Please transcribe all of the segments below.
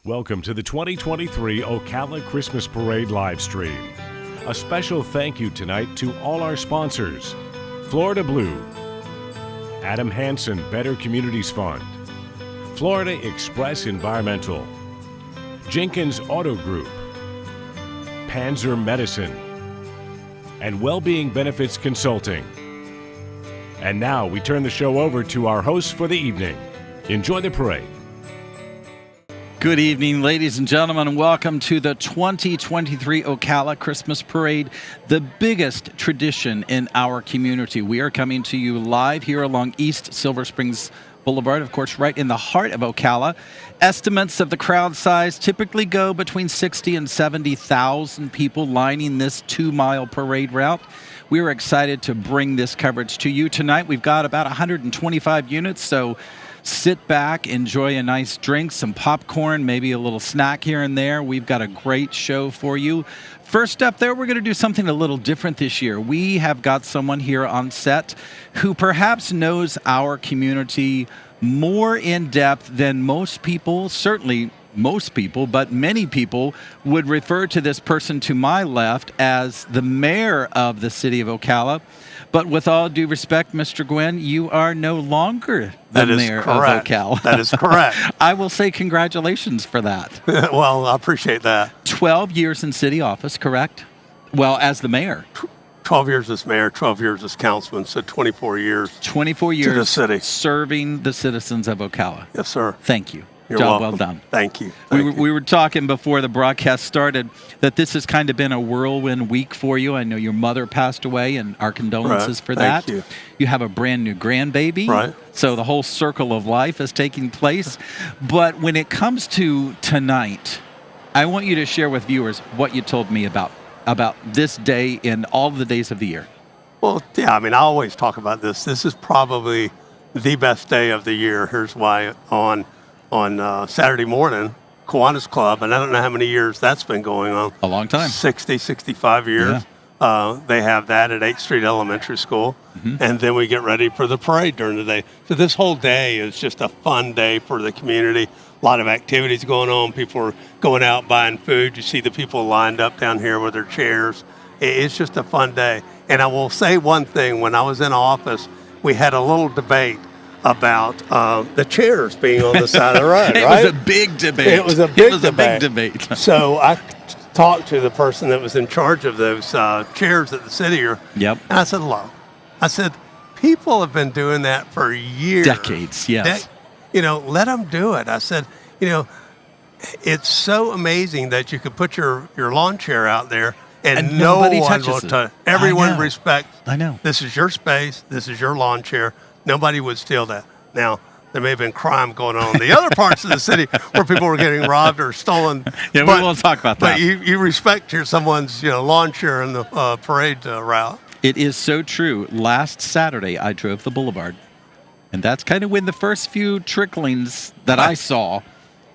Welcome to the 2023 Ocala Christmas Parade live stream. A special thank you tonight to all our sponsors: Florida Blue, Adam Hansen Better Communities Fund, Florida Express Environmental, Jenkins Auto Group, Panzer Medicine, and Wellbeing Benefits Consulting. And now we turn the show over to our hosts for the evening. Enjoy the parade. Good evening, ladies and gentlemen, and welcome to the 2023 Ocala Christmas Parade, the biggest tradition in our community. We are coming to you live here along East Silver Springs Boulevard, of course, right in the heart of Ocala. Estimates of the crowd size typically go between 60 and 70,000 people lining this 2-mile parade route. We are excited to bring this coverage to you tonight. We've got about 125 units, so sit back, enjoy a nice drink, some popcorn, maybe a little snack here and there. We've got a great show for you. First up there, we're going to do something a little different this year. We have got someone here on set who perhaps knows our community more in depth than most people, certainly most people, but many people would refer to this person to my left as the mayor of the city of Ocala. But with all due respect, Mr. Gwynn, you are no longer the mayor of Ocala. That is correct. I will say congratulations for that. Well, I appreciate that. 12 years in city office, correct? Well, as the mayor. 12 years as mayor, 12 years as councilman, so 24 years. 24 years to the city, serving the citizens of Ocala. Yes, sir. Thank you. You're Job welcome. well done. Thank you. We were talking before the broadcast started that this has kind of been a whirlwind week for you. I know your mother passed away, and our condolences for that. Thank you. You have a brand new grandbaby. Right. So the whole circle of life is taking place. But when it comes to tonight, I want you to share with viewers what you told me about this day in all the days of the year. Well, yeah, I mean, I always talk about this. This is probably the best day of the year. Here's why. On Saturday morning, Kiwanis Club, and I don't know how many years that's been going on. A long time. 60, 65 years. Yeah. They have that at 8th Street Elementary School, and then we get ready for the parade during the day. So this whole day is just a fun day for the community. A lot of activities going on. People are going out buying food. You see the people lined up down here with their chairs. It's just a fun day. And I will say one thing. When I was in office, we had a little debate about the chairs being on the side of the road, right? It was a big debate. It was a big debate. So I talked to the person that was in charge of those chairs at the city. Yep. And I said, look, people have been doing that for years. Decades, yes. Let them do it. I said, it's so amazing that you could put your lawn chair out there and no one will touch it. Everyone respects. I know. This is your space. This is your lawn chair. Nobody would steal that. Now, there may have been crime going on in the other parts of the city where people were getting robbed or stolen. Yeah, we won't talk about that. But you respect someone's lawn chair in the parade route. It is so true. Last Saturday, I drove the boulevard, and that's kind of when the first few tricklings that I saw.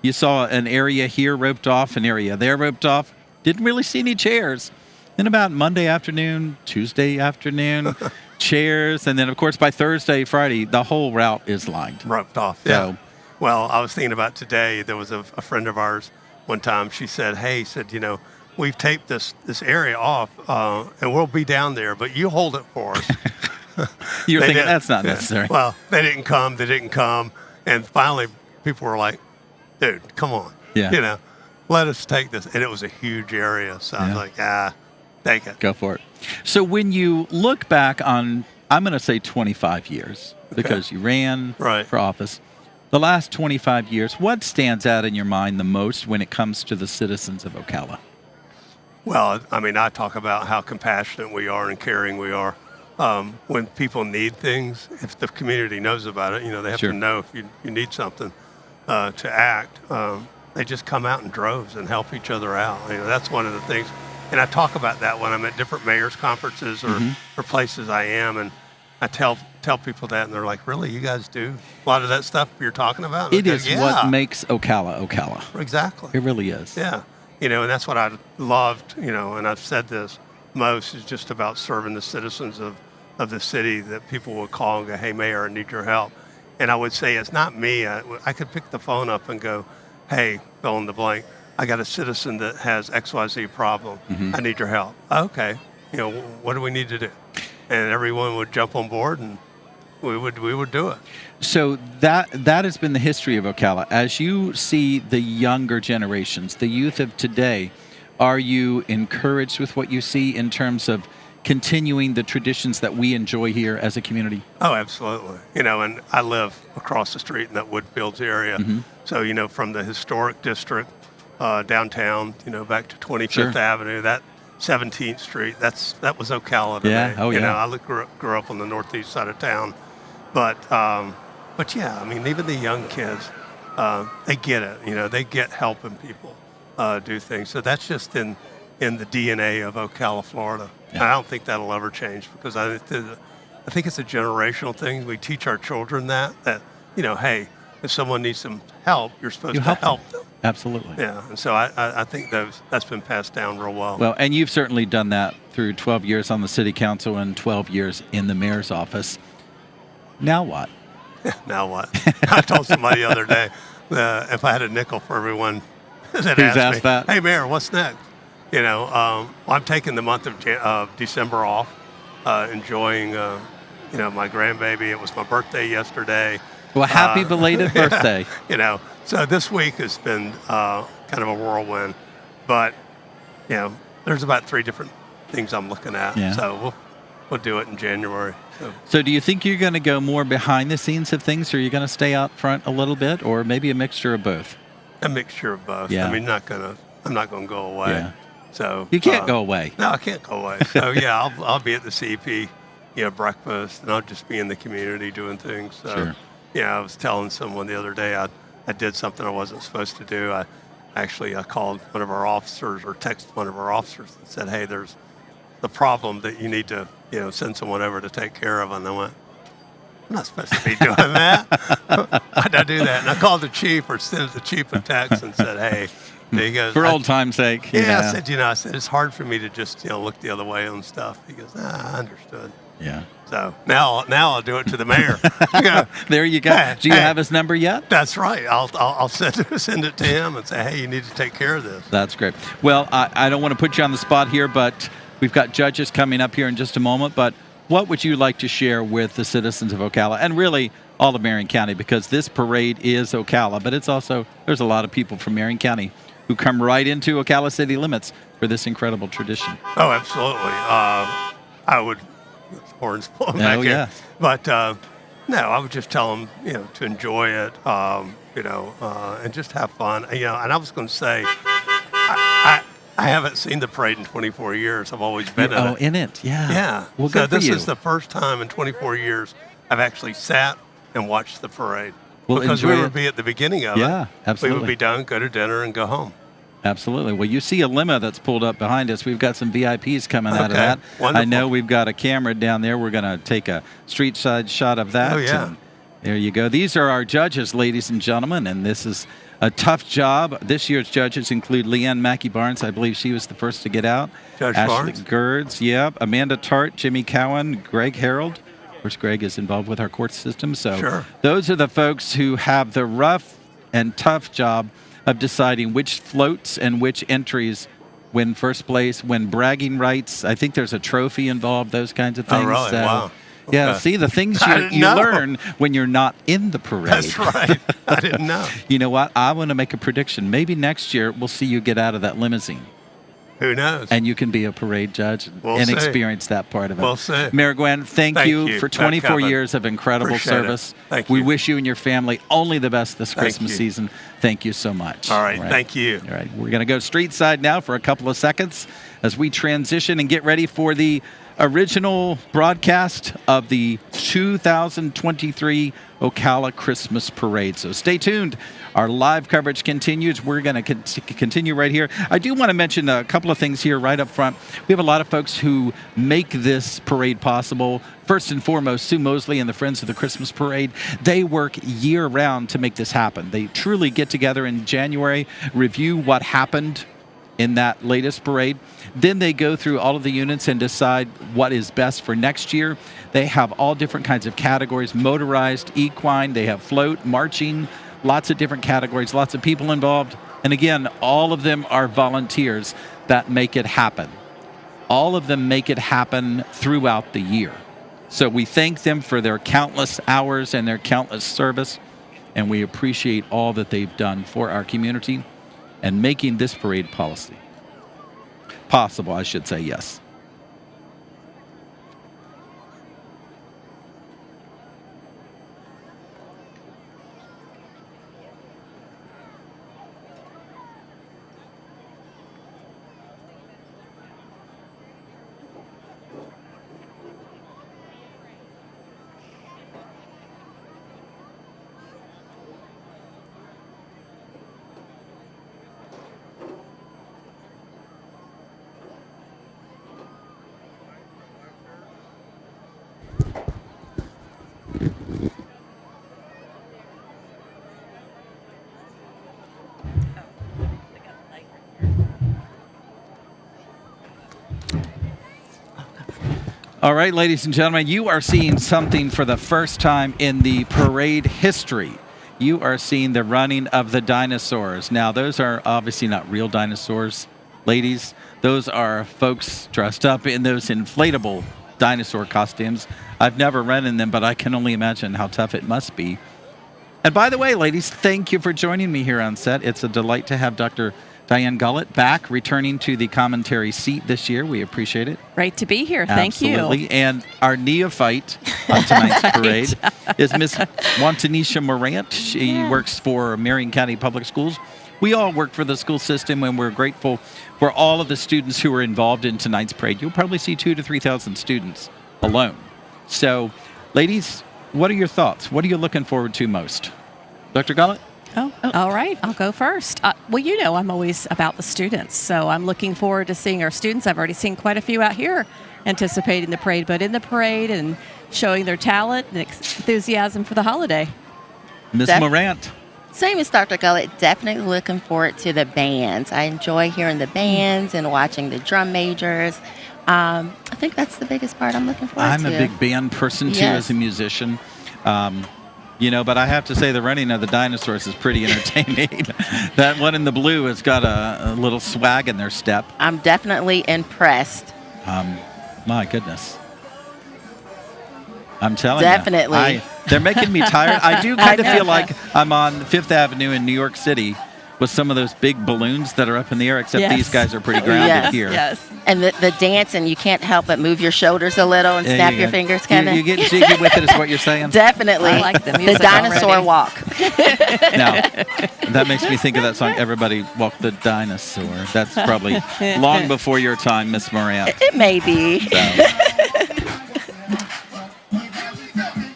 You saw an area here roped off, an area there roped off. Didn't really see any chairs. Then about Monday afternoon, Tuesday afternoon, chairs, and then, of course, by Thursday, Friday, the whole route is lined. Roped off, yeah. Well, I was thinking about today, there was a friend of ours one time, she said, we've taped this area off, and we'll be down there, but you hold it for us. You're thinking that's not necessary. Well, they didn't come, and finally people were like, dude, come on. Yeah. Let us take this. And it was a huge area, so I was like, take it. Go for it. So when you look back on, I'm going to say 25 years, because you ran for office. The last 25 years, what stands out in your mind the most when it comes to the citizens of Ocala? Well, I mean, I talk about how compassionate we are and caring we are. When people need things, if the community knows about it, they have to know if you need something to act. They just come out in droves and help each other out. That's one of the things. And I talk about that when I'm at different mayors' conferences or places I am. And I tell people that, and they're like, really, you guys do a lot of that stuff you're talking about? It is what makes Ocala, Ocala. Exactly. It really is. Yeah. And that's what I loved, and I've said this most, is just about serving the citizens of the city, that people would call and go, hey, Mayor, I need your help. And I would say, it's not me. I could pick the phone up and go, hey, fill in the blank. I got a citizen that has XYZ problem. I need your help. Okay, what do we need to do? And everyone would jump on board, and we would do it. So that has been the history of Ocala. As you see the younger generations, the youth of today, are you encouraged with what you see in terms of continuing the traditions that we enjoy here as a community? Oh, absolutely. And I live across the street in that Woodfields area. So, from the historic district downtown, back to 25th Avenue, that 17th Street, that was Ocala to me. I grew up on the northeast side of town. But yeah, I mean, even the young kids, they get it. They get helping people do things. So that's just in the DNA of Ocala, Florida. Yeah. I don't think that'll ever change, because I think it's a generational thing. We teach our children that hey, if someone needs some help, you're supposed to help them. Absolutely. Yeah, and so I think that's been passed down real well. Well, and you've certainly done that through 12 years on the city council and 12 years in the mayor's office. Now what? Now what? I told somebody the other day, if I had a nickel for everyone that asked me, that? Hey, Mayor, what's next? I'm taking the month of December off, enjoying, my grandbaby. It was my birthday yesterday. Well, happy belated birthday. So this week has been kind of a whirlwind, but, there's about 3 different things I'm looking at. Yeah. So we'll do it in January. So do you think you're going to go more behind the scenes of things, or are you going to stay out front a little bit, or maybe a mixture of both? A mixture of both. Yeah. I mean, I'm not going to go away. Yeah. So you can't go away. No, I can't go away. So yeah, I'll be at the CP, breakfast, and I'll just be in the community doing things. So, sure. I was telling someone the other day I did something I wasn't supposed to do. I called one of our officers, or texted one of our officers and said, hey, there's the problem that you need to send someone over to take care of. And I went, I'm not supposed to be doing that. Why'd I do that? And I called the chief, or sent the chief a text and said, hey, there you go. For old time's sake. Yeah, I said, it's hard for me to just, look the other way on stuff. He goes, I understood. Yeah. So now I'll do it to the mayor. There you go. Do you have his number yet? That's right. I'll send it to him and say, hey, you need to take care of this. That's great. Well, I don't want to put you on the spot here, but we've got judges coming up here in just a moment. But what would you like to share with the citizens of Ocala, and really all of Marion County, because this parade is Ocala, but it's also, there's a lot of people from Marion County who come right into Ocala city limits for this incredible tradition. Oh, absolutely. I would, horns blowing back here. But no, I would just tell them, to enjoy it, and just have fun. And I was going to say, I haven't seen the parade in 24 years. I've always been in it. In it, yeah. Yeah. Well, so good for this you. is the first time in 24 years I've actually sat and watched the parade. Well, because we would be at the beginning of it. Yeah, absolutely. We would be done, go to dinner, and go home. Absolutely. Well, you see a limo that's pulled up behind us. We've got some VIPs coming out of that. Wonderful. I know we've got a camera down there. We're going to take a street side shot of that. Oh, yeah. There you go. These are our judges, ladies and gentlemen, and this is a tough job. This year's judges include Leanne Mackey-Barnes. I believe she was the first to get out. Judge Ashley Barnes. Gerds, yep. Amanda Tart, Jimmy Cowan, Greg Harold. Of course, Greg is involved with our court system. So sure. Those are the folks who have the rough and tough job of deciding which floats and which entries win first place, win bragging rights. I think there's a trophy involved, those kinds of things. Oh, really? Wow. Okay. Yeah, see, the things you learn when you're not in the parade. That's right. I didn't know. You know what? I want to make a prediction. Maybe next year we'll see you get out of that limousine. Who knows? And you can be a parade judge and experience that part of it. We'll see. Mayor Gwen, thank you for 24 years of incredible service. Thank you. We wish you and your family only the best this Christmas season. Thank you so much. All right. Thank you. All right. We're going to go street side now for a couple of seconds as we transition and get ready for the original broadcast of the 2023 Ocala Christmas Parade. So stay tuned. Our live coverage continues. We're going to continue right here. I do want to mention a couple of things here right up front. We have a lot of folks who make this parade possible. First and foremost, Sue Mosley and the Friends of the Christmas Parade. They work year-round to make this happen. They truly get together in January, review what happened in that latest parade. Then they go through all of the units and decide what is best for next year. They have all different kinds of categories, motorized, equine, they have float, marching, lots of different categories, lots of people involved. And again, all of them are volunteers that make it happen. All of them make it happen throughout the year. So we thank them for their countless hours and their countless service, and we appreciate all that they've done for our community and making this parade possible, I should say, yes. All right, ladies and gentlemen, you are seeing something for the first time in the parade history. You are seeing the running of the dinosaurs. Now, those are obviously not real dinosaurs, ladies. Those are folks dressed up in those inflatable dinosaur costumes. I've never run in them, but I can only imagine how tough it must be. And by the way, ladies, thank you for joining me here on set. It's a delight to have Dr. Diane Gullett back, returning to the commentary seat this year. We appreciate it. Great to be here. Thank you. Absolutely. And our neophyte on tonight's parade is Miss Wantanisha Morant. She works for Marion County Public Schools. We all work for the school system, and we're grateful for all of the students who are involved in tonight's parade. You'll probably see 2,000 to 3,000 students alone. So, ladies, what are your thoughts? What are you looking forward to most? Dr. Gullett? Oh, all right. I'll go first. Well, you know, I'm always about the students, so I'm looking forward to seeing our students. I've already seen quite a few out here anticipating the parade, but in the parade and showing their talent and enthusiasm for the holiday. Miss Morant? Same as Dr. Gullett, definitely looking forward to the bands. I enjoy hearing the bands and watching the drum majors. I think that's the biggest part I'm looking forward to. I'm a big band person, too, as a musician. You know, but I have to say the running of the dinosaurs is pretty entertaining. That one in the blue has got a little swag in their step. I'm definitely impressed. My goodness. I'm telling Definitely. you. They're making me tired. I do kind of feel like I'm on Fifth Avenue in New York City with some of those big balloons that are up in the air, except these guys are pretty grounded here. Yes. And the dance, and you can't help but move your shoulders a little and snap your fingers, kind of. You get jiggy with it is what you're saying? Definitely. I like the music dinosaur already. walk. Now, that makes me think of that song, Everybody Walk the Dinosaur. That's probably long before your time, Miss Morant. It may be.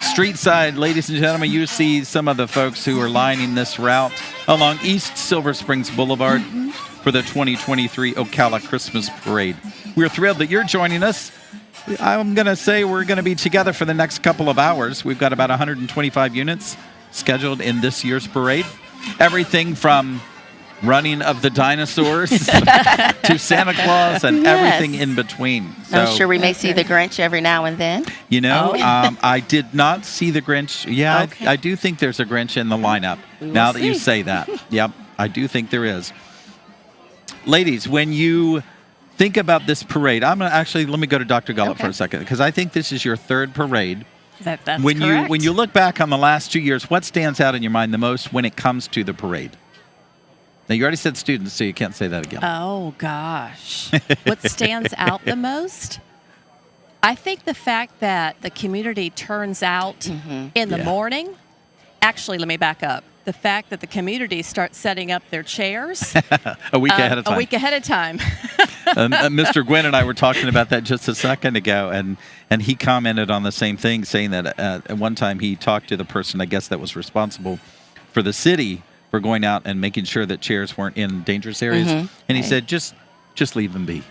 Street side, ladies and gentlemen, you see some of the folks who are lining this route along East Silver Springs Boulevard for the 2023 Ocala Christmas Parade. We're thrilled that you're joining us. I'm going to say we're going to be together for the next couple of hours. We've got about 125 units scheduled in this year's parade. Everything from running of the dinosaurs to Santa Claus and everything in between. So, I'm sure we may see the Grinch every now and then. You know, I did not see the Grinch. Yeah, Okay. I do think there's a Grinch in the lineup. Now that you say that. Yep, I do think there is. Ladies, when you think about this parade, I'm going to actually, let me go to Dr. Gullett for a second, because I think this is your third parade. That's when correct. you look back on the last 2 years, what stands out in your mind the most when it comes to the parade? Now, you already said students, so you can't say that again. Oh, gosh. What stands out the most? I think the fact that the community turns out in the morning. Actually, let me back up. The fact that the community starts setting up their chairs. A week ahead of time. A week ahead of time. Mr. Gwynn and I were talking about that just a second ago, and he commented on the same thing, saying that at one time he talked to the person, I guess, that was responsible for the city for going out and making sure that chairs weren't in dangerous areas. And he said, just leave them be.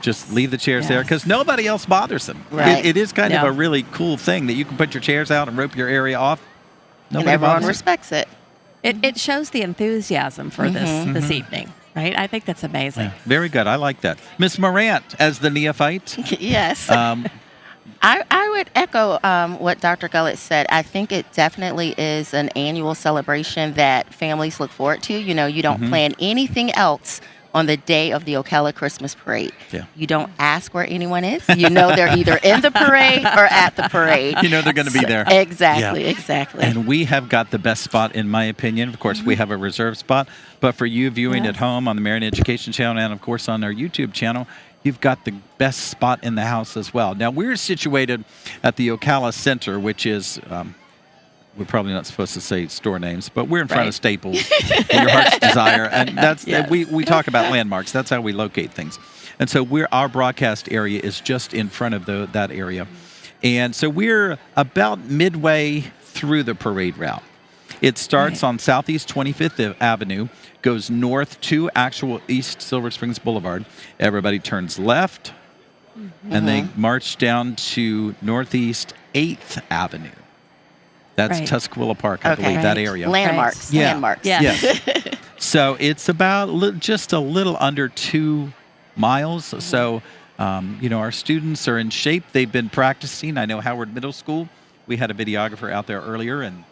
Just leave the chairs there, because nobody else bothers them. Right. It is kind of a really cool thing that you can put your chairs out and rope your area off. Nobody And everyone bothers them. respects it. It shows the enthusiasm for this evening, right? I think that's amazing. Yeah, very good. I like that. Miss Morant, as the neophyte. Yes. I would echo what Dr. Gullett said. I think it definitely is an annual celebration that families look forward to. You know, you don't plan anything else on the day of the Ocala Christmas Parade. Yeah. You don't ask where anyone is. You know they're either in the parade or at the parade. You know they're going to be there. Exactly, Yeah. exactly. And we have got the best spot, in my opinion. Of course, we have a reserved spot. But for you viewing at home on the Marion Education Channel and, of course, on our YouTube channel, you've got the best spot in the house as well. Now, we're situated at the Ocala Center, which is... we're probably not supposed to say store names, but we're in front of Staples and Your Heart's Desire. And that's we talk about landmarks. That's how we locate things. And so our broadcast area is just in front of that area. And so we're about midway through the parade route. It starts on Southeast 25th Avenue, goes north to actual East Silver Springs Boulevard. Everybody turns left, and they march down to Northeast 8th Avenue. That's Tuscaloosa Park, I believe, that area. Landmarks. Yeah. Landmarks. Yes. So it's about just a little under 2 miles. So, our students are in shape. They've been practicing. I know Howard Middle School, we had a videographer out there earlier, and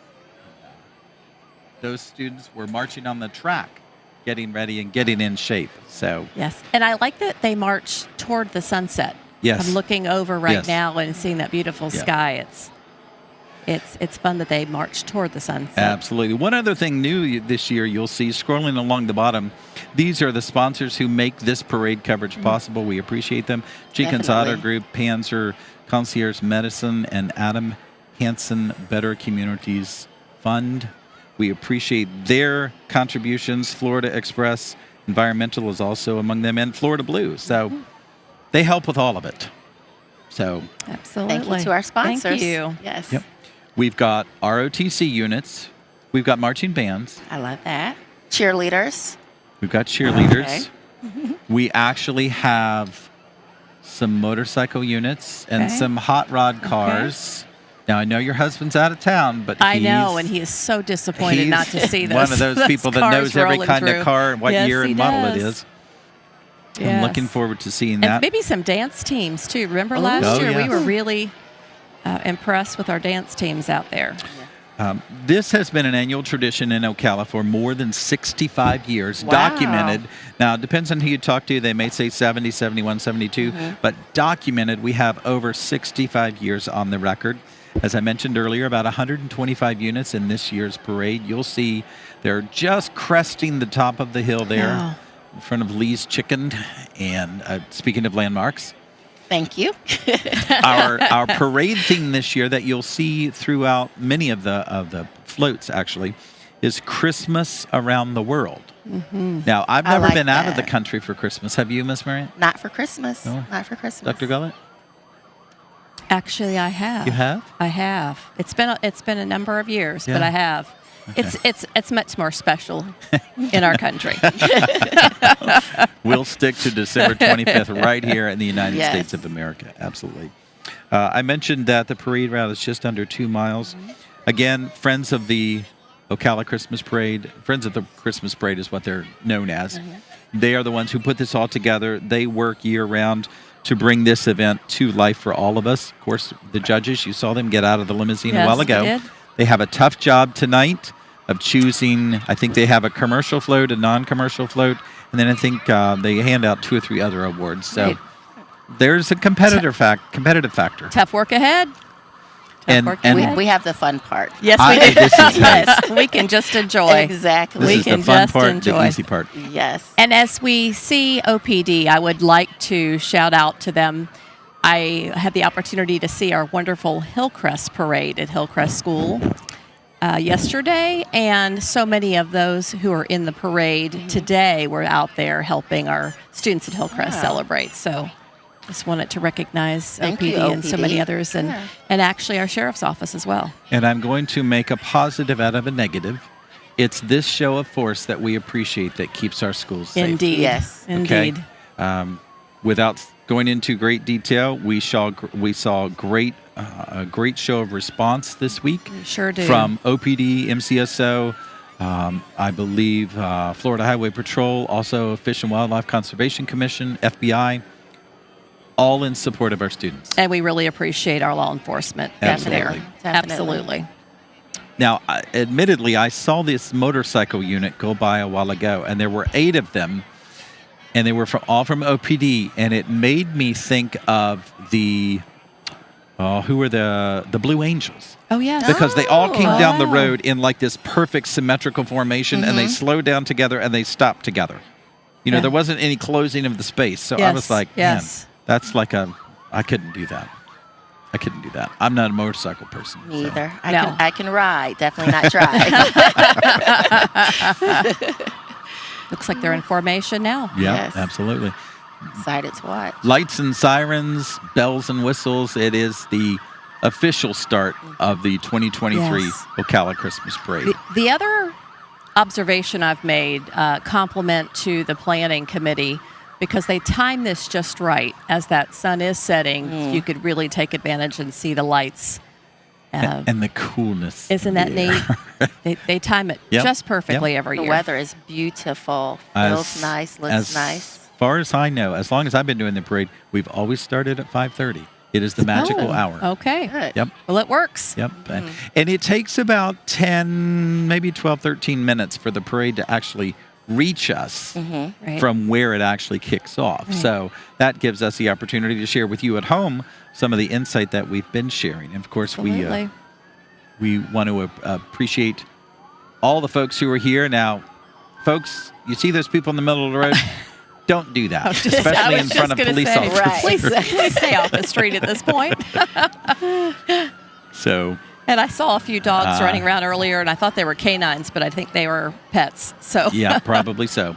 those students were marching on the track, getting ready and getting in shape. So Yes. And I like that they march toward the sunset. Yes. I'm looking over right now and seeing that beautiful sky. It's fun that they march toward the sunset. Absolutely. One other thing new this year you'll see, scrolling along the bottom, these are the sponsors who make this parade coverage possible. We appreciate them. Jenkins Auto Group, Panzer, Concierge Medicine, and Adam Hansen Better Communities Fund. We appreciate their contributions. Florida Express Environmental is also among them, and Florida Blue. So they help with all of it. So Absolutely. Thank you to our sponsors. Thank you. Yes. Yep. We've got ROTC units. We've got marching bands. I love that. Cheerleaders. We've got cheerleaders. We actually have some motorcycle units and some hot rod cars. Now, I know your husband's out of town, but I know, and he is so disappointed not to see those. One of those people that knows every kind of car and what year and model it is. I'm looking forward to seeing that. And maybe some dance teams, too. Remember last year? We were really impressed with our dance teams out there. This has been an annual tradition in Ocala for more than 65 years, documented. Now, it depends on who you talk to. They may say 70, 71, 72, but documented, we have over 65 years on the record. As I mentioned earlier, about 125 units in this year's parade. You'll see they're just cresting the top of the hill there in front of Lee's Chicken. And speaking of landmarks, thank you. our parade theme this year that you'll see throughout many of the floats actually is Christmas Around the World. Now, I've never been out of the country for Christmas. Have you, Miss Marion? Not for Christmas. No? Not for Christmas. Dr. Gullett? Actually, I have. You have? I have. It's been a number of years, but I have. Okay. It's much more special in our country. We'll stick to December 25th right here in the United States of America. Absolutely. I mentioned that the parade route is just under 2 miles. Again, Friends of the Ocala Christmas Parade. Friends of the Christmas Parade is what they're known as. They are the ones who put this all together. They work year-round to bring this event to life for all of us. Of course, the judges, you saw them get out of the limousine a while ago. They have a tough job tonight of choosing. I think they have a commercial float, a non-commercial float, and then I think they hand out 2 or 3 other awards. So there's a competitive factor. Tough work ahead. We have the fun part. Yes, we do. This is yes, we can just enjoy. Exactly. This we is can the fun just part, enjoy. the easy part. Yes. And as we see OPD, I would like to shout out to them. I had the opportunity to see our wonderful Hillcrest Parade at Hillcrest School yesterday, and so many of those who are in the parade today were out there helping our students at Hillcrest celebrate. So just wanted to recognize OPD and so many others, and actually our sheriff's office as well. And I'm going to make a positive out of a negative. It's this show of force that we appreciate that keeps our schools safe. Indeed. Yes. Indeed. Okay? Without going into great detail, we saw a great show of response this week. We sure do. From OPD, MCSO, I believe Florida Highway Patrol, also Fish and Wildlife Conservation Commission, FBI. all in support of our students. And we really appreciate our law enforcement. Absolutely. There. Absolutely. Now, admittedly, I saw this motorcycle unit go by a while ago, and there were 8 of them, and they were all from OPD, and it made me think of the, who were the Blue Angels. Oh, yes. Because they all came down the road in like this perfect symmetrical formation, and they slowed down together, and they stopped together. You know, there wasn't any closing of the space. So I was like, man, that's like I couldn't do that. I couldn't do that. I'm not a motorcycle person. Me so. either. I can ride, definitely not drive. Looks like they're in formation now. Yeah, Yes. absolutely. Excited to watch. Lights and sirens, bells and whistles. It is the official start of the 2023 Ocala Christmas Parade. The other observation I've made, compliment to the planning committee, because they time this just right. As that sun is setting, you could really take advantage and see the lights. And the coolness. Isn't that neat? They time it just perfectly every The year. weather is beautiful. Feels nice, looks nice. As far as I know, as long as I've been doing the parade, we've always started at 5:30. It is the magical hour. Okay. Good. Yep. Well, it works. Yep. And it takes about 10, maybe 12, 13 minutes for the parade to actually reach us Right. from where it actually kicks off. So that gives us the opportunity to share with you at home some of the insight that we've been sharing. And of course, Absolutely. we want to appreciate all the folks who are here. Now, folks, you see those people in the middle of the road? Don't do that, especially in front of police officers. Right. Please stay off the street at this point. So, And I saw a few dogs running around earlier, and I thought they were canines, but I think they were pets. So yeah, probably so.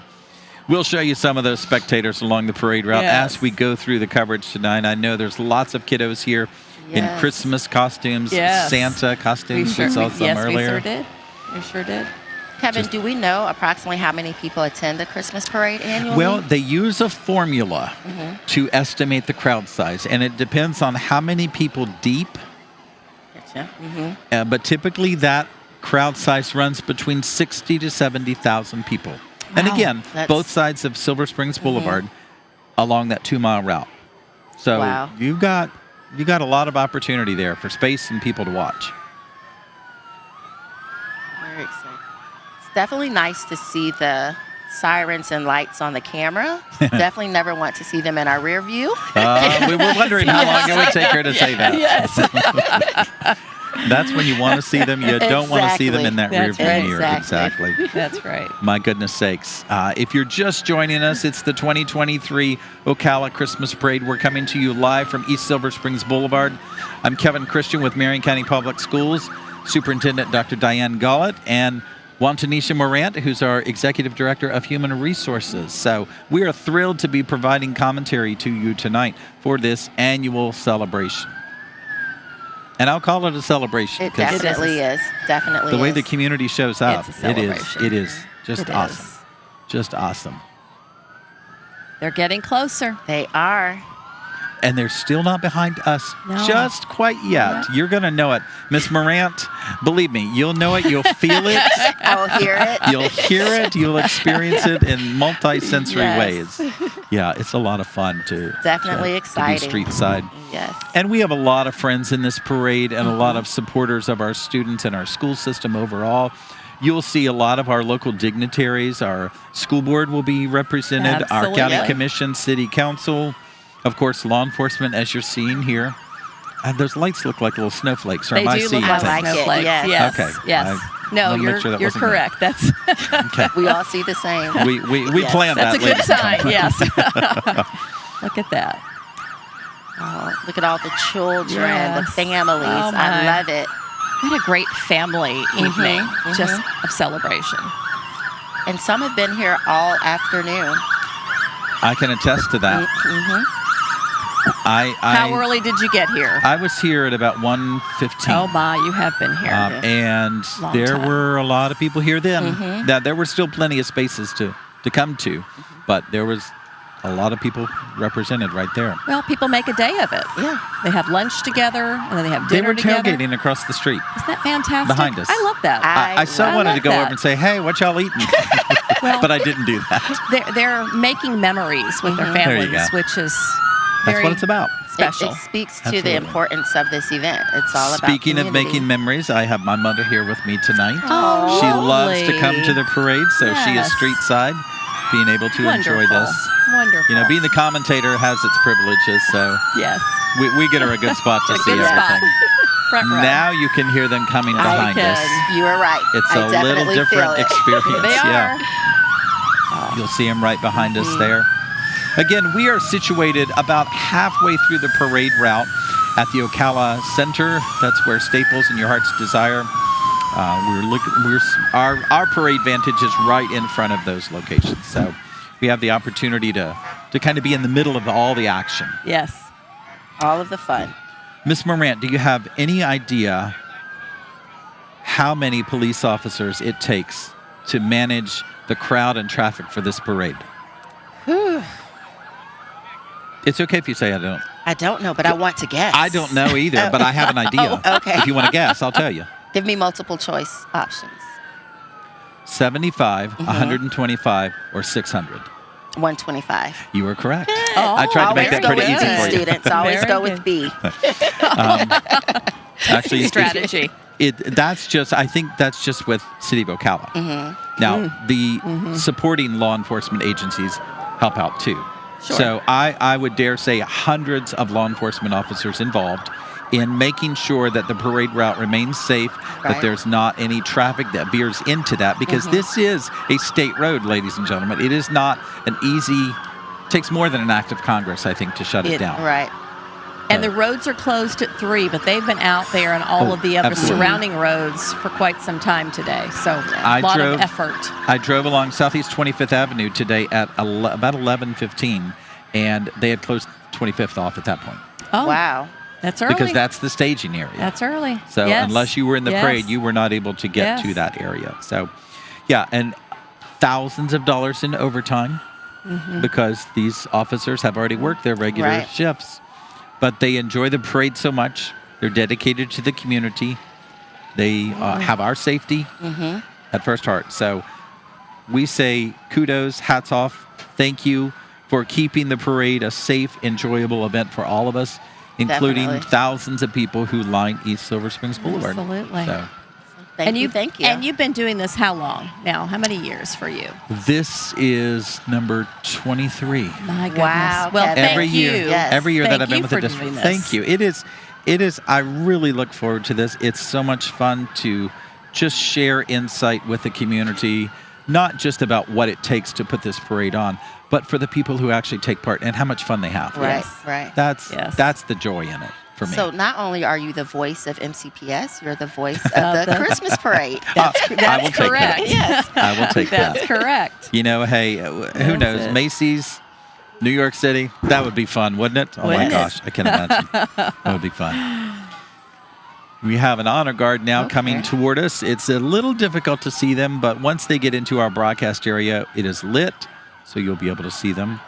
We'll show you some of those spectators along the parade route as we go through the coverage tonight. I know there's lots of kiddos here in Christmas costumes, Santa costumes. We saw some earlier. We sure did. Kevin, do we know approximately how many people attend the Christmas parade annually? Well, they use a formula to estimate the crowd size, and it depends on how many people deep. Gotcha. But typically that crowd size runs between 60 to 70,000 people. And again, both sides of Silver Springs Boulevard along that 2-mile route. So you got a lot of opportunity there for space and people to watch. Very exciting. It's definitely nice to see the sirens and lights on the camera. Definitely never want to see them in our rear view. We were wondering how long it would take her to say that. Yes. That's when you want to see them. You don't want to see them in that rear That's view right. mirror. Exactly. That's right. My goodness sakes. If you're just joining us, it's the 2023 Ocala Christmas Parade. We're coming to you live from East Silver Springs Boulevard. I'm Kevin Christian with Marion County Public Schools, Superintendent Dr. Diane Gollett, and Wantanisha Morant, who's our Executive Director of Human Resources. So we are thrilled to be providing commentary to you tonight for this annual celebration. And I'll call it a celebration. It definitely is. Definitely the way the community shows up, It's a celebration. it is just It awesome. is. Just awesome. They're getting closer. They are. And they're still not behind us just quite yet. You're going to know it. Miss Morant, believe me, you'll know it. You'll feel it. I'll hear it. You'll hear it. You'll experience it in multi-sensory ways. Yeah, it's a lot of fun to Definitely exciting. To be street side. Yes. And we have a lot of friends in this parade and a lot of supporters of our students and our school system overall. You'll see a lot of our local dignitaries. Our school board will be represented. Absolutely. Our county commission, city council. Of course, law enforcement, as you're seeing here. Those lights look like little snowflakes. Or They am I do seeing look like things? snowflakes. Yes. Yes. Okay. Yes. I No, wanna make sure that you're wasn't me. correct. That's Okay. We all see the same. We Yes. planned that's that. a good ladies. sign. Yes. Look at that. Oh, look at all the children, the Yes. families. Oh, I my. love it. What a great family evening, just of celebration. And some have been here all afternoon. I can attest to that. How early did you get here? I was here at about 1:15. Oh my, you have been here. And Long there time. were a lot of people here then. Now, there were still plenty of spaces to come to, but there was a lot of people represented right there. Well, people make a day of it. Yeah. They have lunch together, and then they have They dinner were together. tailgating across the street Isn't that fantastic? behind us. I love that. I so I wanted love to go that. over and say, hey, what y'all eating? Well, but I didn't do that. they're making memories with their There you families, go. which is That's very what it's about. special. It speaks to Absolutely. the importance of this event. It's all about Speaking of community. making memories, I have my mother here with me tonight. Oh, She loves to come lovely. to the parade, so she is Yes. street side, being able to enjoy Wonderful. this. Wonderful. You know, being the commentator has its privileges, so yes. we get her a good spot to A see good spot. everything. Front row. Now you can hear them coming behind can. us. You were right. It's I a little definitely different feel it. experience. They Yeah. are. You'll see them right behind us there. Again, we are situated about halfway through the parade route at the Ocala Center. That's where Staples and Your Heart's Desire. Our parade vantage is right in front of those locations. So we have the opportunity to kind of be in the middle of all the action. Yes. All of the fun. Miss Morant, do you have any idea how many police officers it takes to manage the crowd and traffic for this parade? Whew. It's okay if you say I don't. I don't know, but I want to guess. I don't know either, but I have an idea. Oh, okay. If you want to guess, I'll tell you. Give me multiple choice options. 75, 125, or 600. 125. You were correct. Oh, I tried to make that Always go pretty with easy B, for you. students. Always Very go good. with B. Actually, Strategy. I think that's just with City of Ocala. Now, the supporting law enforcement agencies help out too. Sure. So I would dare say hundreds of law enforcement officers involved in making sure that the parade route remains safe, that Right. there's not any traffic that veers into that, because this is a state road, ladies and gentlemen. It is not an easy, takes more than an act of Congress, I think, to shut it down. Right. And the roads are closed at 3, but they've been out there on all of the other absolutely. surrounding roads for quite some time today. So I a lot drove- of effort. I drove along Southeast 25th Avenue today at about 11:15, and they had closed 25th off at that point. Oh, Wow. that's early. Because that's the staging area. That's early. So Yes. unless you were in the Yes. parade, you were not able to get Yes. to that area. So, yeah, and thousands of dollars in overtime because these officers have already worked their regular Right. shifts. But they enjoy the parade so much. They're dedicated to the community. They have our safety at first heart. So we say kudos, hats off, thank you for keeping the parade a safe, enjoyable event for all of us, including Definitely. thousands of people who line East Silver Springs Boulevard. Absolutely. So Thank you. Thank you. And you've been doing this how long now? How many years for you? this is number 23. My goodness. Wow, Well, Kevin. thank Every year, you. Yes. every year Thank that I've been you with the for district. doing this. Thank you. It is. I really look forward to this. It's so much fun to just share insight with the community, not just about what it takes to put this parade on, but for the people who actually take part and how much fun they have. Right. Yes. Right. Yes. That's the joy in it for me. So not only are you the voice of MCPS, you're the voice of the Christmas parade. I will take correct. that. Yes. I will take That's that. correct. You know, hey, who That's knows? it. Macy's, New York City, that would be fun, wouldn't it? Oh Wouldn't my it? gosh, I can imagine. That would be fun. We have an honor guard now coming Okay. toward us. It's a little difficult to see them, but once they get into our broadcast area, it is lit, so you'll be able to see them.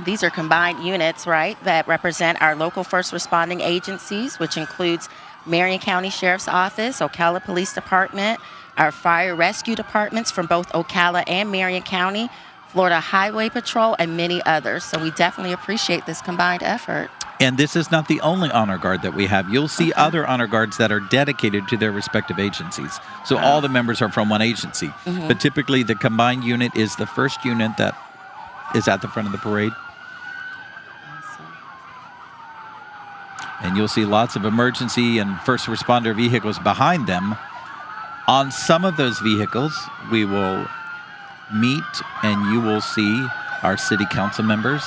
These are combined units, right, that represent our local first responding agencies, which includes Marion County Sheriff's Office, Ocala Police Department, our fire rescue departments from both Ocala and Marion County, Florida Highway Patrol, and many others. So we definitely appreciate this combined effort. And this is not the only honor guard that we have. You'll see other honor guards that are dedicated to their respective agencies. So all the members are from one agency. But typically the combined unit is the first unit that is at the front of the parade. And you'll see lots of emergency and first responder vehicles behind them. On some of those vehicles, we will meet and you will see our city council members,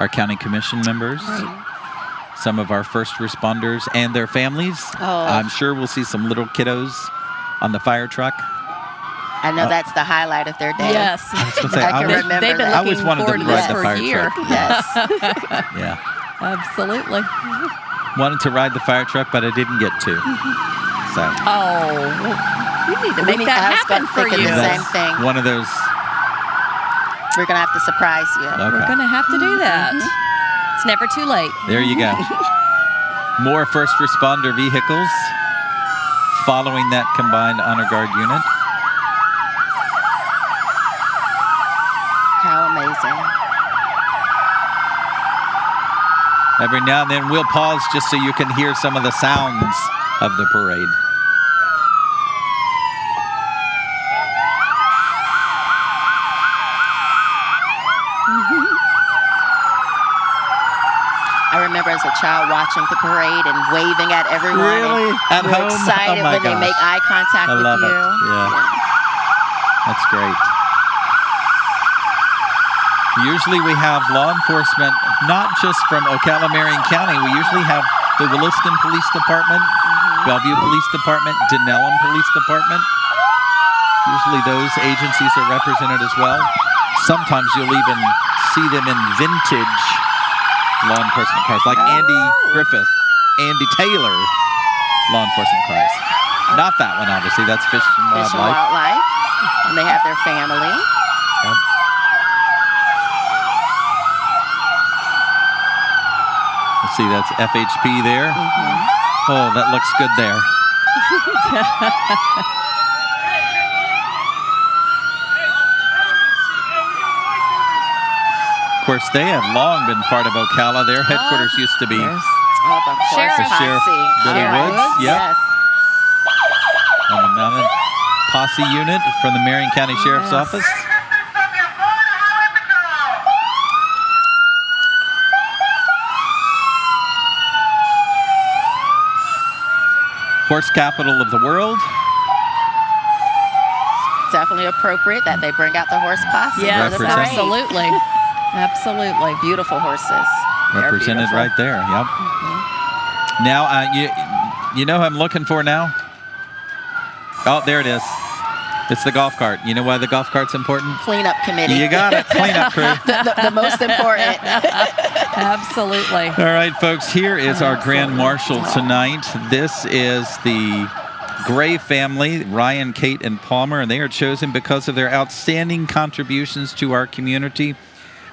our county commission members, some of our first responders and their families. Oh. I'm sure we'll see some little kiddos on the fire truck. I know that's the highlight of their day. Yes. I was gonna say, I I can was- remember They've been that. I always looking wanted to forward to ride this the for fire a year. truck. Yes. Yeah. Absolutely. Wanted to ride the fire truck, but I didn't get to. So Oh, we need to make I that was happen for thinking you. the same thing. one of those. We're going to have to surprise you. We're Okay. going to have to do that. It's never too late. There you go. More first responder vehicles following that combined honor guard unit. Every now and then we'll pause just so you can hear some of the sounds of the parade. I remember as a child watching the parade and waving at everyone. Really? And At you're home? excited Oh my when they gosh. make eye contact I with love you. it. Yeah. That's great. Usually we have law enforcement, not just from Ocala, Marion County. We usually have the Williston Police Department, Bellevue Police Department, Denellen Police Department. Usually those agencies are represented as well. Sometimes you'll even see them in vintage law enforcement cars, like Andy Griffith, Andy Taylor law enforcement cars. Not that one, obviously. That's Fish and Fish and Wildlife. Wildlife. And they have their family. Yep. Let's see, that's FHP there. Oh, that looks good there. Of course, they have long been part of Ocala. Their headquarters used to be Oh, the horse Sheriff. posse. Sheriff Billy Woods. Yep. Yes. On the mounted posse unit from the Marion County Sheriff's Yes. Office. Horse capital of the world. Definitely appropriate that they bring out the horse posse. Yes, for the Represent. parade. absolutely. Absolutely. Beautiful horses. They're Represented beautiful. right there. Yep. Now, you know who I'm looking for now? Oh, there it is. It's the golf cart. You know why the golf cart's important? Cleanup committee. You got it. Cleanup crew. the most important. Absolutely. All right, folks, here is our Grand Marshal tonight. This is the Gray family, Ryan, Kate, and Palmer, and they are chosen because of their outstanding contributions to our community.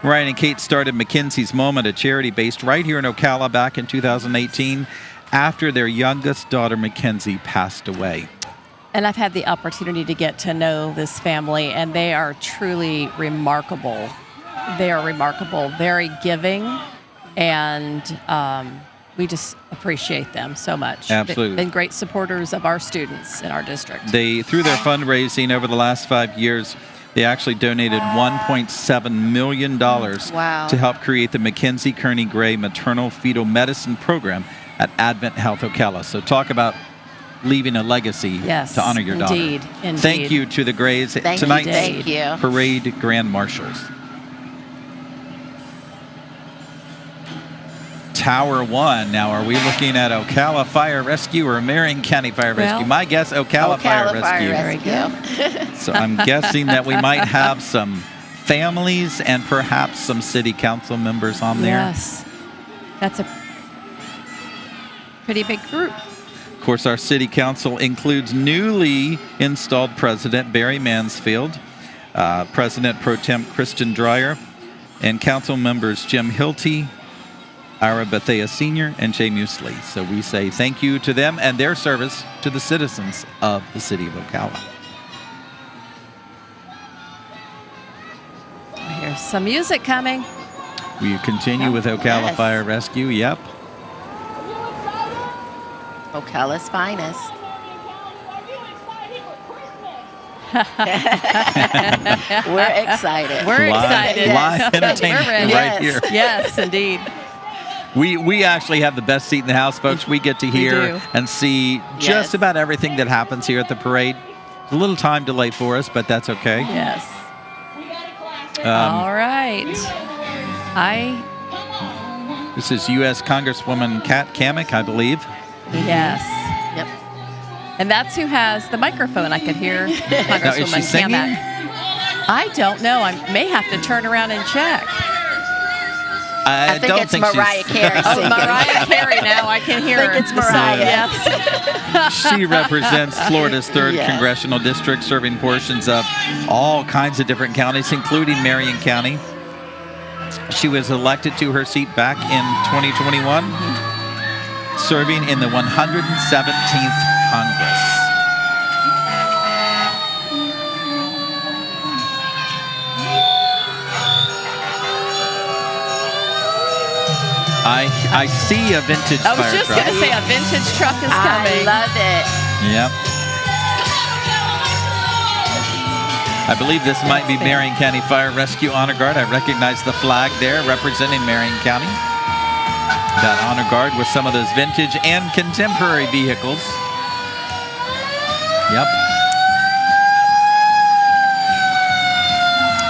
Ryan and Kate started McKinsey's Moment, a charity based right here in Ocala back in 2018 after their youngest daughter, Mackenzie, passed away. And I've had the opportunity to get to know this family, and they are truly remarkable. They are remarkable, very giving, and we just appreciate them so much. Absolutely. They've been great supporters of our students in our district. They, through their fundraising over the last 5 years, they actually donated $1.7 million Wow. to help create the Mackenzie Kearney Gray Maternal Fetal Medicine Program at Advent Health Ocala. So talk about leaving a legacy Yes, to honor your daughter. indeed. Thank you to the Grays, Thank you. tonight's Thank you. parade grand marshals. Tower 1. Now, are we looking at Ocala Fire Rescue or Marion County Fire Well, Rescue? My guess, Ocala Fire Rescue. Very good. So I'm guessing that we might have some families and perhaps some city council members on there. Yes. That's a pretty big group. Of course, our city council includes newly installed President Barry Mansfield, President Pro Tem Kristen Dreyer, and council members Jim Hilty, Ira Bethea Sr., and Jay Musley. So we say thank you to them and their service to the citizens of the city of Ocala. Here's some music coming. We continue with Ocala Yes. Fire Rescue. Yep. Ocala's finest. We're excited. We're excited. Live entertainment We're ready. right here. Yes, indeed. We actually have the best seat in the house, folks. We get to hear do. and see just Yes. about everything that happens here at the parade. It's a little time delay for us, but that's okay. Yes. Um, All right. This is U.S. Congresswoman Kat Kamick, I believe. Yes. Yep. And that's who has the microphone. I could hear Now, is Congresswoman she singing? Kamak. I don't know. I may have to turn around and check. I think don't it's think Mariah Carey Oh, singing. Mariah Carey now. I can hear I think her. it's Mariah. Yes. she represents Florida's 3rd Yes. congressional district, serving portions of all kinds of different counties, including Marion County. She was elected to her seat back in 2021, serving in the 117th Congress. I see a vintage I was fire just truck. going to say a vintage truck is coming. I love it. Yep. I believe this might be Marion County Fire Rescue Honor Guard. I recognize the flag there representing Marion County. That Honor Guard with some of those vintage and contemporary vehicles. Yep.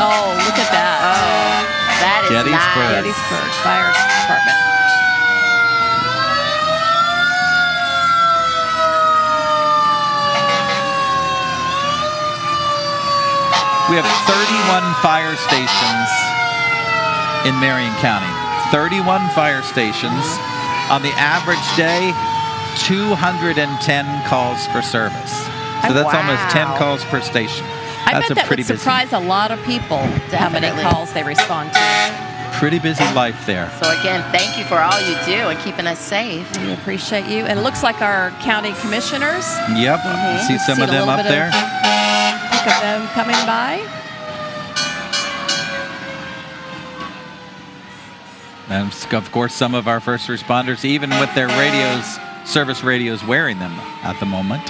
Oh, look at that. Oh, that is Gettysburg. nice. Gettysburg Fire Department. We have 31 fire stations in Marion County. 31 fire stations. On the average day, 210 calls for service. So that's almost 10 calls per station. I That's bet that pretty would surprise a lot of people how many Definitely. calls they respond to. Pretty busy life there. So again, thank you for all you do and keeping us safe. We appreciate you. And it looks like our county commissioners. Yep. See some See of a them little up bit there. Think of them coming by. And of course, some of our first responders, even with their radios, service radios, wearing them at the moment.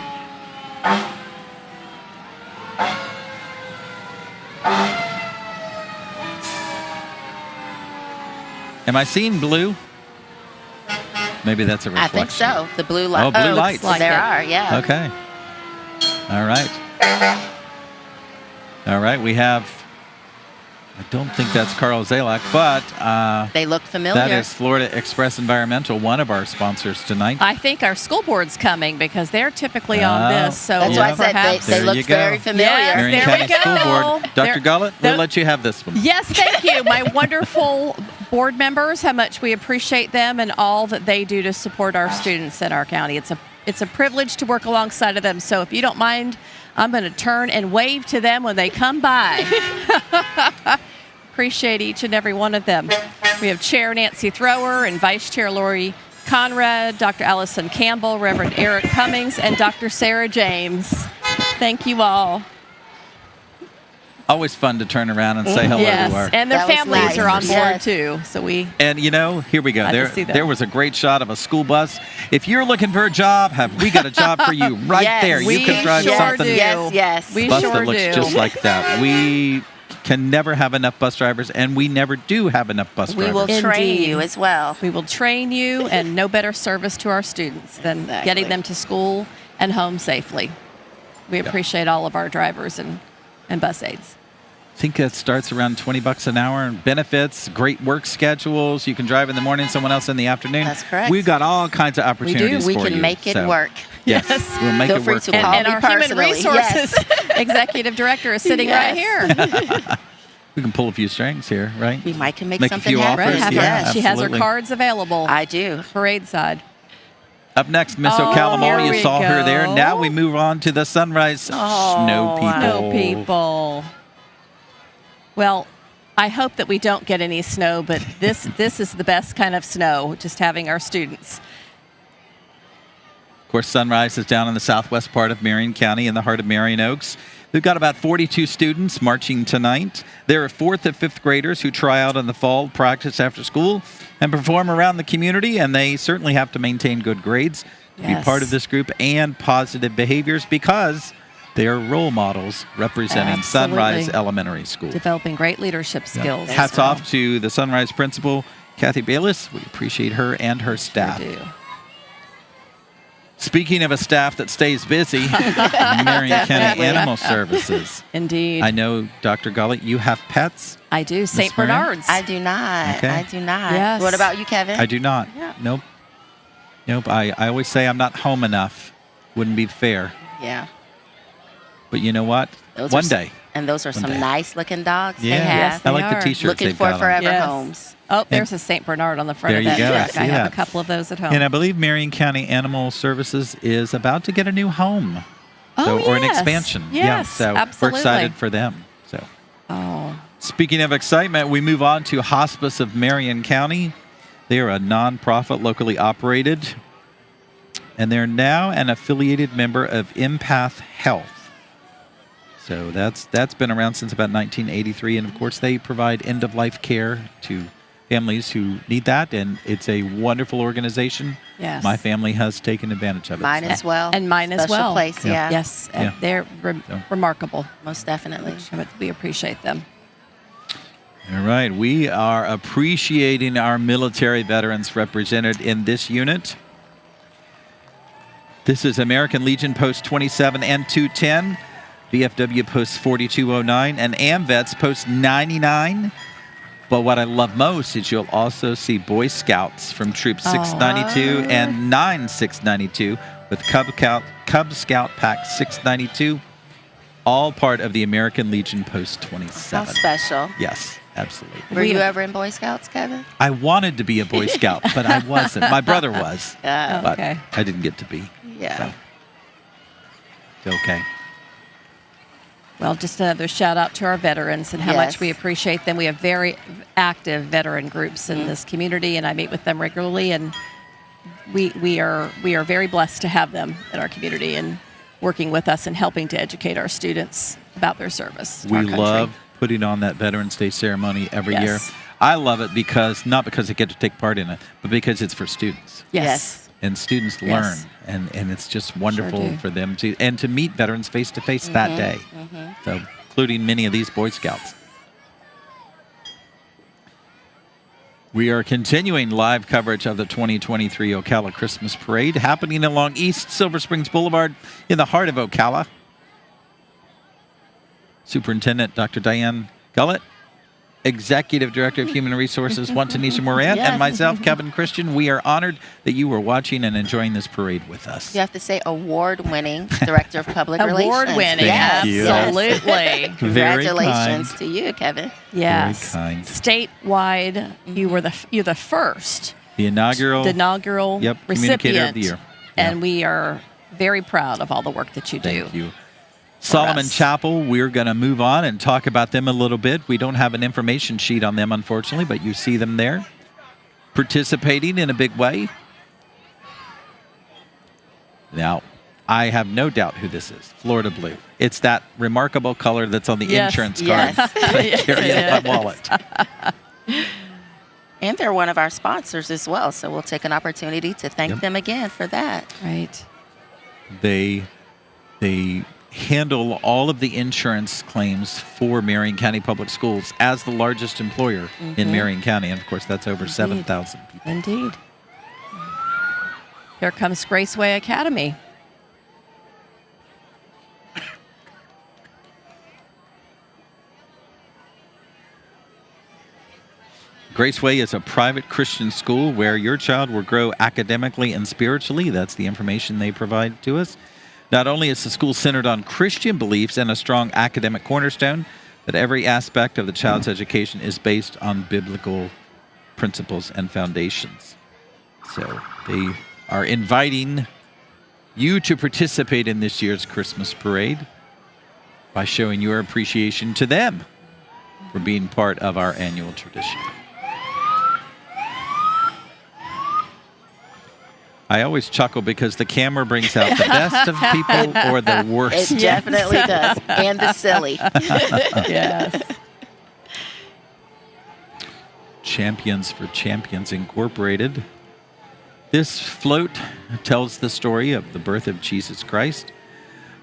Am I seeing blue? Maybe that's a I reflection. think so. The blue light. Oh, blue lights. like there it. are, yeah. Okay. All right. All right. We have, I don't think that's Carl Zalak, but They look familiar. that is Florida Express Environmental, one of our sponsors tonight. I think our school board's coming because they're typically on this. So That's why I said perhaps- they There look you go. very familiar. Yes, Marion there County we go. School Board. Dr. There- Gullett, we'll the- let you have this one. Yes, thank you. My wonderful board members, how much we appreciate them and all that they do to support our students in our county. It's a privilege to work alongside of them. So if you don't mind, I'm going to turn and wave to them when they come by. Appreciate each and every one of them. We have Chair Nancy Thrower and Vice Chair Lori Conrad, Dr. Allison Campbell, Reverend Eric Cummings, and Dr. Sarah James. Thank you all. Always fun to turn around and say hello Yes, to our. and their That was families nice. are on board Yes. too. So we And you know, here we go. Glad to see them. There was a great shot of a school bus. If you're looking for a job, we got a job for you right Yes, there. You we can drive sure something do. Yes, yes. We bus sure that looks do. just like that. We can never have enough bus drivers, and we never do have enough bus We drivers. will train Indeed. you as well. We will train you, and no better service to our students than Exactly. getting them to school and home safely. We appreciate all of our drivers and bus aides. I think that starts around $20 an hour, and benefits, great work schedules. You can drive in the morning, someone else in the afternoon. That's correct. We've got all kinds of opportunities We for can you. make it So, work. Yes, Yes. we'll make Feel it free work. to for you. call And me our human personally. resources executive director is sitting right here. We can pull a few strings here, right? We might can make Make a something few happen. offers, Have yeah. her, she has her absolutely. cards available. I do. Parade side. Up next, Miss Oh, Ocala Mall. here You we saw her there. go. Now we move on to the Sunrise Snow People. No people. Well, I hope that we don't get any snow, but this is the best kind of snow, just having our students. Of course, Sunrise is down in the southwest part of Marion County in the heart of Marion Oaks. We've got about 42 students marching tonight. There are 4th and 5th graders who try out in the fall, practice after school, and perform around the community, and they certainly have to maintain good grades to be Yes. part of this group and positive behaviors because they are role models representing Absolutely. Sunrise Elementary School. Developing great leadership skills. Hats off to the Sunrise principal, Kathy Bayless. We appreciate her and her staff. We do. Speaking of a staff that stays busy, Marion County Animal Services. Indeed. I know, Dr. Gullett, you have pets. I do. St. Marion? Bernard's. I do not. Okay. I do not. Yes. What about you, Kevin? I do not. Yeah. Nope. Nope. I always say I'm not home enough. Wouldn't be fair. Yeah. But you know what? Those One are day. And those are some day. nice looking dogs Yeah. they have. They I like are. the T-shirts Looking they've for got on. forever Yes. homes. Oh, there's a St. Bernard on the front There of you that go. I shirt. see I have that. a couple of those at home. And I believe Marion County Animal Services is about to get a new home. Oh, Or an yes. expansion. Yeah. Yes, So absolutely. we're excited for them. So. Oh, Speaking of excitement, we move on to Hospice of Marion County. They are a nonprofit locally operated, and they're now an affiliated member of Empath Health. So that's been around since about 1983, and of course they provide end-of-life care to families who need that, and it's a wonderful organization. Yes. My family has taken advantage of it. Mine as well. And mine as Special well. place, yeah. Yes, Yeah. they're remarkable. Most definitely. But we appreciate them. All right. We are appreciating our military veterans represented in this unit. This is American Legion Post 27 and 210, VFW Post 4209, and AMVETS Post 99. But what I love most is you'll also see Boy Scouts from Troop 692 and 9692 with Cub Scout Pack 692, all part of the American Legion Post 27. How special. Yes, absolutely. Were you ever in Boy Scouts, Kevin? I wanted to be a Boy Scout, but I wasn't. My brother was, but okay. I didn't get to be. Yeah. So, okay. Well, just another shout out to our veterans and how much we appreciate them. We have very active veteran groups in this community, and I meet with them regularly. And we are very blessed to have them in our community and working with us and helping to educate our students about their service. To We our country. love putting on that Veterans Day ceremony every year. Yes. I love it because not because I get to take part in it, but because it's for students. Yes. And students learn, and it's just wonderful do. for them to meet veterans face to face that day. So, including many of these Boy Scouts. We are continuing live coverage of the 2023 Ocala Christmas Parade happening along East Silver Springs Boulevard in the heart of Ocala. Superintendent Dr. Diane Gullett, Executive Director of Human Resources, Tanisha Moran, and myself, Kevin Christian. We are honored that you are watching and enjoying this parade with us. You have to say award-winning Director of Public Relations. Award-winning, Thank you. absolutely. Very Congratulations kind. to you, Kevin. Yes. Very kind. Statewide, you're the first, The inaugural recipient. Communicator of the Year. And we are very proud of all the work that you do. Thank you. Solomon us. Chapel, we're going to move on and talk about them a little bit. We don't have an information sheet on them, unfortunately, but you see them there participating in a big way. Now, I have no doubt who this is. Florida Blue. It's that remarkable color that's on the insurance card Yes. that I carry in my wallet. And they're one of our sponsors as well, so we'll take an opportunity to thank them again for that. Right. They handle all of the insurance claims for Marion County Public Schools as the largest employer in Marion County. And, of course, that's over 7,000 people. Indeed. Here comes Graceway Academy. Graceway is a private Christian school where your child will grow academically and spiritually. That's the information they provide to us. Not only is the school centered on Christian beliefs and a strong academic cornerstone, but every aspect of the child's education is based on biblical principles and foundations. So they are inviting you to participate in this year's Christmas parade by showing your appreciation to them for being part of our annual tradition. I always chuckle because the camera brings out the best of people or the worst. It definitely does. And the silly. Yes. Champions for Champions Incorporated. This float tells the story of the birth of Jesus Christ,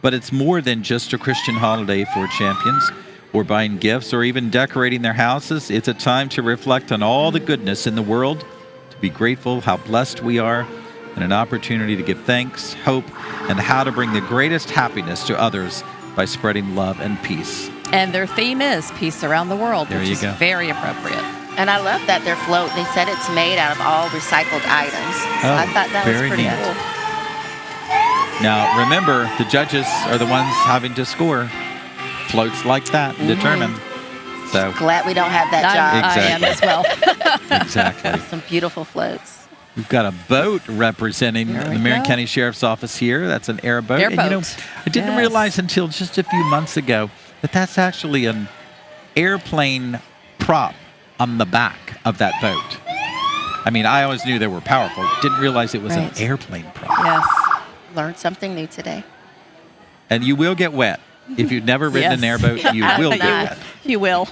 but it's more than just a Christian holiday for champions or buying gifts or even decorating their houses. It's a time to reflect on all the goodness in the world, to be grateful how blessed we are, and an opportunity to give thanks, hope, and how to bring the greatest happiness to others by spreading love and peace. And their theme is Peace Around the World, There which you is go. very appropriate. And I love that their float, they said it's made out of all recycled items. So I thought that was very pretty neat. cool. Now, remember, the judges are the ones having to score floats like that and determine. So, Glad we don't have that job. I am as well. exactly. Some beautiful floats. We've got a boat representing There we the Marion go. County Sheriff's Office here. That's an airboat. And, Airboat. I didn't Yes. realize until just a few months ago that that's actually an airplane prop on the back of that boat. I mean, I always knew they were powerful. Didn't realize it was an Right. airplane prop. Yes. Learned something new today. And you will get wet. If you've never ridden an airboat, you will get wet. You will.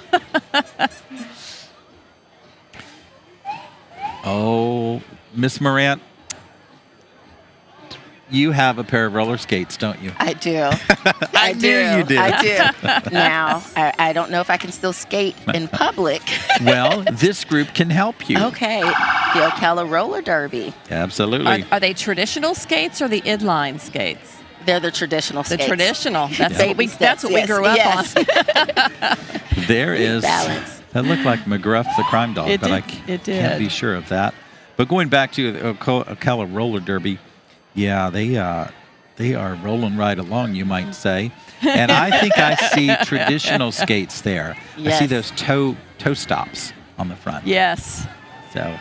Oh, Miss Morant, you have a pair of roller skates, don't you? I do. I knew you did. I do. Now, I don't know if I can still skate in public. Well, this group can help you. Okay. The Ocala Roller Derby. Absolutely. Are they traditional skates or the inline skates? They're the traditional The skates. traditional. That's Yeah. what we. That's what we grew up on. There is. Balance. That looked like McGruff the crime dog, It but I did. It can't did. be sure of that. But going back to the Ocala Roller Derby, yeah, they are rolling right along, you might say. And I think I see traditional skates there. I see Yes. those toe stops on the front. Yes. So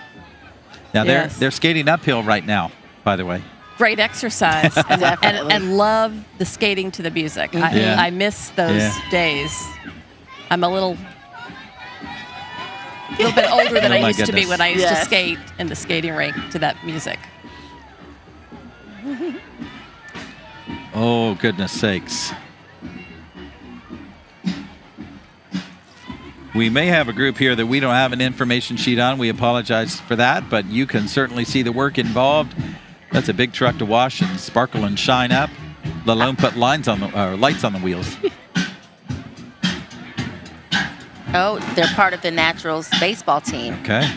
now Yes. they're skating uphill right now, by the way. Great exercise. Definitely. and love the skating to the music. Yeah. I miss those days. I'm a little bit older than Oh, I my used to be goodness. when I used to Yes. skate in the skating rink to that music. Oh, goodness sakes. We may have a group here that we don't have an information sheet on. We apologize for that, but you can certainly see the work involved. That's a big truck to wash and sparkle and shine up, let alone put lights on the wheels. Oh, they're part of the Naturals baseball team. Okay.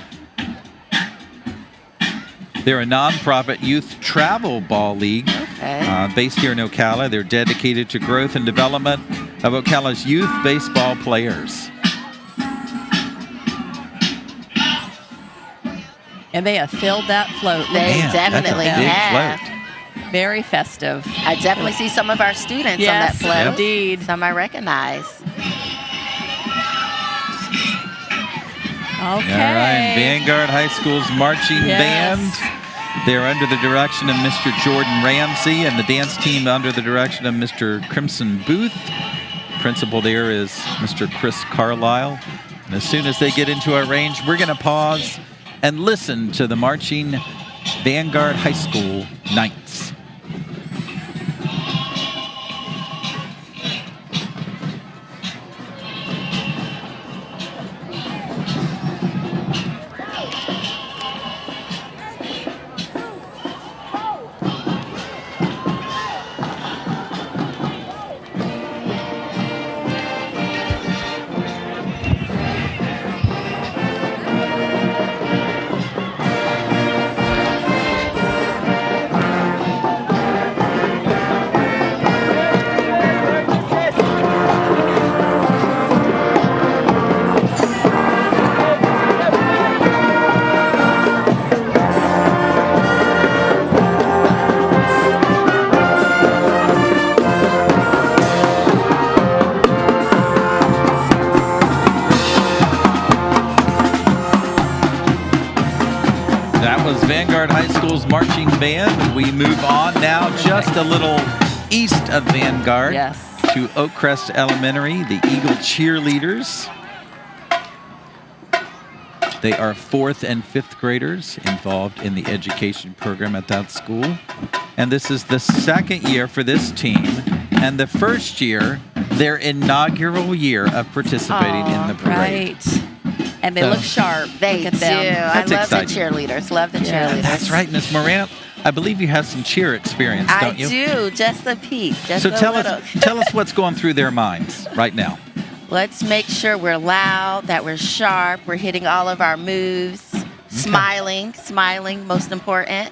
They're a nonprofit youth travel ball league Okay. based here in Ocala. They're dedicated to growth and development of Ocala's youth baseball players. And they have filled that float. They Man, definitely that's a big have. float. Very festive. I definitely see some of our students on that Yes, float. indeed. Some I recognize. Okay. All right, Vanguard High School's marching Yes. band. They're under the direction of Mr. Jordan Ramsey, and the dance team under the direction of Mr. Crimson Booth. Principal there is Mr. Chris Carlisle. And as soon as they get into our range, we're going to pause and listen to the marching Vanguard High School Knights. That was Vanguard High School's marching band. We move on now just a little east of Vanguard Yes. to Oakcrest Elementary, the Eagle Cheerleaders. They are 4th and 5th graders involved in the education program at that school. And this is the second year for this team, and the first year, their inaugural year of participating in the parade. Right. And they So- look sharp. They Look do. at them. I That's love exciting. the cheerleaders. Love the Yeah. cheerleaders. That's right, Miss Morant. I believe you have some cheer experience, I don't you? do. Just a peek. Just So a tell little. us, tell us what's going through their minds right now. Let's make sure we're loud, that we're sharp, we're hitting all of our moves, smiling, most important.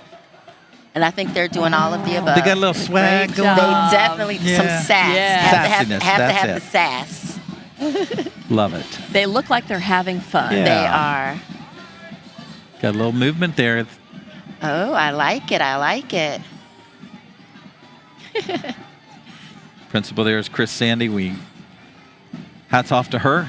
And I think they're doing all of the above. They got a little swag Great going job. They on. definitely Yeah. some sass. Yeah. Have to Sassiness, have that's to have it. the sass. Love it. They look like they're having fun. Yeah. They are. Got a little movement there. Oh, I like it. I like it. Principal there is Chris Sandy. Hats off to her.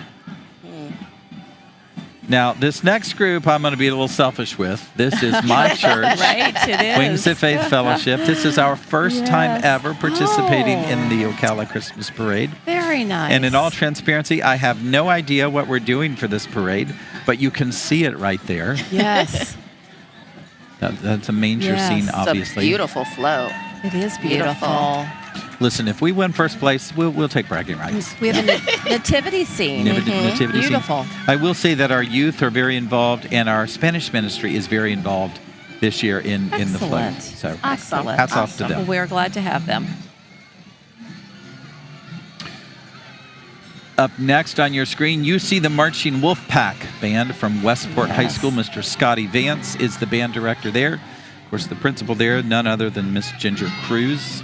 Now, this next group I'm going to be a little selfish with. This is my church, Right, it is. Wings of Faith Fellowship. This is our first time Yes. ever participating Oh. in the Ocala Christmas Parade. Very nice. And in all transparency, I have no idea what we're doing for this parade, but you can see it right there. Yes, That's a manger Yes. scene, It's It's obviously. a beautiful float. it is beautiful. Listen, if we win first place, we'll take bragging rights. We have a nativity scene. Nativity scene. Beautiful. I will say that our youth are very involved, and our Spanish ministry is very involved this year in the float. Excellent. So Excellent. hats off to them. Well, we're glad to have them. Up next on your screen, you see the Marching Wolfpack Band from Westport High School. Mr. Scotty Vance is the band director there. Of course, the principal there, none other than Miss Ginger Cruz.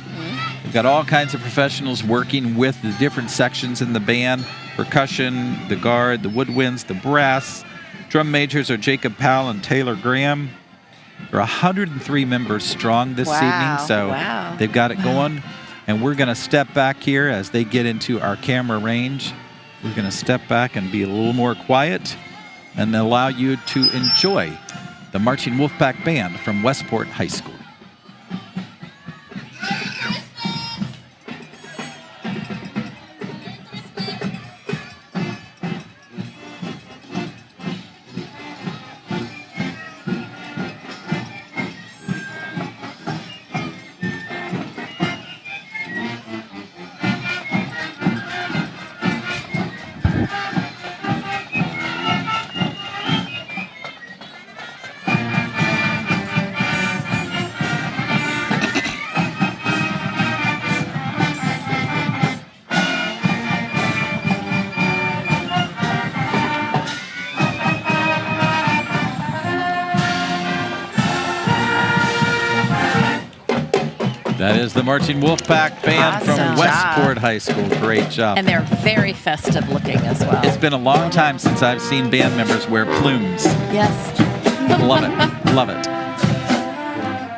We've got all kinds of professionals working with the different sections in the band. Percussion, the guard, the woodwinds, the brass. Drum majors are Jacob Powell and Taylor Graham. There are 103 members strong this evening, so they've got it going. And we're going to step back here as they get into our camera range. We're going to step back and be a little more quiet and allow you to enjoy the Marching Wolfpack Band from Westport High School. That is the Marching Wolfpack Band from Westport High School. Great job. And they're very festive looking as well. It's been a long time since I've seen band members wear plumes. Yes. Love it. Love it.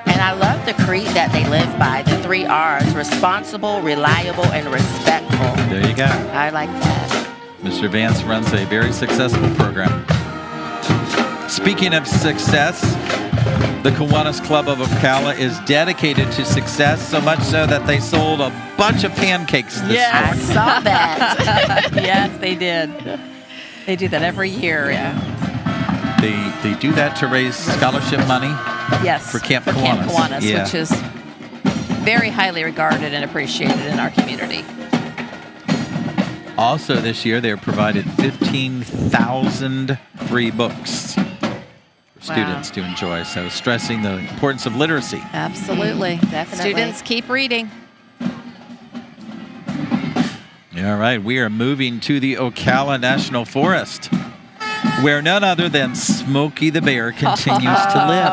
And I love the creed that they live by, the 3 R's, responsible, reliable, and respectful. There you go. I like that. Mr. Vance runs a very successful program. Speaking of success, the Kiwanis Club of Ocala is dedicated to success, so much so that they sold a bunch of pancakes this I morning. saw that. Yes, they did. They do that every year. They do that to raise scholarship money. Yes. For Camp Camp Kiwanis. Kiwanis, Yeah. which is very highly regarded and appreciated in our community. Also this year, they provided 15,000 free books for students to enjoy. So stressing the importance of literacy. Absolutely. Definitely. Students, keep reading. All right, we are moving to the Ocala National Forest, where none other than Smokey the Bear continues to live.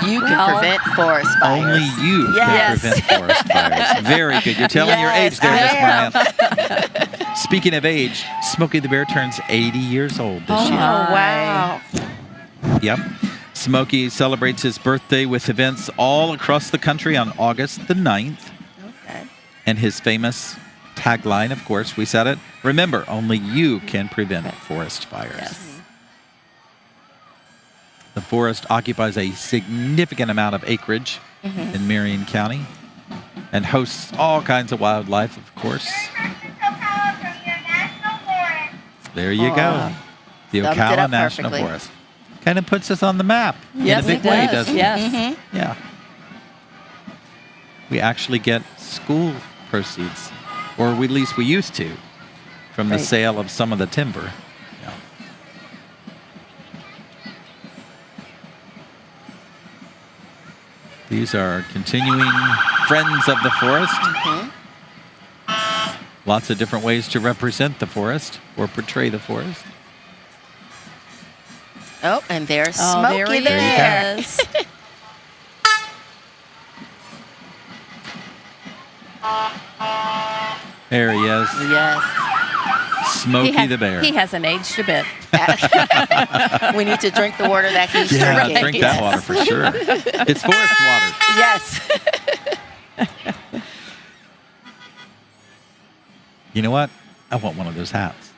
You can prevent forest fires. Only you can prevent forest fires. Very good. You're telling your age there, Miss Moran. Speaking of age, Smokey the Bear turns 80 years old this year. Oh, wow. Yep. Smokey celebrates his birthday with events all across the country on August the 9th. Okay. And his famous tagline, of course, we said it. Remember, only you can prevent forest fires. Yes. The forest occupies a significant amount of acreage in Marion County and hosts all kinds of wildlife, of course. There you go. The Summed it Ocala up National perfectly. Forest. Kind of puts us on the map Yes, in a big it way, does. doesn't it? Yes. Yeah. We actually get school proceeds, or at least we used to, from the sale of some of the timber. Yeah. These are continuing friends of the forest. Lots of different ways to represent the forest or portray the forest. Oh, and there's Oh, Smokey there he the Bear. is. There he is. Yes. Smokey the Bear. He hasn't aged a bit. We need to drink the water that he's Yeah, drinking. drink that water for sure. It's forest water. Yes. You know what? I want one of those hats.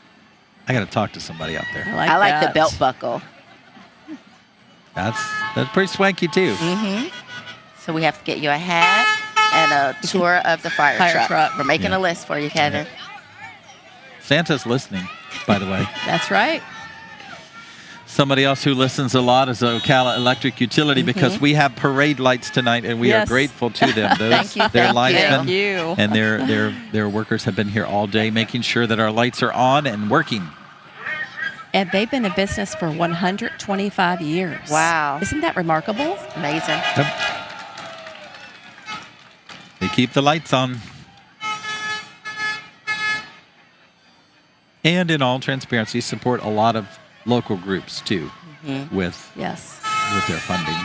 I got to talk to somebody out there. I like the that. belt buckle. That's pretty swanky too. So we have to get you a hat and a tour of the fire truck. We're making Yeah. a list for you, Kevin. Santa's listening, by the way. That's right. Somebody else who listens a lot is Ocala Electric Utility because we have parade lights tonight, and we are grateful to them. Those, Thank you. their Thank linesmen you. and their workers have been here all day, making sure that our lights are on and working. And they've been in business for 125 years. Wow. Isn't that remarkable? Amazing. Yep. They keep the lights on. And in all transparency, support a lot of local groups too with their funding.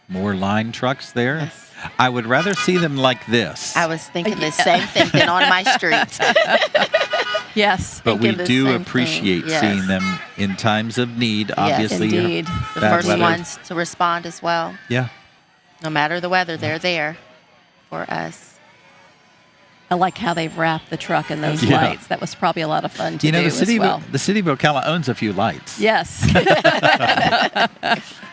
More line trucks there. Yes. I would rather see them like this. I was thinking the same thing than on my street. Yes. But we thinking the do same appreciate thing. Yes. seeing them in times of need. Obviously, indeed. The bad first weather. ones to respond as well. Yeah. No matter the weather, they're there for us. I like how they've wrapped the truck in those Yeah. lights. That was probably a lot of fun to do the city, as well. the city of Ocala owns a few lights. Yes.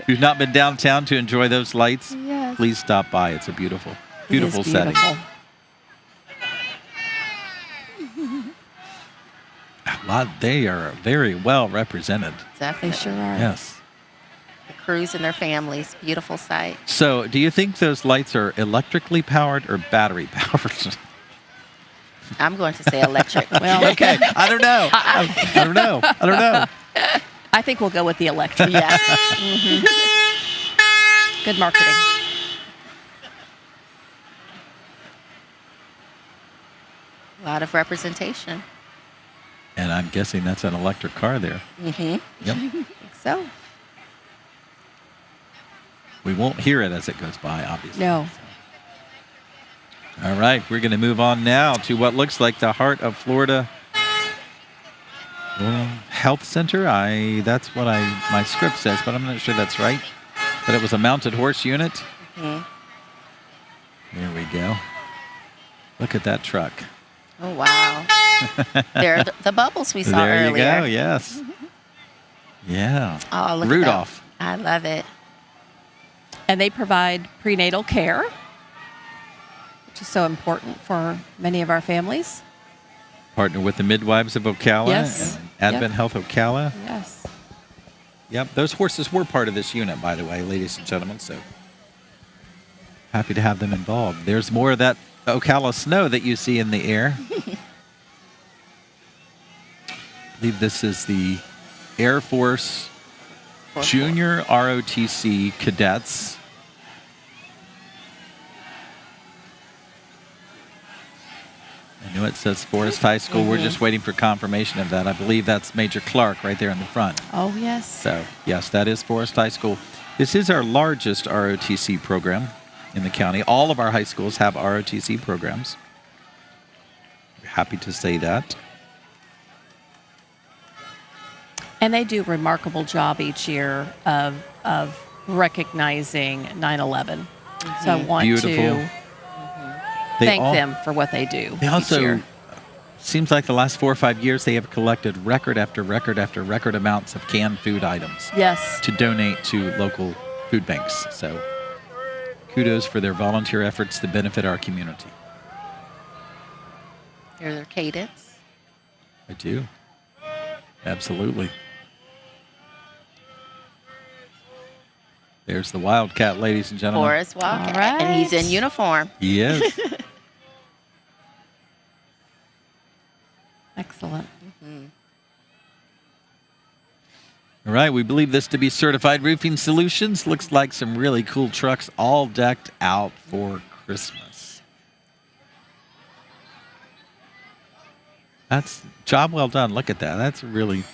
If you've not been downtown to enjoy those lights, Yes. please stop by. It's a beautiful, It is beautiful setting. They are very well represented. They Definitely. sure are. Yes. The crews and their families. Beautiful sight. So, do you think those lights are electrically powered or battery powered? I'm going to say electric. Well, Okay, I don't know. I don't know. I don't know. I think we'll go with the electric. Yeah. Good marketing. A lot of representation. And I'm guessing that's an electric car there. Mm-hmm. Yep. I think so. We won't hear it as it goes by, obviously. No. All right, we're going to move on now to what looks like the Heart of Florida Health Center. That's what my script says, but I'm not sure that's right. But it was a mounted horse unit. Mm-hmm. There we go. Look at that truck. Oh, wow. They're the bubbles we saw There earlier. you go, yes. Yeah. Oh, look Rudolph. at that. I love it. And they provide prenatal care, which is so important for many of our families. Partner with the Midwives of Ocala Yes. and Advent Health Ocala. Yes. Yep, those horses were part of this unit, by the way, ladies and gentlemen, so happy to have them involved. There's more of that Ocala snow that you see in the air. I believe this is the Air Force Junior ROTC Cadets. I know it says Forest High School. We're just waiting for confirmation of that. I believe that's Major Clark right there in the front. Oh, yes. So, yes, that is Forest High School. This is our largest ROTC program in the county. All of our high schools have ROTC programs. We're happy to say that. And they do a remarkable job each year of recognizing 9/11. So I want Beautiful. to thank them for what they do They each also, year. seems like the last 4 or 5 years, they have collected record after record after record amounts of canned food items Yes. to donate to local food banks. So kudos for their volunteer efforts to benefit our community. Hear their cadence. I do. Absolutely. There's the Wildcat, ladies and gentlemen. Forrest Wildcat. All right. And he's in uniform. He is. Excellent. All right, we believe this to be Certified Roofing Solutions. Looks like some really cool trucks all decked out for Christmas. That's job well done. Look at that. That's really,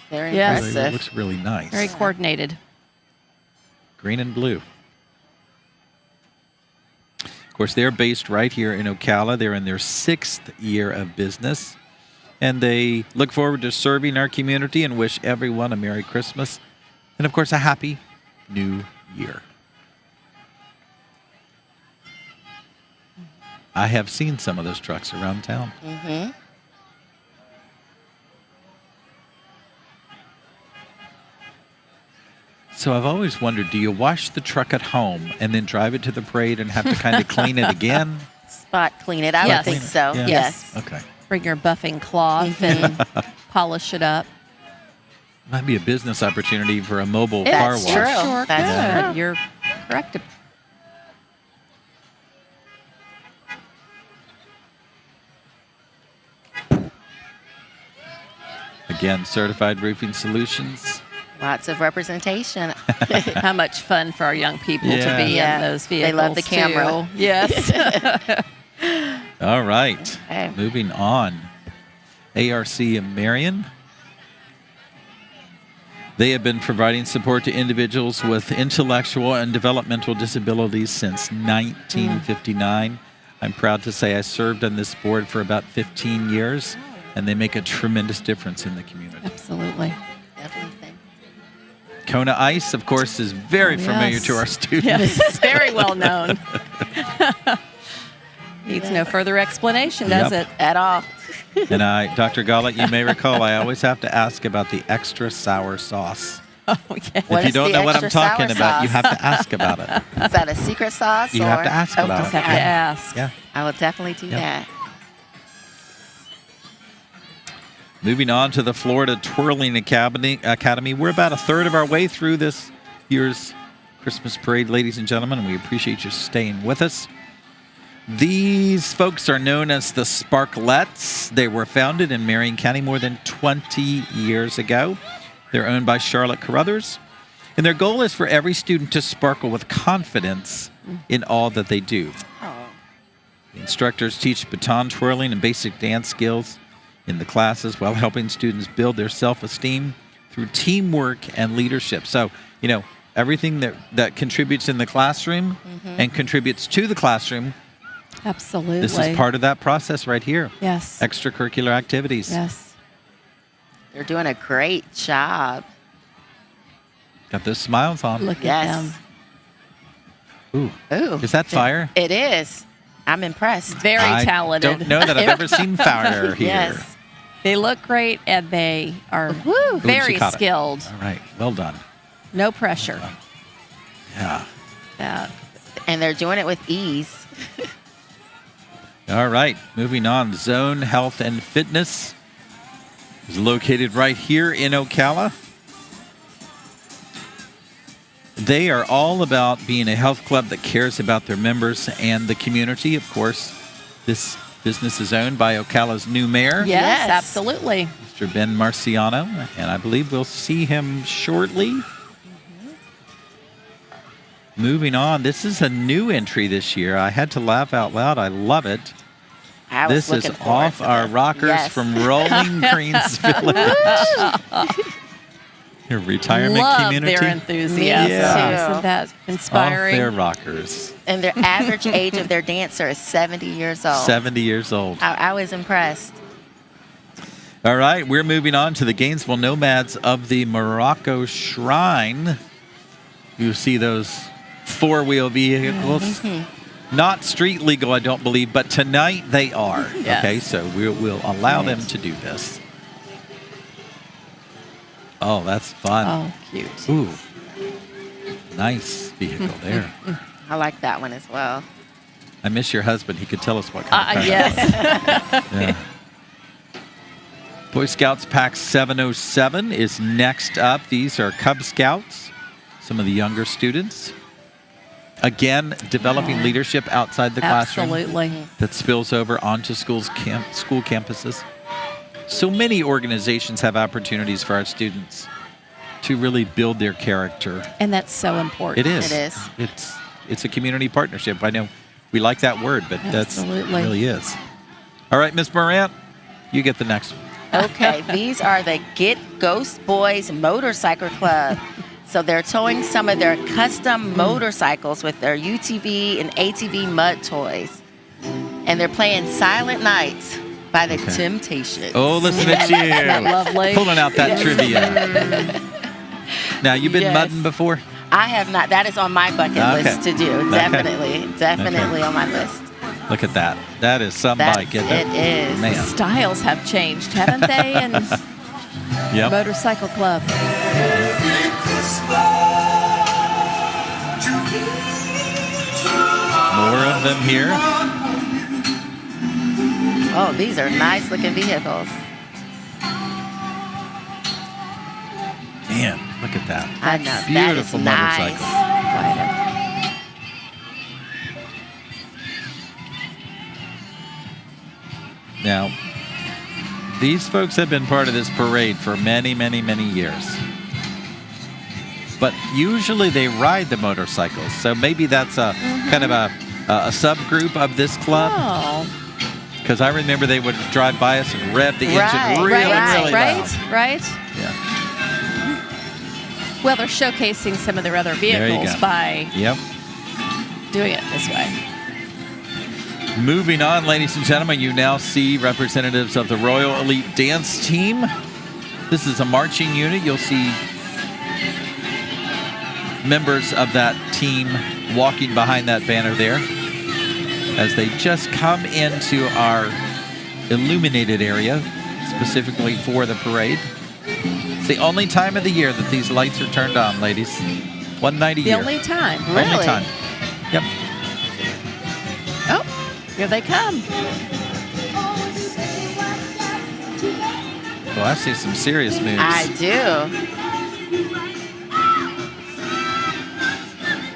Very Yes. really impressive. looks really nice. Very coordinated. Green and blue. Of course, they're based right here in Ocala. They're in their 6th year of business. And they look forward to serving our community and wish everyone a Merry Christmas. And, of course, a Happy New Year. I have seen some of those trucks around town. Mm-hmm. So I've always wondered, do you wash the truck at home and then drive it to the parade and have to kind of clean it again? Spot clean it. I Yes. would think so. Yeah. Yes. Okay. Bring your buffing cloth and polish it up. Might be a business opportunity for a mobile That's car wash. true. Sure That's could. true. You're correct. Again, Certified Roofing Solutions. Lots of representation. How much fun for our young people to Yeah. be Yeah. in those They vehicles. love the camera. too. Yes. All right. Okay. Moving on. ARC in Marion. They have been providing support to individuals with intellectual and developmental disabilities since 1959. I'm proud to say I served on this board for about 15 years, and they make a tremendous difference in the community. Absolutely. Definitely think. Kona Ice, of course, is very familiar Yes. to our students. Yes. Very well known. Needs no further explanation, does Yep. it? At all. And Dr. Gollett, you may recall, I always have to ask about the extra sour sauce. Oh, yeah. What If you is don't the know what I'm extra talking sour about, you sauce? have to ask about it. Is that a secret sauce? You have to ask about Just it. have to ask. Yeah. I will definitely do Yep. that. Moving on to the Florida Twirling Academy. We're about a third of our way through this year's Christmas parade, ladies and gentlemen, and we appreciate you staying with us. These folks are known as the Sparklettes. They were founded in Marion County more than 20 years ago. They're owned by Charlotte Carruthers, and their goal is for every student to sparkle with confidence in all that they do. Oh. The instructors teach baton twirling and basic dance skills in the classes while helping students build their self-esteem through teamwork and leadership. So, everything that contributes in the classroom and contributes to the classroom, Absolutely. this is part of that process right here. Yes. Extracurricular activities. Yes. They're doing a great job. Got those smiles on. Look at Yes. them. Ooh. Ooh. Is that fire? It is. I'm impressed. Very I talented. don't know that I've ever seen fire here. Yes. They look great and they are Ooh, very she caught it. skilled. All right. Well done. No pressure. Yeah. And they're doing it with ease. All right. Moving on. Zone Health and Fitness is located right here in Ocala. They are all about being a health club that cares about their members and the community. Of course, this business is owned by Ocala's new mayor, Yes, Yes. absolutely. Mr. Ben Marciano, and I believe we'll see him shortly. Moving on, this is a new entry this year. I had to laugh out loud. I love it. I was This is looking forward Off to Our this. Rockers Yes. from Rolling Greens Village. Your retirement Love community. their enthusiasm. Yeah. Isn't that Off inspiring? their rockers. And their average age of their dancer is 70 years old. 70 years old. I was impressed. All right, we're moving on to the Gainesville Nomads of the Morocco Shrine. You see those four-wheel vehicles. Not street legal, I don't believe, but tonight they are. Yes. Okay, so we'll allow them to do this. Oh, that's fun. Oh, cute. Ooh, nice vehicle there. I like that one as well. I miss your husband. He could tell us what kind of car. Yes. Yeah. Boy Scouts Pack 707 is next up. These are Cub Scouts, some of the younger students. Again, developing leadership outside the classroom Absolutely. that spills over onto school campuses. So many organizations have opportunities for our students to really build their character. And that's so important. It is. It is. It's a community partnership. I know we like that word, but Absolutely. it really is. All right, Miss Morant, you get the next one. Okay, these are the Get Ghost Boys Motorcycle Club. So they're towing some of their custom motorcycles with their UTV and ATV mud toys. And they're playing Silent Night by the Temptations. Oh, listen at you. Isn't that lovely? Pulling out that trivia. Now, you've been Yes. mudding before? I have not. That is on my bucket Okay. list to do. Okay. Definitely on my list. Look at that. That is some bike, isn't it? It is. Man. Styles have changed, haven't they? And Yep. motorcycle club. More of them here. Oh, these are nice looking vehicles. Man, look at that. I know. Beautiful that is motorcycle. nice. Now, these folks have been part of this parade for many, many, many years. But usually they ride the motorcycles. So maybe that's a kind of a subgroup of this club. Oh. Because I remember they would drive by us and rev the engine really, really loud. Right. Yeah. Well, they're showcasing some of their other There you vehicles go. by Yep. doing it this way. Moving on, ladies and gentlemen, you now see representatives of the Royal Elite Dance Team. This is a marching unit. You'll see members of that team walking behind that banner there as they just come into our illuminated area, specifically for the parade. It's the only time of the year that these lights are turned on, ladies. One night a year. The only time. Really? Only time. Yep. Oh, here they come. Well, I see some serious moves. I do.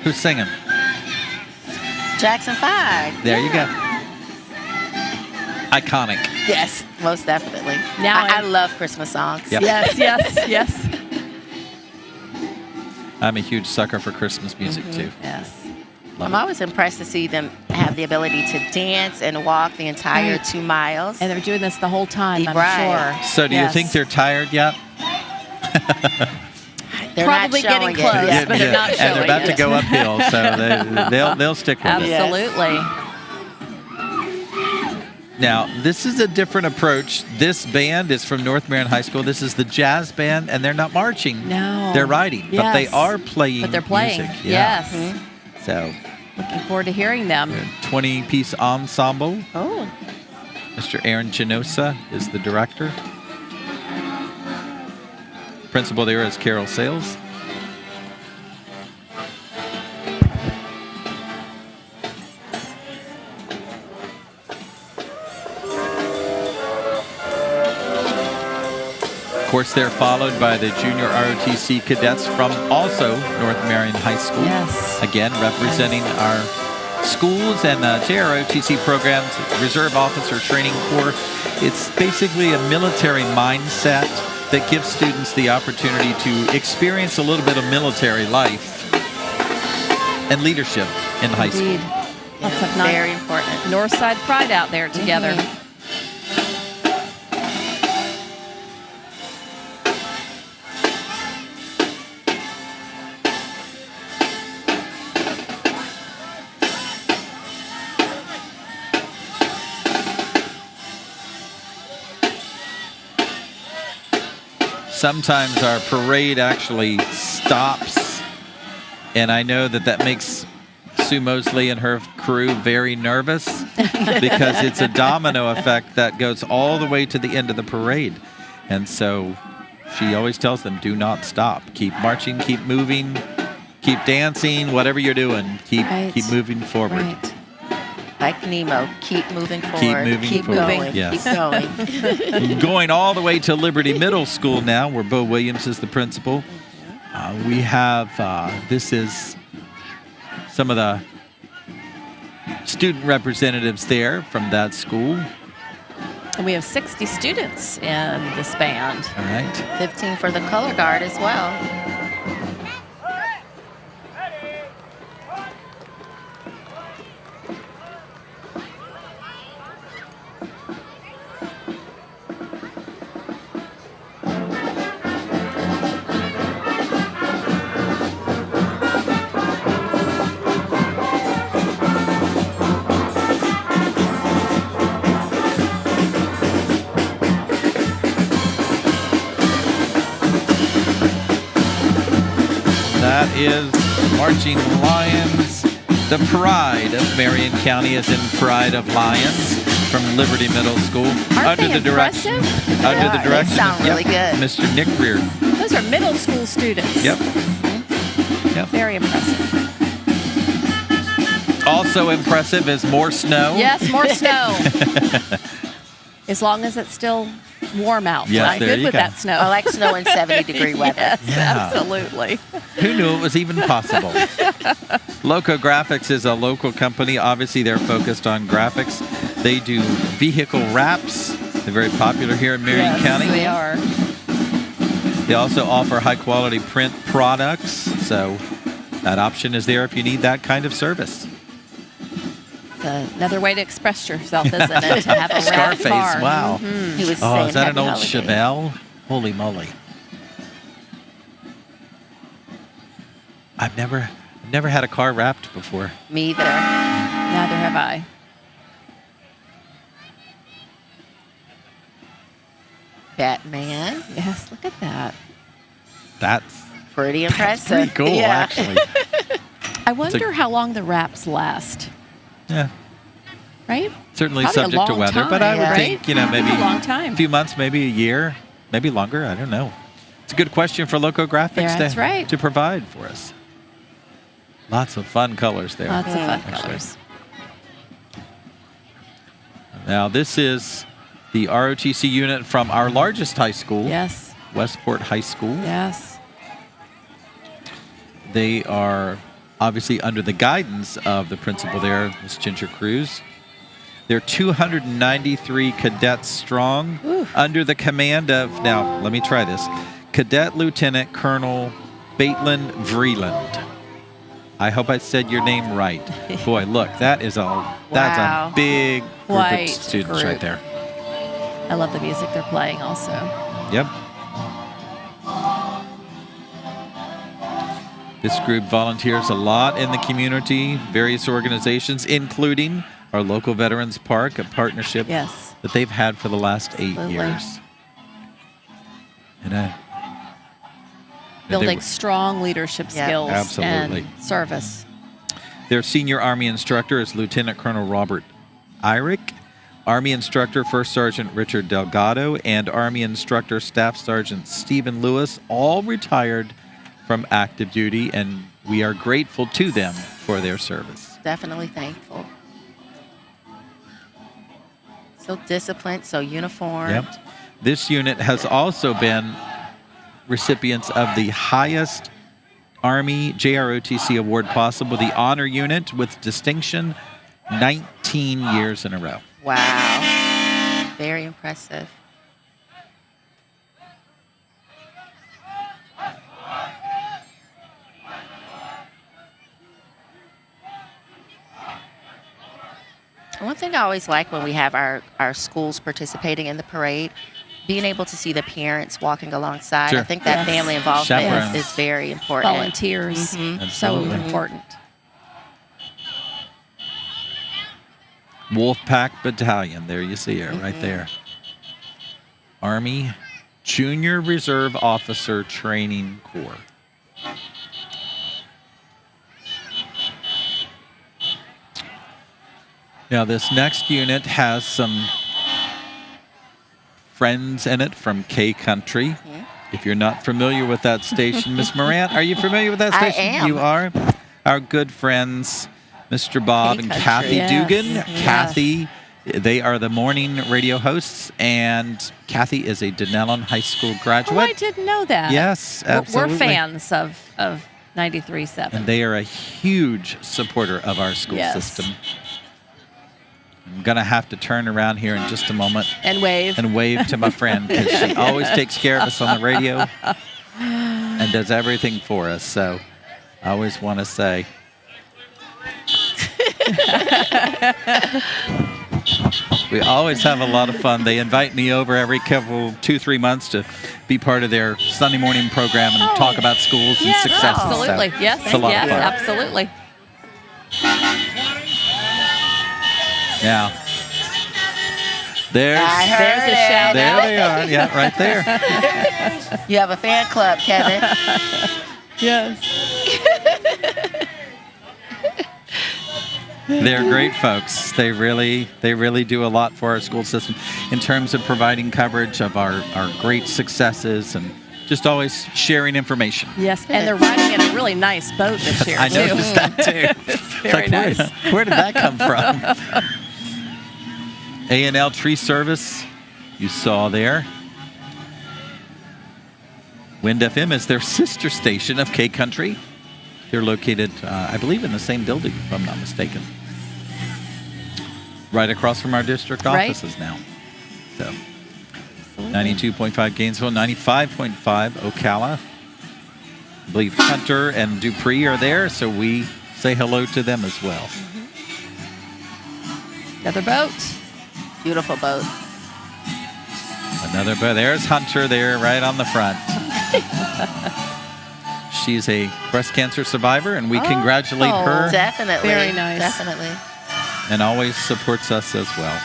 Who's singing? Jackson 5. There you go. Iconic. Yes, most definitely. Now I love Christmas songs. Yep. Yes. I'm a huge sucker for Christmas music, too. Yes. Love I'm it. always impressed to see them have the ability to dance and walk the entire Right. 2 miles. And they're doing this the whole time, I'm Right. sure. So do you think they're tired yet? They're Probably not showing getting close, it. but they're not And they're showing about to it. go uphill, so they'll stick with it. Absolutely. Now, this is a different approach. This band is from North Marion High School. This is the jazz band, and they're not marching. No. They're riding, but they Yes. are playing But they're playing. music. Yeah. Yes. So, Looking forward to hearing them. 20-piece ensemble. Oh, Mr. Aaron Genosa is the director. Principal there is Carol Sales. Of course, they're followed by the junior ROTC cadets from also North Marion High School. Yes. Again, representing our schools and JROTC programs, Reserve Officer Training Corps. It's basically a military mindset that gives students the opportunity to experience a little bit of military life and leadership in high school. Indeed. Lots of very nice important. Northside pride out there together. Sometimes our parade actually stops, and I know that makes Sue Mosley and her crew very nervous because it's a domino effect that goes all the way to the end of the parade. And so she always tells them, do not stop. Keep marching, keep moving, keep dancing, whatever you're doing, keep moving forward. Right. Like Nemo, keep moving forward. Keep moving forward. Going. Yes. Keep going. Going all the way to Liberty Middle School now, where Bo Williams is the principal. We have, this is some of the student representatives there from that school. And we have 60 students in this band. All right. 15 for the color guard as well. That is Marching Lions. The pride of Marion County is in Pride of Lions from Liberty Middle School. Aren't they impressive? Under the They direction sound of really good. Mr. Nick Reardon. Those are middle school students. Yep. Yep. Very impressive. Also impressive is more snow. Yes, more snow. As long as it's still warm out. Yes, I'm there good you with go. that snow. I like snow in 70-degree weather. Yes, Yeah. absolutely. Who knew it was even possible? Loco Graphics is a local company. Obviously, they're focused on graphics. They do vehicle wraps. They're very popular here in Marion Yes, County. they are. They also offer high-quality print products, so that option is there if you need that kind of service. It's another way to express yourself, isn't it? To have a wrapped Scarface, car. wow. He was Oh, saying is that an happy old holidays. Chevelle? Holy moly. I've never had a car wrapped before. Me either. Neither have I. Batman. Yes, look at that. That's Pretty impressive. pretty cool, Yeah. actually. I wonder how long the wraps last, Yeah, right? certainly Probably a subject to long weather, but I would time, think, right? maybe A long time. a few months, maybe a year, maybe longer. I don't know. It's a good question for Loco Graphics Yeah, that's right. to provide for us. Lots of fun colors there. Lots of fun actually. colors. Now, this is the ROTC unit from our largest high school, Yes, Westport High School. yes. They are obviously under the guidance of the principal there, Ms. Ginger Cruz. They're 293 cadets strong Oof. under the command of, now, let me try this, Cadet Lieutenant Colonel Baitland Vreeland. I hope I said your name right. Boy, look, that's Wow. a big group Quite of students group. right there. I love the music they're playing also. Yep. This group volunteers a lot in the community, various organizations, including our local Veterans Park, a partnership Yes. that they've had for the last 8 Absolutely. years. And Building strong leadership Yeah. skills Absolutely. and service. their senior Army instructor is Lieutenant Colonel Robert Eyrick, Army Instructor First Sergeant Richard Delgado, and Army Instructor Staff Sergeant Stephen Lewis, all retired from active duty, and we are grateful to them for their service. Definitely thankful. So disciplined, so uniformed. Yep. This unit has also been recipients of the highest Army JROTC award possible, the Honor Unit with distinction, 19 years in a row. Wow. Very impressive. One thing I always like when we have our schools participating in the parade, being able to see the parents walking alongside. Sure. I think that Yes. family involvement Chaperones. is very important. Volunteers. Mhm. So Absolutely. important. Wolfpack Battalion, there you see her right there. Army Junior Reserve Officer Training Corps. Now this next unit has some friends in it from K Country. If you're not familiar with that station, Miss Moran, are you familiar with that I station? am. You are? Our good friends, Mr. Bob K and Country. Kathy Yes. Dugan. Yes. Kathy, they are the morning radio hosts, and Kathy is a Denellen High School graduate. Oh, I didn't know that. Yes, We're- absolutely. We're fans of 93.7. And they are a huge supporter of our school Yes. system. I'm going to have to turn around here in just a moment And wave. and wave to my friend, because she always takes care of us on the radio and does everything for us. So I always want to say, we always have a lot of fun. They invite me over every couple, 2-3 months to be part of their Sunday morning program and talk about schools and Yes, successes. So absolutely. Yes, it's a lot yes, of fun. absolutely. Now, there's There's a shout there out. they are. Yeah, right there. You have a fan club, Kevin. Yes. They're great folks. They really do a lot for our school system in terms of providing coverage of our great successes and just always sharing information. Yes, and they're riding in a really nice boat this year, I too. noticed that too. It's very nice. Where did that come from? A&L Tree Service you saw there. Wind FM is their sister station of K Country. They're located, I believe, in the same building, if I'm not mistaken. Right across from our district offices now. So, 92.5 Gainesville, 95.5 Ocala. I believe Hunter and Dupree are there, so we say hello to them as well. Another boat. Beautiful boat. Another boat. There's Hunter there right on the front. She's a breast cancer survivor, and we congratulate her. Definitely. Very nice. Definitely. And always supports us as well.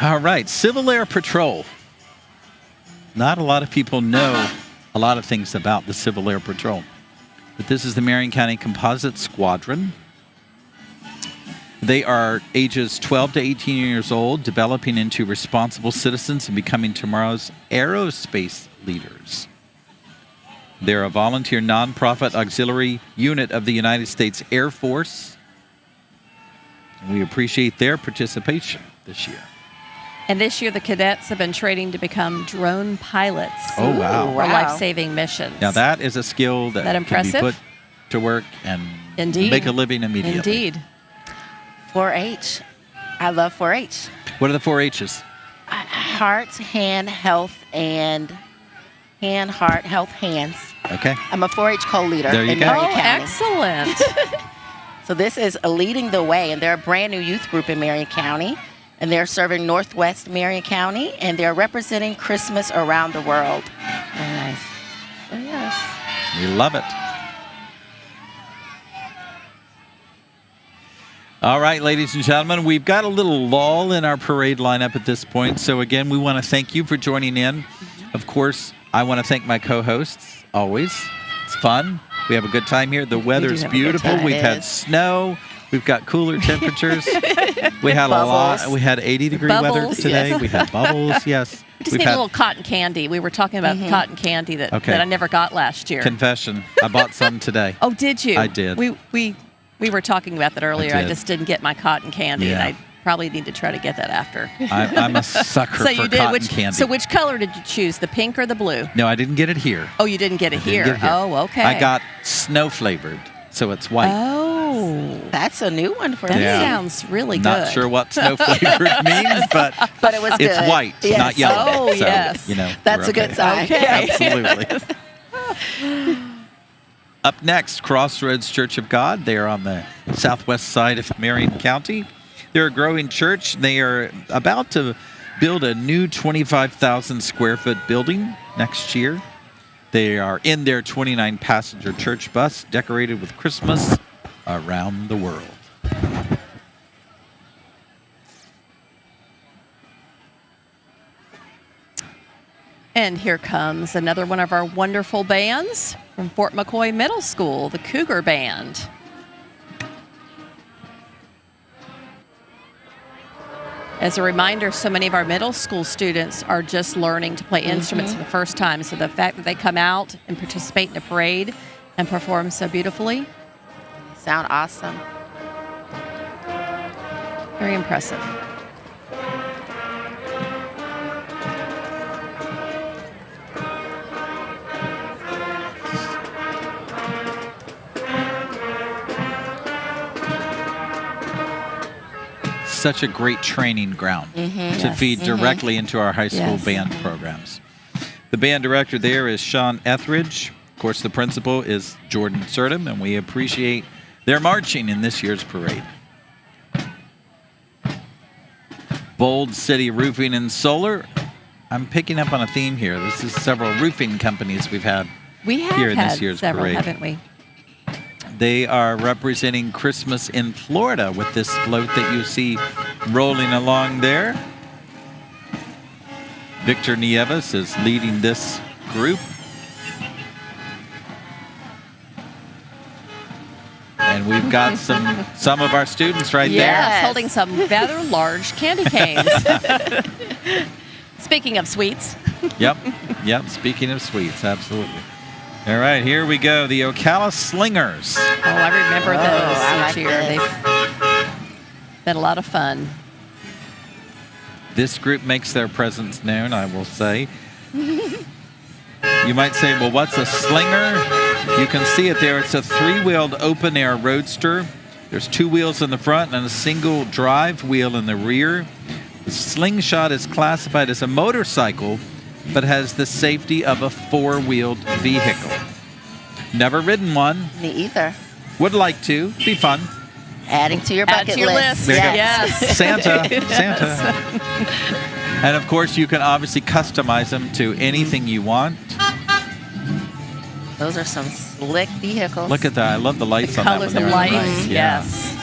All right, Civil Air Patrol. Not a lot of people know a lot of things about the Civil Air Patrol, but this is the Marion County Composite Squadron. They are ages 12 to 18 years old, developing into responsible citizens and becoming tomorrow's aerospace leaders. They're a volunteer nonprofit auxiliary unit of the United States Air Force. And we appreciate their participation this year. And this year, the cadets have been training to become drone pilots. Oh, wow. For Wow. life-saving missions. Now, that is a skill that can impressive? be put to work and Indeed. make a living immediately. Indeed. 4-H. I love 4-H. What are the 4-H's? Heart, hand, health, and hand, heart, health, hands. Okay. I'm a 4-H co-leader There you in go. Marion Oh, County. excellent. So this is Leading the Way, and they're a brand new youth group in Marion County, and they're serving Northwest Marion County, and they're representing Christmas around the world. Very nice. So yes. We love it. All right, ladies and gentlemen, we've got a little lull in our parade lineup at this point. So again, we want to thank you for joining in. Of course, I want to thank my co-hosts, always. It's fun. We have a good time here. The weather's have a good beautiful. time. We've It had is. snow. We've got cooler temperatures. We had a lot. Bubbles. We had 80-degree weather Bubbles, today. yes. We had bubbles, yes. We just We've need had a little cotton candy. We were talking about the cotton candy that I never got last year. confession. I bought some today. Oh, did you? I did. We were talking about that earlier. I did. just didn't get my cotton candy, and Yeah. I probably need to try to get that after. I'm a sucker So for you did. cotton candy. So which color did you choose? The pink or the blue? No, I didn't get it here. Oh, you didn't get it here. Oh, okay. I got snow flavored, so it's white. Oh, That's a new one for that me. Yeah. sounds really good. Not sure what snow flavored means, but But it was it's good. white, Yes. not yellow. Oh, so, yes. You know, That's we're a good okay. sign. Okay. Absolutely. Up next, Crossroads Church of God. They are on the southwest side of Marion County. They're a growing church. They are about to build a new 25,000 square foot building next year. They are in their 29-passenger church bus, decorated with Christmas around the world. And here comes another one of our wonderful bands from Fort McCoy Middle School, the Cougar Band. As a reminder, so many of our middle school students are just learning to play instruments for the first time. So the fact that they come out and participate in a parade and perform so beautifully, Sound awesome. very impressive. Such a great training ground to Yes. feed directly into our high school Yes. band programs. The band director there is Sean Etheridge. Of course, the principal is Jordan Surdam, and we appreciate their marching in this year's parade. Bold City Roofing and Solar. I'm picking up on a theme here. This is several roofing companies we've had We have here in had this year's several, parade. haven't we? They are representing Christmas in Florida with this float that you see rolling along there. Victor Nieves is leading this group. And we've got some of our students right Yes, holding some rather large candy canes. Speaking of sweets. there. Yep. Speaking of sweets, absolutely. All right, here we go. The Ocala Slingers. Oh, I remember those I like each year. this. They've been a lot of fun. This group makes their presence known, I will say. You might say, well, what's a slinger? You can see it there. It's a 3-wheeled open-air roadster. There's 2 wheels in the front and a single drive wheel in the rear. The slingshot is classified as a motorcycle, but has the safety of a 4-wheeled vehicle. Never ridden one. Me either. Would like to. Be fun. Adding to your Add bucket to your list. There you go. Yes. Santa. Yes. Santa. And of course, you can obviously customize them to anything you want. Those are some slick vehicles. Look at that. I love the lights The on that one. colors there of on the lights. right. Yeah. Yes.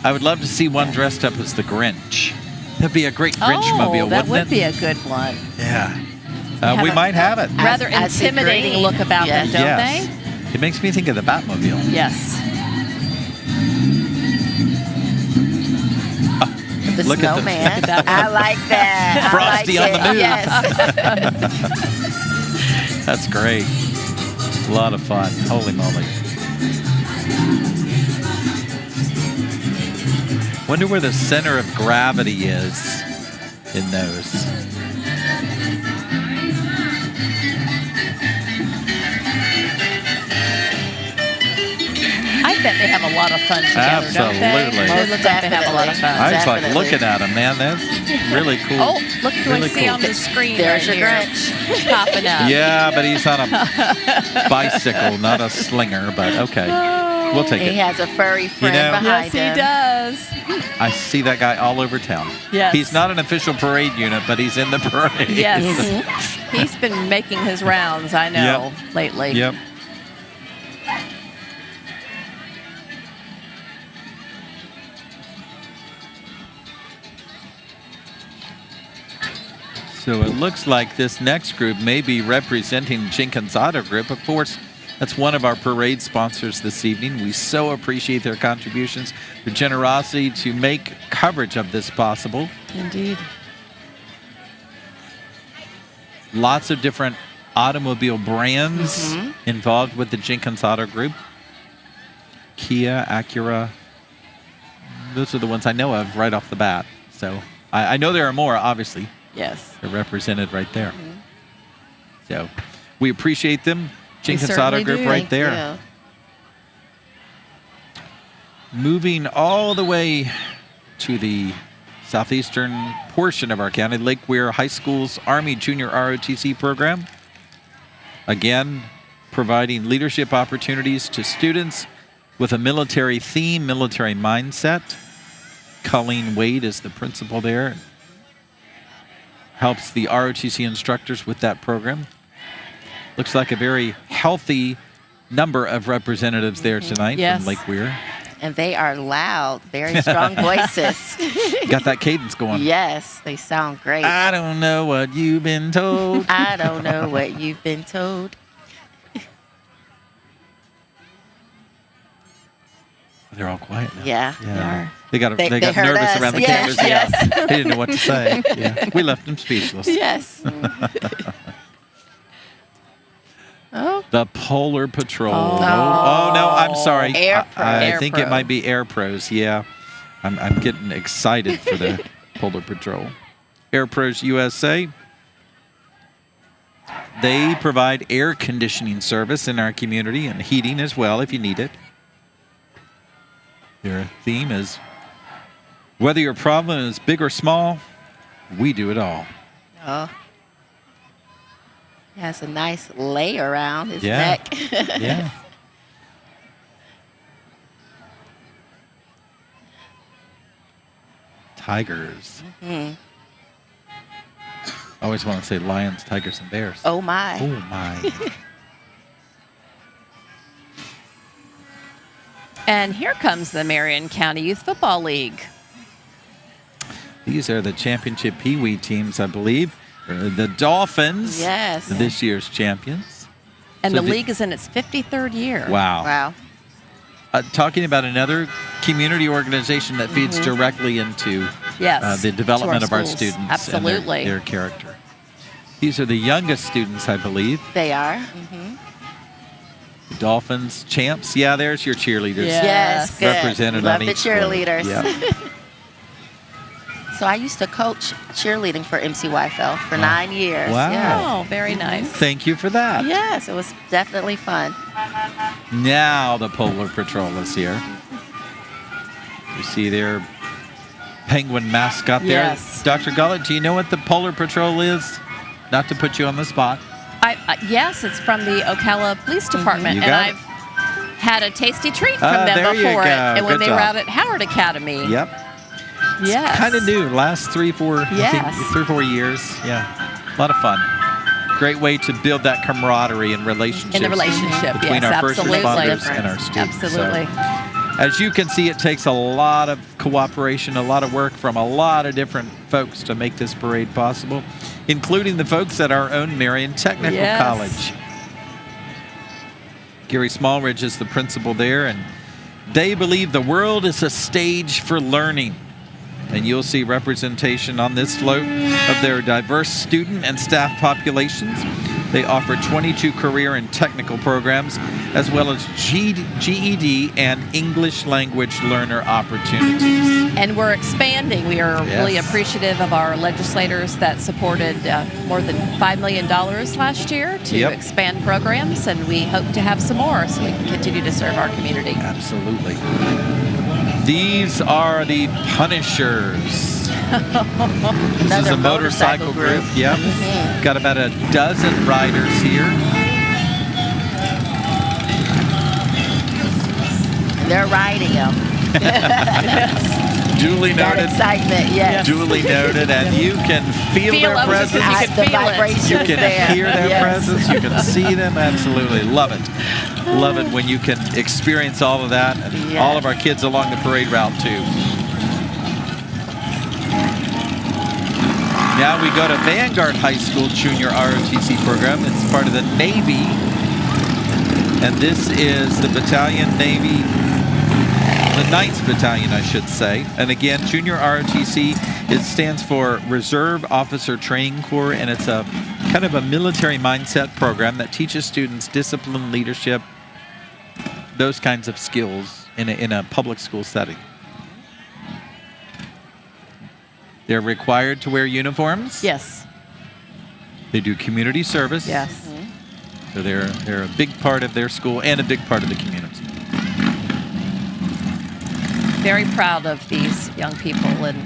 I would love to see one dressed up as the Grinch. That'd be a great Grinch mobile, that wouldn't would it? be a good one. Yeah. Have We a- might have it. Rather I see intimidating green. look about Yes. them, don't Yes. It makes me think of the Batmobile. they? Yes. The Look at the- snowman. That I like that. Frosty I on like the it. move. Yes. That's great. A lot of fun. Holy moly. Wonder where the center of gravity is in those. I bet they have a lot of fun together, don't they? Absolutely. They look like they have a lot of fun. I just like Definitely. looking at them, man. That's really cool. Oh, look who Really I see cool. on the screen There's right your here. Grinch. Popping up. Yeah, but he's on a bicycle, not a slinger, but okay. We'll take He it. has a furry friend know- behind Yes, he him. does. I see that guy all over town. Yes. He's not an official parade unit, but he's in the parade. Yes. He's been making his rounds, I know, lately. Yep. So it looks like this next group may be representing Jenkins Auto Group. Of course, that's one of our parade sponsors this evening. We so appreciate their contributions, their generosity to make coverage of this possible. Indeed. Lots of different automobile brands involved with the Jenkins Auto Group. Kia, Acura. Those are the ones I know of right off the bat. So I know there are more, obviously. Yes. They're represented right there. So we appreciate them. Jenkins Auto certainly Group do. right Thank there. you. Moving all the way to the southeastern portion of our county, Lake Weir High School's Army Junior ROTC program. Again, providing leadership opportunities to students with a military theme, military mindset. Colleen Wade is the principal there. Helps the ROTC instructors with that program. Looks like a very healthy number of representatives there tonight Yes. from Lake Weir. And they are loud, very strong voices. Got that cadence going. Yes, they sound great. I don't know what you've been told. I don't know what you've been told. They're all quiet now. Yeah. are. They got They got heard nervous us. around the Yes, cameras. yes. Yeah. They didn't know what to say. Yeah. We left them speechless. Yes. Oh, The Polar Patrol. Oh. Oh, no, I'm sorry. Air Pro. I Air think Pro. it might be Air Pros. Yeah. I'm getting excited for the Polar Patrol. Air Pros USA. They provide air conditioning service in our community and heating as well if you need it. Their theme is, whether your problem is big or small, we do it all. oh. He has a nice lay around his Yeah. neck. Yeah. Tigers. I always want to say lions, tigers, and bears. Oh my. Oh, my. And here comes the Marion County Youth Football League. These are the championship Pee Wee teams, I believe. The Dolphins, Yes. this year's champions. And So the the- league is in its 53rd year. Wow. Wow. Talking about another community organization that feeds directly into Yes. the development to of our schools. students Absolutely. and their character. These are the youngest students, I believe. They are. Dolphins champs. Yeah, there's your cheerleaders. Yes, good. Represented Love on the each float. cheerleaders. Yep. So I used to coach cheerleading for MCYFL for 9 years. Wow. Yeah. Oh, very nice. Thank you for that. Yes, it was definitely fun. Now the Polar Patrol is here. You see their penguin mascot there. Yes. Dr. Gullett, do you know what the Polar Patrol is? Not to put you on the spot. Yes, it's from the Ocala Police Department, You and got it. I've had a tasty treat from them there you before go. it, and when Good they job. were out at Howard Academy. Yep. Yes. Kind of new. Last 3-4 Yes. 3-4 years. Yeah. A lot of fun. Great way to build that camaraderie and relationship. In the relationship, between yes, our first absolutely. responders and our students. Absolutely. So, as you can see, it takes a lot of cooperation, a lot of work from a lot of different folks to make this parade possible, including the folks at our own Marion Technical Yes. College. Gary Smallridge is the principal there, and they believe the world is a stage for learning. And you'll see representation on this float of their diverse student and staff populations. They offer 22 career and technical programs, as well as GED and English language learner opportunities. And we're expanding. We are really Yes. appreciative of our legislators that supported more than $5 million last year to Yep. expand programs, and we hope to have some more so we can continue to serve our community. Absolutely. These are the Punishers. This is a motorcycle group. Yep. Got about a dozen riders here. They're riding them. Duly That noted. excitement, yes. Duly noted. And you can feel their I was just presence. gonna say, you can The feel it. vibrations You can there. hear their Yes. presence. You can see them. Absolutely. Love it. Love it when you can experience all of that. And Yes. all of our kids along the parade route, too. Now we go to Vanguard High School Junior ROTC program. It's part of the Navy. And this is the battalion Navy, the 9th Battalion, I should say. And again, Junior ROTC, it stands for Reserve Officer Training Corps, and it's a kind of a military mindset program that teaches students discipline, leadership, those kinds of skills in a public school setting. They're required to wear uniforms. Yes. They do community service. Yes. So they're a big part of their school and a big part of the community. Very proud of these young people and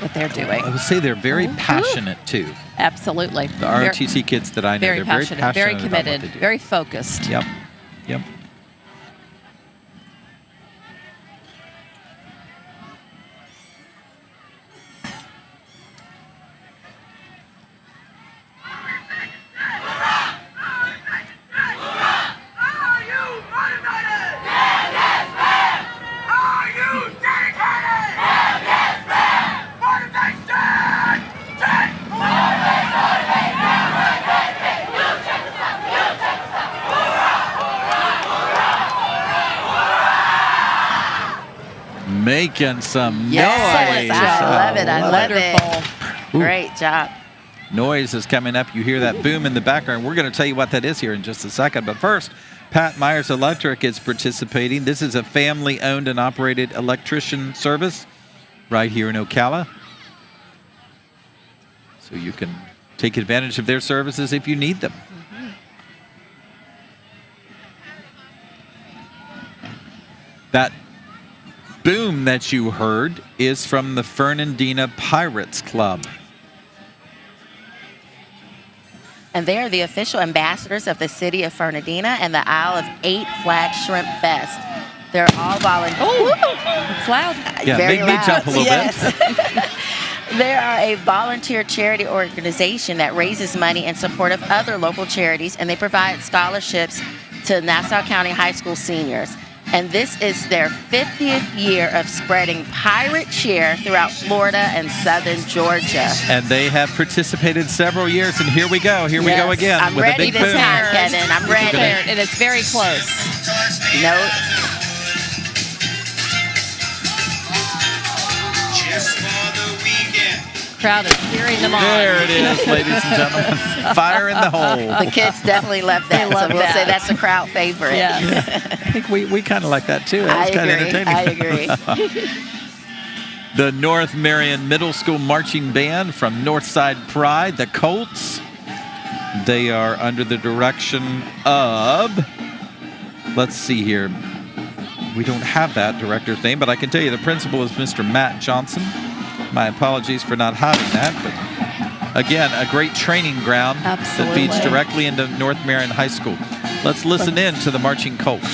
what they're doing. I would say they're very passionate too. Absolutely. The ROTC kids that I know, Very they're passionate, very about what committed, they do. very focused. Yep. Yep. Making some Yes, noise. I love it. I love Wonderful. it. Great job. Noise is coming up. You hear that boom in the background. We're going to tell you what that is here in just a second. But first, Pat Myers Electric is participating. This is a family-owned and operated electrician service right here in Ocala. So you can take advantage of their services if you need them. That boom that you heard is from the Fernandina Pirates Club. And they are the official ambassadors of the city of Fernandina and the Isle of 8 Flag Shrimp Fest. They're all volunteers. It's loud. Yeah, Very make me loud. jump a little bit. They are a volunteer charity organization that raises money in support of other local charities, and they provide scholarships to Nassau County High School seniors. And this is their 50th year of spreading pirate cheer throughout Florida and southern Georgia. And they have participated several years, and here we go. Here we go Yes, again I'm with ready a big this boom. time, Kevin. I'm ready. And it's very close. No. Just for the weekend, crowd is cheering them on. There it is, ladies and gentlemen. Fire in the hole. The kids definitely love that. They love so we'll that. say that's a crowd favorite. Yes. I think we kind of like that too. I It's kind of agree. entertaining. I agree. The North Marion Middle School Marching Band from Northside Pride, the Colts. They are under the direction of, let's see here. We don't have that director's name, but I can tell you the principal is Mr. Matt Johnson. My apologies for not having that. But again, a great training ground that Absolutely. feeds directly into North Marion High School. Let's listen in to the Marching Colts.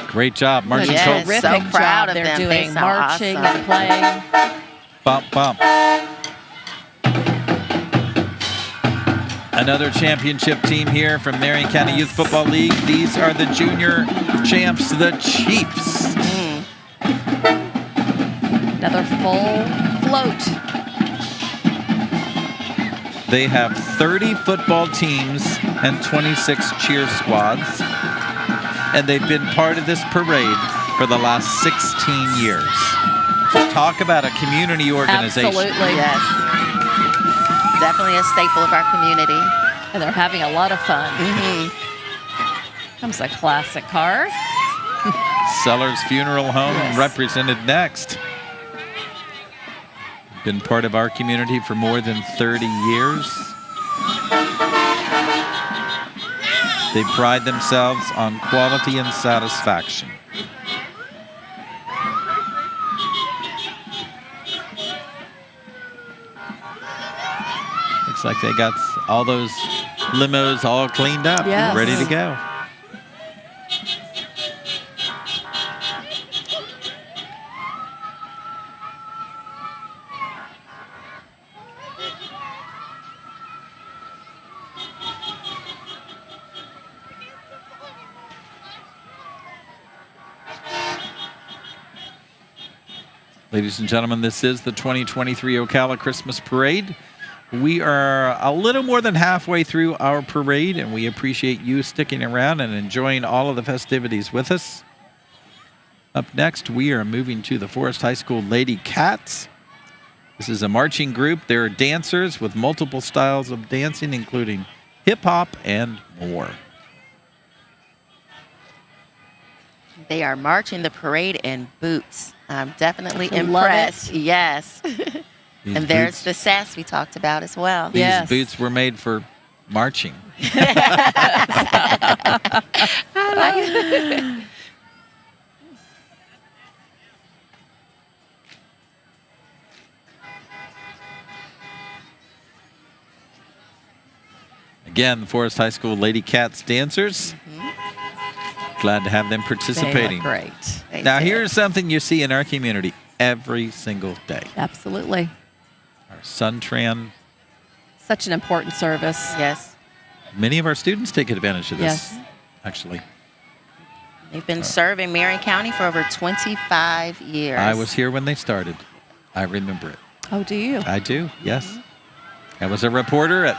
Great job, Marching Yes. Colts. Terrific So proud job of they're them. They doing, sound marching awesome. and playing. Bump, bump. Another championship team here from Marion County Youth Football League. These are the junior champs, the Chiefs. Another full float. They have 30 football teams and 26 cheer squads. And they've been part of this parade for the last 16 years. Talk about a community organization. Absolutely. Yes. Definitely a staple of our community. And they're having a lot of fun. Comes a classic car. Sellers Funeral Home Yes. represented next. Been part of our community for more than 30 years. They pride themselves on quality and satisfaction. Looks like they got all those limos all cleaned up, Yes. ready to go. Ladies and gentlemen, this is the 2023 Ocala Christmas Parade. We are a little more than halfway through our parade, and we appreciate you sticking around and enjoying all of the festivities with us. Up next, we are moving to the Forest High School Lady Cats. This is a marching group. They're dancers with multiple styles of dancing, including hip-hop and more. They are marching the parade in boots. I'm definitely I love impressed. it. Yes. These And there's boots- the sass we talked about as well. These Yes. boots were made for marching. Again, the Forest High School Lady Cats dancers. Glad to have them They participating. look great. They Now, did. here's something you see in our community every single day. Absolutely. Our Suntran. Such an important service. Yes. Many of our students take advantage of this, Yes. actually. They've been serving Marion County for over 25 years. I was here when they started. I remember it. Oh, do you? I do, yes. I was a reporter at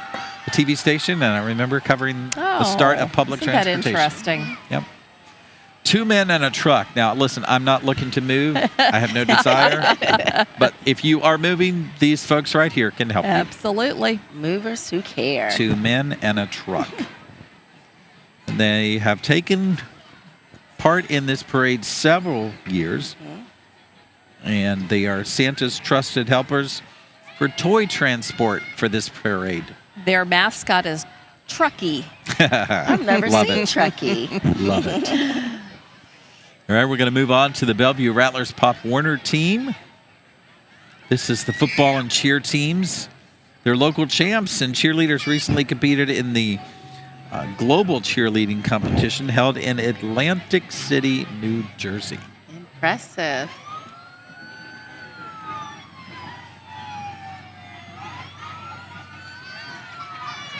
a TV station, and I remember covering the start of public isn't that transportation. interesting? Yep. 2 men and a truck. Now, listen, I'm not looking to move. I have no desire. But if you are moving, these folks right here can help Absolutely. Movers who care. you. 2 men and a truck. And they have taken part in this parade several years. And they are Santa's trusted helpers for toy transport for this parade. Their mascot is Truckee. I've never Love seen it. Truckee. Love it. All right, we're going to move on to the Bellevue Rattlers Pop Warner team. This is the football and cheer teams. They're local champs, and cheerleaders recently competed in the global cheerleading competition held in Atlantic City, New Jersey. Impressive.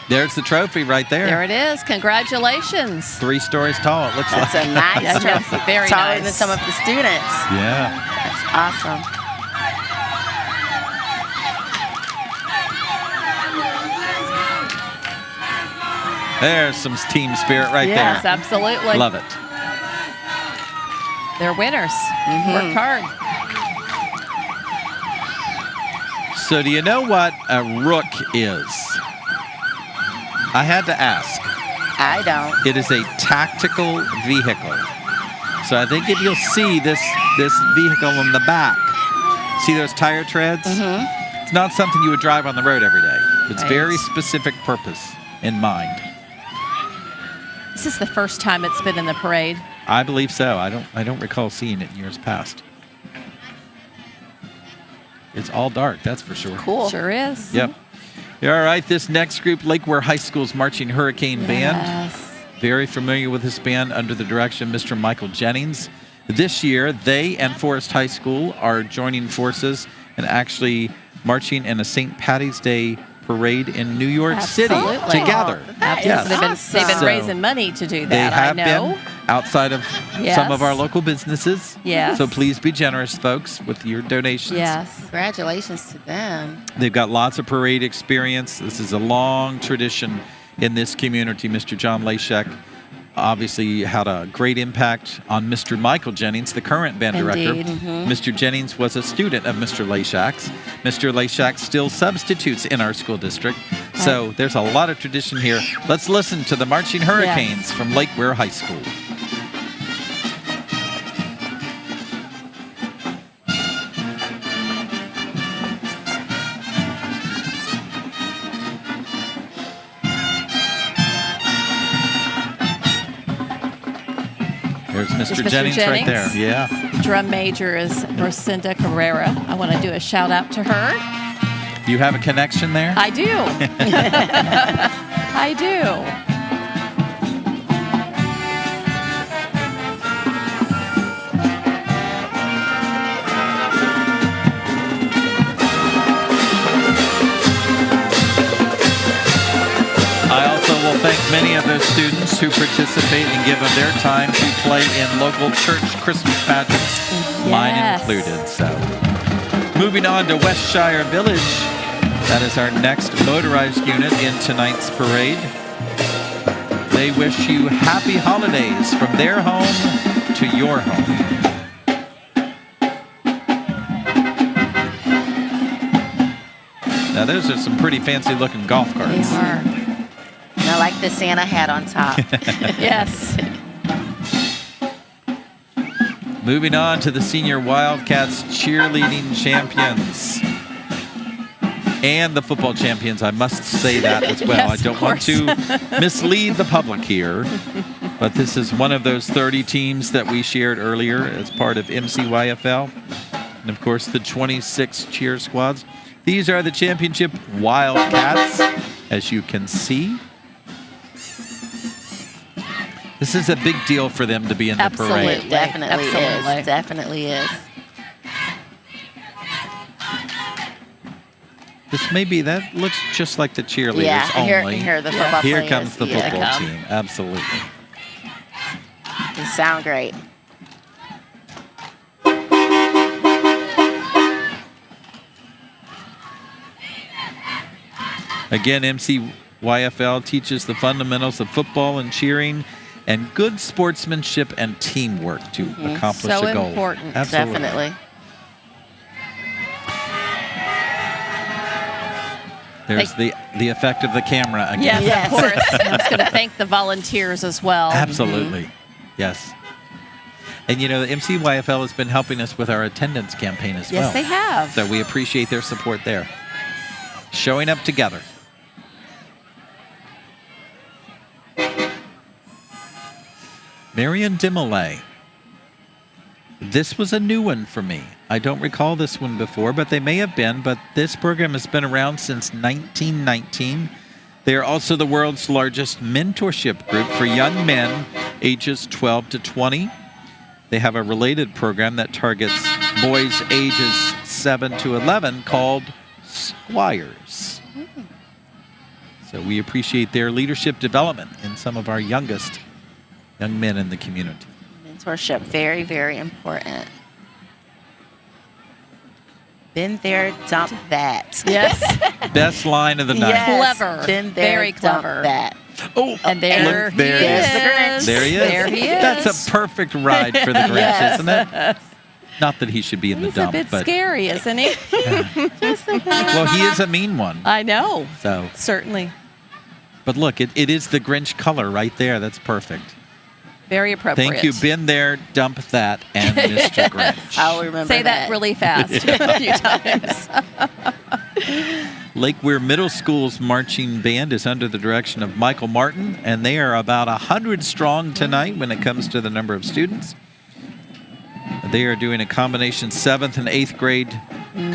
There's the trophy right there. There it is. Congratulations. 3 stories tall, it looks That's like. a nice Yes, trophy. very Taller nice. than some of the students. Yeah. That's awesome. There's some team spirit right Yes, there. absolutely. Love it. They're winners. Worked hard. So do you know what a rook is? I had to ask. I don't. It is a tactical vehicle. So I think if you'll see this vehicle in the back, see those tire treads? It's not something you would drive on the road every day. It's Right. very specific purpose in mind. This is the first time it's been in the parade. I believe so. I don't recall seeing it in years past. It's all dark, that's for sure. Cool. Sure is. Yep. All right, this next group, Lake Ware High School's Marching Hurricane Band. Yes. Very familiar with this band under the direction of Mr. Michael Jennings. This year, they and Forest High School are joining forces and actually marching in a St. Patty's Day parade in New York City Absolutely. together. That Yes. is They've been So, raising money to do They that. have I know. been outside of Yes. some of our local businesses. Yes. So please be generous, folks, with your donations. Yes. Congratulations to them. They've got lots of parade experience. This is a long tradition in this community. Mr. John Lashek obviously had a great impact on Mr. Michael Jennings, the current band director. Indeed. Mr. Jennings was a student of Mr. Lashek's. Mr. Lashek still substitutes in our school district. So there's a lot of tradition here. Let's listen to the Marching Hurricanes from Lake Ware High School. There's Mr. Mr. Jennings right there. Jennings. Yeah. Drum major is Rocinda Carrera. I want to do a shout out to her. You have a connection there? I do. I do. I also will thank many of those students who participate and give of their time to play in local church Christmas pageants, mine Yes. included. So, moving on to Westshire Village. That is our next motorized unit in tonight's parade. They wish you happy holidays from their home to your home. Now, those are some pretty fancy looking golf carts. They are. And I like the Santa hat on top. Yes. Moving on to the Senior Wildcats cheerleading champions. And the football champions, I must say that as well. Yes, I don't of want to course. mislead the public here, but this is one of those 30 teams that we shared earlier as part of MCYFL. And of course, the 26 cheer squads. These are the championship Wildcats, as you can see. This is a big deal for them to be in the Absolutely. parade. It definitely Absolutely. is. Definitely is. This may be, that looks just like the cheerleaders Yeah, only. here the football Here players. comes the Yeah. football team, absolutely. They sound great. Again, MCYFL teaches the fundamentals of football and cheering and good sportsmanship and teamwork to accomplish So a goal. important. Absolutely. Definitely. There's the effect of the camera again. Yes, Yes. of course. I was going to thank the volunteers as well. Absolutely. Yes. And you know, the MCYFL has been helping us with our attendance campaign as well. Yes, they have. So we appreciate their support there. Showing up together. Marion Dimolay. This was a new one for me. I don't recall this one before, but they may have been. But this program has been around since 1919. They are also the world's largest mentorship group for young men ages 12 to 20. They have a related program that targets boys ages 7 to 11 called Squires. So we appreciate their leadership development in some of our youngest young men in the community. Mentorship, very, very important. Been there, dump that. Yes. Best line of the night. Yes. Clever. Been there, Very dump clever. that. Oh, And there look, he there There's is. the Grinch. There he is. There he is. That's a perfect ride for the Grinch, Yes. isn't it? Not that he should be in the He's dump, a bit but scary, isn't he? well, he is a mean one. I know. So, Certainly. but look, it is the Grinch color right there. That's perfect. Very appropriate. Thank you. Been there, dump that, and Mr. Grinch. I'll remember Say that really fast a few times. Lake Weir Middle School's marching band is under the direction of Michael Martin, and they are about 100 strong tonight when it comes to the number of students. They are doing a combination 7th and 8th grade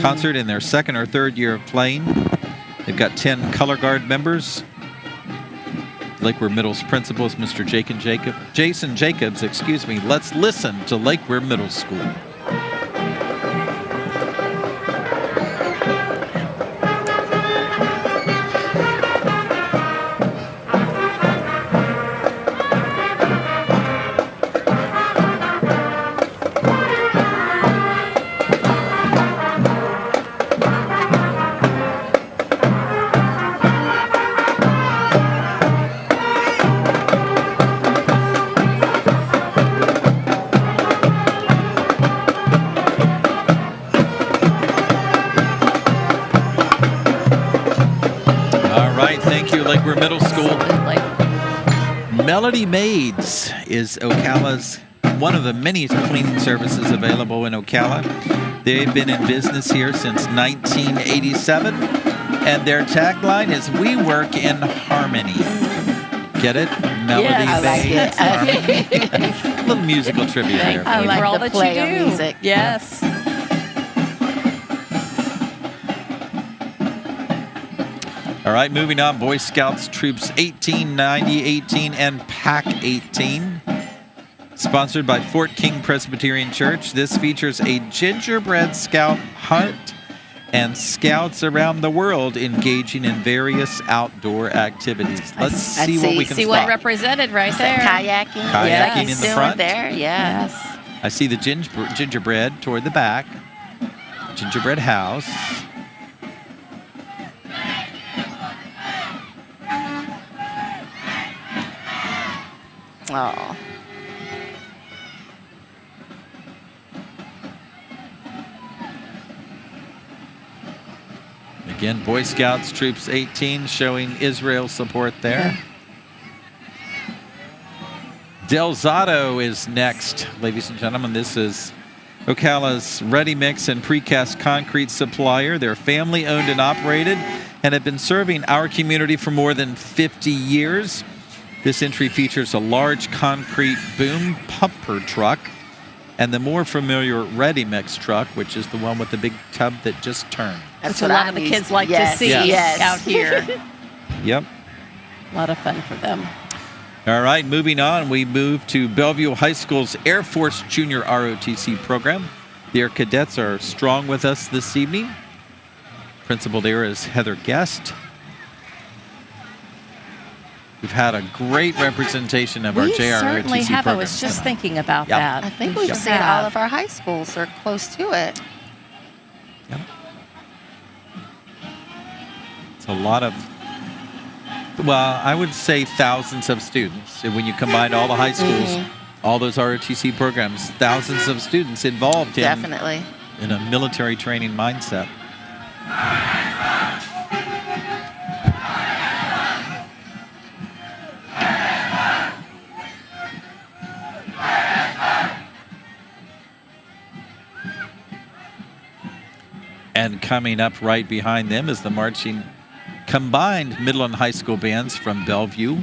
concert in their 2nd or 3rd year of playing. They've got 10 color guard members. Lake Weir Middle's principal is Mr. Jason Jacobs. Let's listen to Lake Weir Middle School. Lake Weir Middle School. Absolutely. Melody Maids is Ocala's one of the many cleaning services available in Ocala. They've been in business here since 1987, and their tagline is "We work in harmony." Get it? Melody Yes, I like Maids. it. Harmony. A little musical trivia Thank there. you I like for all the that play you of do. music. Yes. All right, moving on. Boy Scouts Troops 1890-18 and Pack 18. Sponsored by Fort King Presbyterian Church. This features a gingerbread scout hunt and scouts around the world engaging in various outdoor activities. Let's see what we can See spot. what represented right there. Kayaking. Kayaking He's in the doing front. there, yeah. Yes. I see the gingerbread toward the back. Gingerbread house. Oh. Again, Boy Scouts Troops 18 showing Israel support there. Del Zotto is next, ladies and gentlemen. This is Ocala's ready-mix and precast concrete supplier. They're family-owned and operated and have been serving our community for more than 50 years. This entry features a large concrete boom pumper truck and the more familiar ready-mix truck, which is the one with the big tub that just turned. That's what a lot of the kids like to see out here. Yep. A lot of fun for them. All right, moving on, we move to Bellevue High School's Air Force Junior ROTC program. Their cadets are strong with us this evening. Principal there is Heather Guest. We've had a great representation of our We JROTC certainly have. I program was just tonight. thinking about Yep. that. I think We we've sure seen have. all of our high schools are close to it. Yep. It's a lot of, well, I would say thousands of students. And when you combine all the high schools, all those ROTC programs, thousands of students involved Definitely. in a military training mindset. And coming up right behind them is the marching combined middle and high school bands from Bellevue.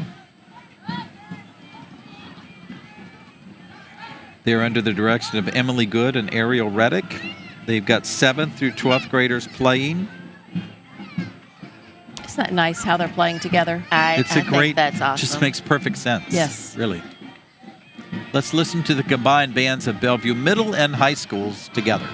They're under the direction of Emily Good and Ariel Reddick. They've got 7th through 12th graders playing. Isn't that nice how they're playing together? I Great, think that's awesome. just makes perfect sense. Yes. Really. Let's listen to the combined bands of Bellevue Middle and High Schools together.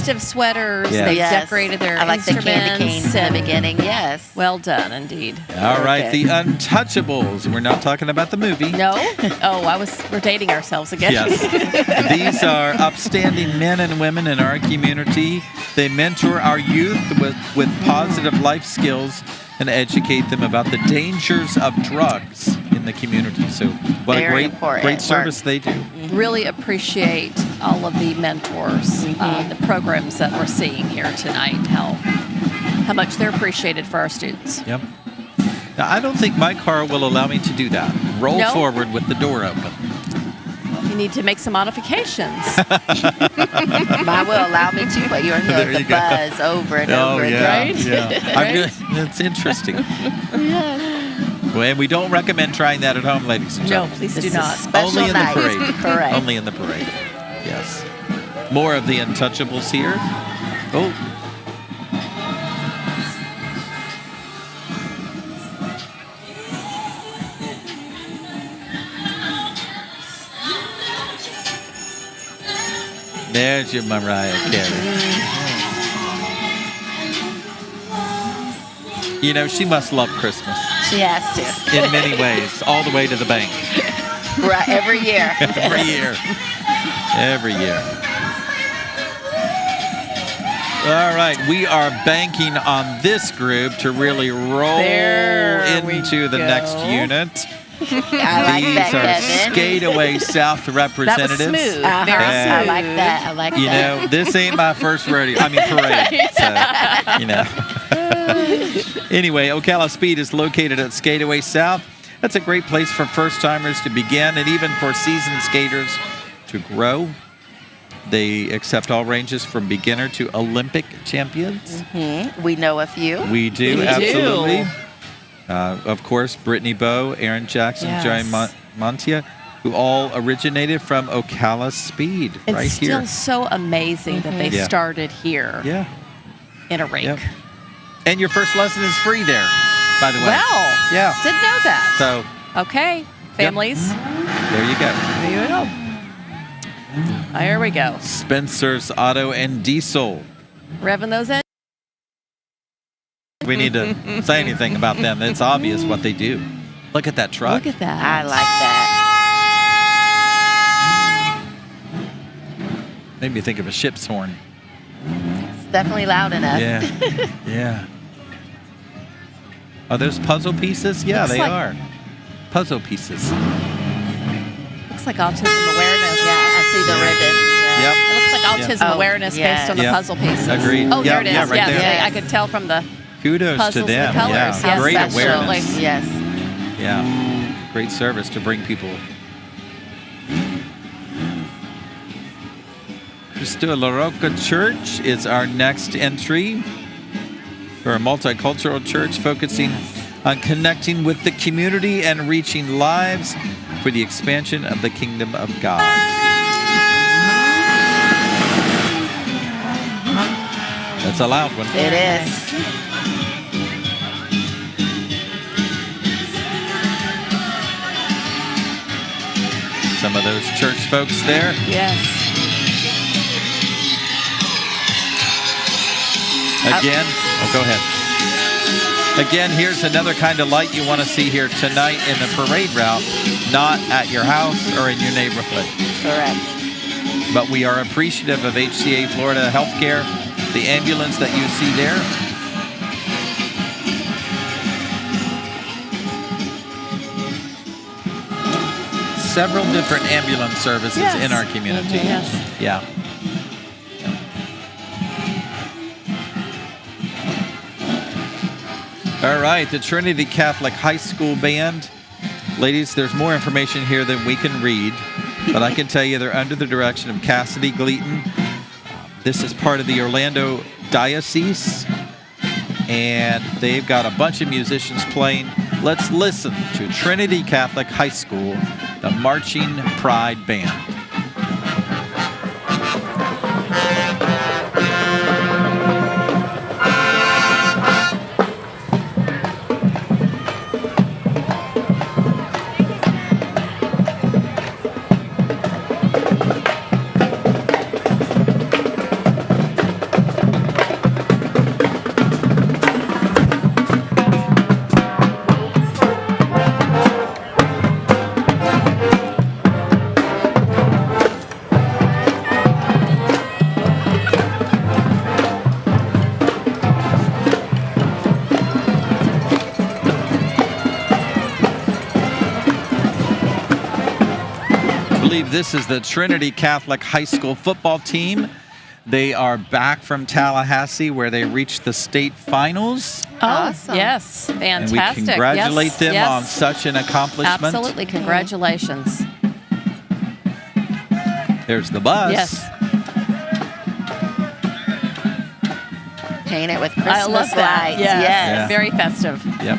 festive sweaters. Yeah. They've Yes. decorated their I like the candy instruments. canes in the and- beginning. Yes. Well done, indeed. All right, Okay. the Untouchables. We're not talking about the movie. No? Oh, we're dating ourselves again. Yes. These are upstanding men and women in our community. They mentor our youth with positive life skills and educate them about the dangers of drugs in the community. So what Very a important great work. service they do. Really appreciate all of the mentors, the programs that we're seeing here tonight, how much they're appreciated for our students. Yep. Now, I don't think my car will allow me to do that. Roll No? forward with the door open. You need to make some modifications. Mine will allow me to, but you'll There hear the you go. buzz over and over again. Right? Yeah. Right? That's interesting. Well, and we don't recommend trying that at home, ladies and No, gentlemen. please This do is not. special Only in the night. parade. Correct. Only in the parade. Yes. More of the Untouchables here. Oh. There's your Mariah Carey. You know, she must love Christmas She has to. in many ways, all the way to the bank. Right, every year. Every year. Every year. All right, we are banking on this group to really roll There we into the go. next unit. I like These that, are Kevin. Skate Away South That was representatives. smooth. Uh-huh. Very Yeah. I like that. I like You that. know, this ain't my first rodeo. I mean, parade. So, you know. Anyway, Ocala Speed is located at Skateaway South. That's a great place for first-timers to begin and even for seasoned skaters to grow. They accept all ranges from beginner to Olympic champions. We know a few. We do, We do. absolutely. Of course, Brittany Bowe, Aaron Jackson, Yes. Joey Montia, who all originated from Ocala Speed It's right still here. so amazing that they Yeah. started here Yeah. in a rink. Yep. And your first lesson is free there, by the way. Well, Yeah. didn't know that. So Okay, families, there you go. there you go. Here we go. Spencer's Auto and Diesel. Revving those in. We need to say anything about them. It's obvious what they do. Look at that truck. Look at that. I like that. Made me think of a ship's horn. It's definitely loud enough. Yeah. Yeah. Are those puzzle pieces? Yeah, Looks they like- are. Puzzle pieces. Looks like autism awareness. Yeah, I see the ribbon. Yeah. Yep. It looks like autism Oh, awareness yeah. based on the Yeah. puzzle pieces. Agreed. Oh, there Yeah, it is. yeah, right yes, there. yeah, I could tell from the Kudos puzzles to and the them. colors. Yeah. Yes, Great absolutely. awareness. Yes. Yeah. Great service to bring people. Cristo La Roca Church is our next entry. We're a multicultural church focusing on connecting with the community and reaching lives for the expansion of the kingdom of God. That's a loud one. It is. Some of those church folks there. yes. Again, go ahead. Again, here's another kind of light you want to see here tonight in the parade route, not at your house or in your neighborhood. Correct. But we are appreciative of HCA Florida Healthcare, the ambulance that you see there. Several different ambulance services Yes. in our community. Yes. Yeah. All right, the Trinity Catholic High School Band. Ladies, there's more information here than we can read, but I can tell you they're under the direction of Cassidy Gleaton. This is part of the Orlando Diocese, and they've got a bunch of musicians playing. Let's listen to Trinity Catholic High School, the Marching Pride Band. this is the Trinity Catholic High School football team. They are back from Tallahassee where they reached the state finals. Awesome. Yes, And fantastic. we congratulate Yes, them yes. on such an accomplishment. Absolutely, congratulations. There's the bus. Yes. Painted with Christmas I love that. lights. Yes. Yeah. Very festive. Yep.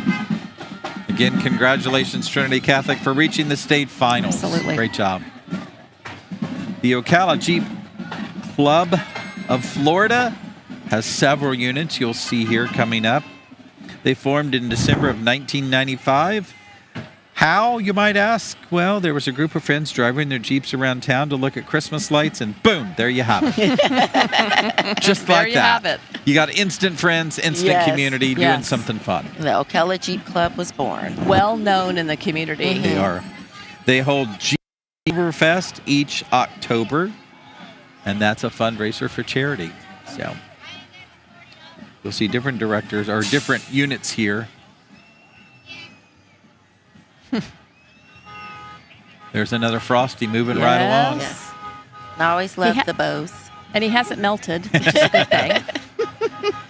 Again, congratulations, Trinity Catholic, for reaching the state finals. Absolutely. Great job. The Ocala Jeep Club of Florida has several units you'll see here coming up. They formed in December of 1995. How, you might ask? Well, there was a group of friends driving their Jeeps around town to look at Christmas lights, and boom, there you have it. Just There like you that. have it. You got instant friends, instant Yes. community, doing Yes. something fun. The Ocala Jeep Club was born. Well known in the community. They are. They hold Jeeperfest each October, and that's a fundraiser for charity. So you'll see different directors or different units here. There's another Frosty moving right along. Yes. I always loved ha- the bows. And he hasn't melted, which is a good thing.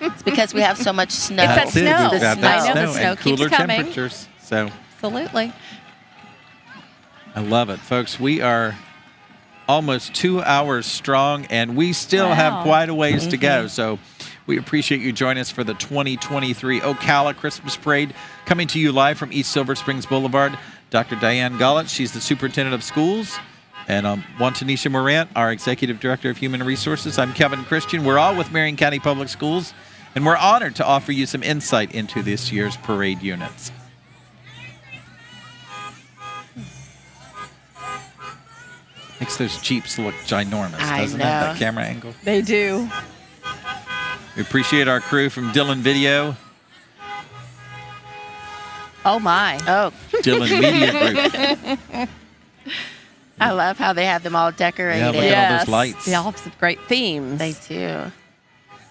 It's because we have so much snow. It's that That's it. snow. We've got The that snow. I know, snow the snow and keeps cooler coming. temperatures. So Absolutely. I love it, folks. We are almost 2 hours strong, and we still have Wow. quite a ways to go. So we appreciate you joining us for the 2023 Ocala Christmas Parade, coming to you live from East Silver Springs Boulevard. Dr. Diane Gollett, she's the superintendent of schools, and Juan Tanisha Morant, our executive director of human resources. I'm Kevin Christian. We're all with Marion County Public Schools, and we're honored to offer you some insight into this year's parade units. Makes those Jeeps look ginormous, I doesn't it? know. That camera angle. They do. We appreciate our crew from Dillon Video, Oh, my. Oh, Dillon Media Group. I love how they have them all decorated. Yeah, look at all those lights. They all have some great themes. They do.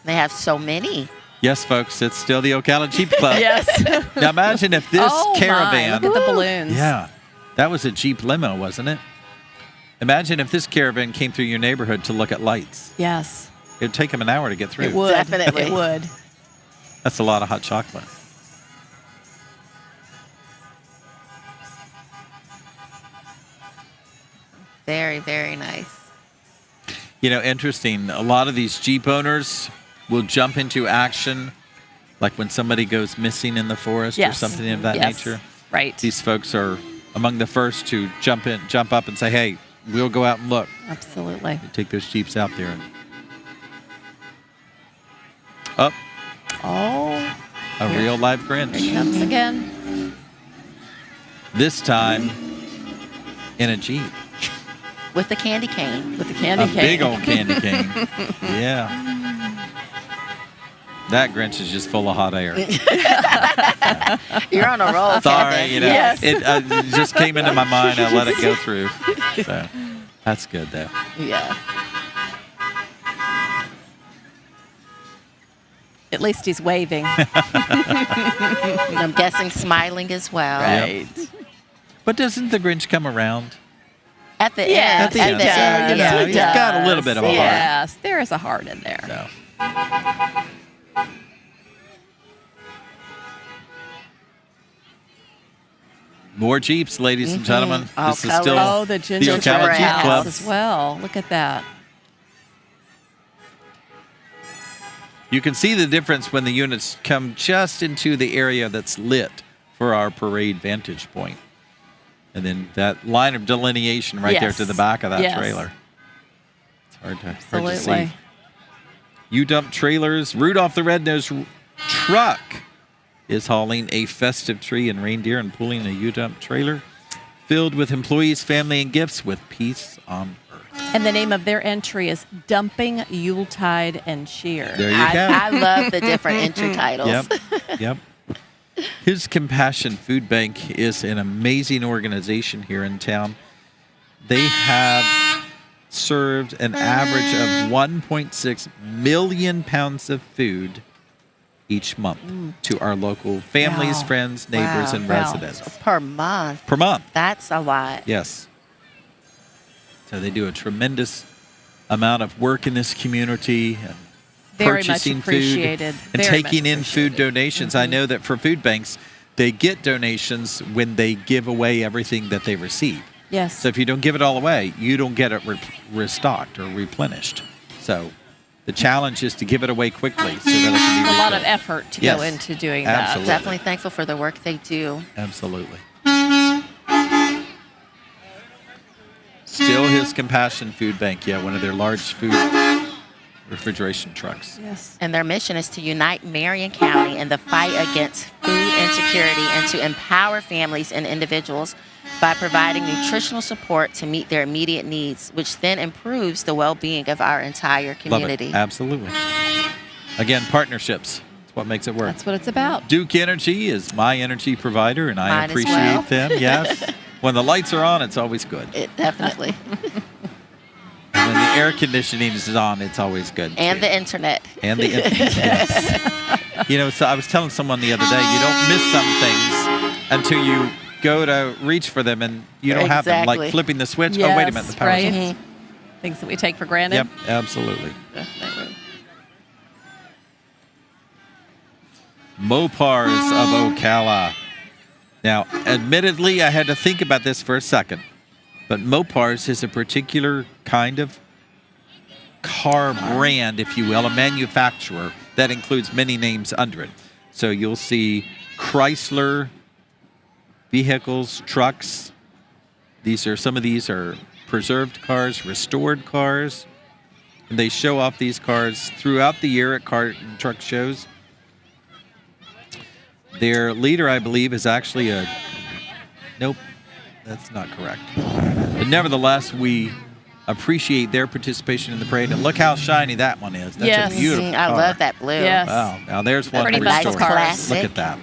They have so many. Yes, folks, it's still the Ocala Jeep Club. Yes. Now imagine if this oh, caravan. My. Look at the balloons. Yeah, that was a Jeep limo, wasn't it? Imagine if this caravan came through your neighborhood to look at lights. Yes. It would take them an hour to get through. It would. Definitely. It would. That's a lot of hot chocolate. Very, very nice. You know, interesting. A lot of these Jeep owners will jump into action, like when somebody goes missing in the forest Yes. or something of that Yes. nature. Right. These folks are among the first to jump up and say, hey, we'll go out and look. Absolutely. Take those Jeeps out there. Up, Oh, a real live here he Grinch. comes again. This time in a Jeep. With the candy cane. With the candy A cane. big old candy cane. Yeah. That Grinch is just full of hot air. You're on a roll, Sorry, Kevin. you know, Yes. it just came into my mind. I let it go through. So that's good, though. Yeah. At least he's waving. And I'm guessing smiling as well. Right. But doesn't the Grinch come around? At the Yes, end. At the At end. the end. Yeah, Yeah. he's got a little bit of a heart. Yes, there is a heart in there. So. More Jeeps, ladies and gentlemen. All This is colors. still Oh, the gingerbread Ocala Jeep house Club. as well. Look at that. You can see the difference when the units come just into the area that's lit for our parade vantage point. And then that line of delineation right there Yes. to the back of that Yes. trailer. It's hard to Absolutely. see. U-Dump Trailers, Rudolph the Red-Nosed Truck is hauling a festive tree and reindeer and pulling a U-Dump trailer filled with employees, family, and gifts with peace on earth. And the name of their entry is Dumping Yuletide and Cheer. There you go. I love the different entry titles. Yep. Yep. His Compassion Food Bank is an amazing organization here in town. They have served an average of 1.6 million pounds of food each month to our local families, Wow. friends, neighbors, Wow. and Wow. residents. Per month. Per month. That's a lot. Yes. So they do a tremendous amount of work in this community and Very much purchasing appreciated. food and Very taking much in food appreciated. donations. I know that for food banks, they get donations when they give away everything that they receive. Yes. So if you don't give it all away, you don't get it restocked or replenished. So the challenge is to give it away quickly so that it can be a lot of refilled. effort to Yes. go into doing Absolutely. Definitely thankful for the work they do. Absolutely. Still his Compassion Food Bank. Yeah, one of their large food refrigeration trucks. that. Yes. And their mission is to unite Marion County in the fight against food insecurity and to empower families and individuals by providing nutritional support to meet their immediate needs, which then improves the well-being of our entire community. Love it. Absolutely. Again, partnerships. That's what makes it work. That's what it's about. Duke Energy is my energy provider, and I Mine as appreciate well. them. Yes. When the lights are on, it's always good. It definitely. And when the air conditioning is on, it's always good. And too. the internet. And the internet. Yes. You know, so I was telling someone the other day, you don't miss some things until you go to reach for them and you don't have them. Like Exactly. flipping the switch. Yes, Oh, wait a minute, the power's right. on. Things that we take for granted. Yep, absolutely. Definitely. Mopars of Ocala. Now, admittedly, I had to think about this for a second, but Mopars is a particular kind of car brand, if you will, a manufacturer that includes many names under it. So you'll see Chrysler vehicles, trucks. Some of these are preserved cars, restored cars. And they show off these cars throughout the year at car and truck shows. Their leader, I believe, is actually nope, that's not correct. But nevertheless, we appreciate their participation in the parade. And look how shiny that one is. That's Yes. a beautiful I car. love that blue. Yes. Wow. Now there's one Pretty restored. muscle cars. Look at that.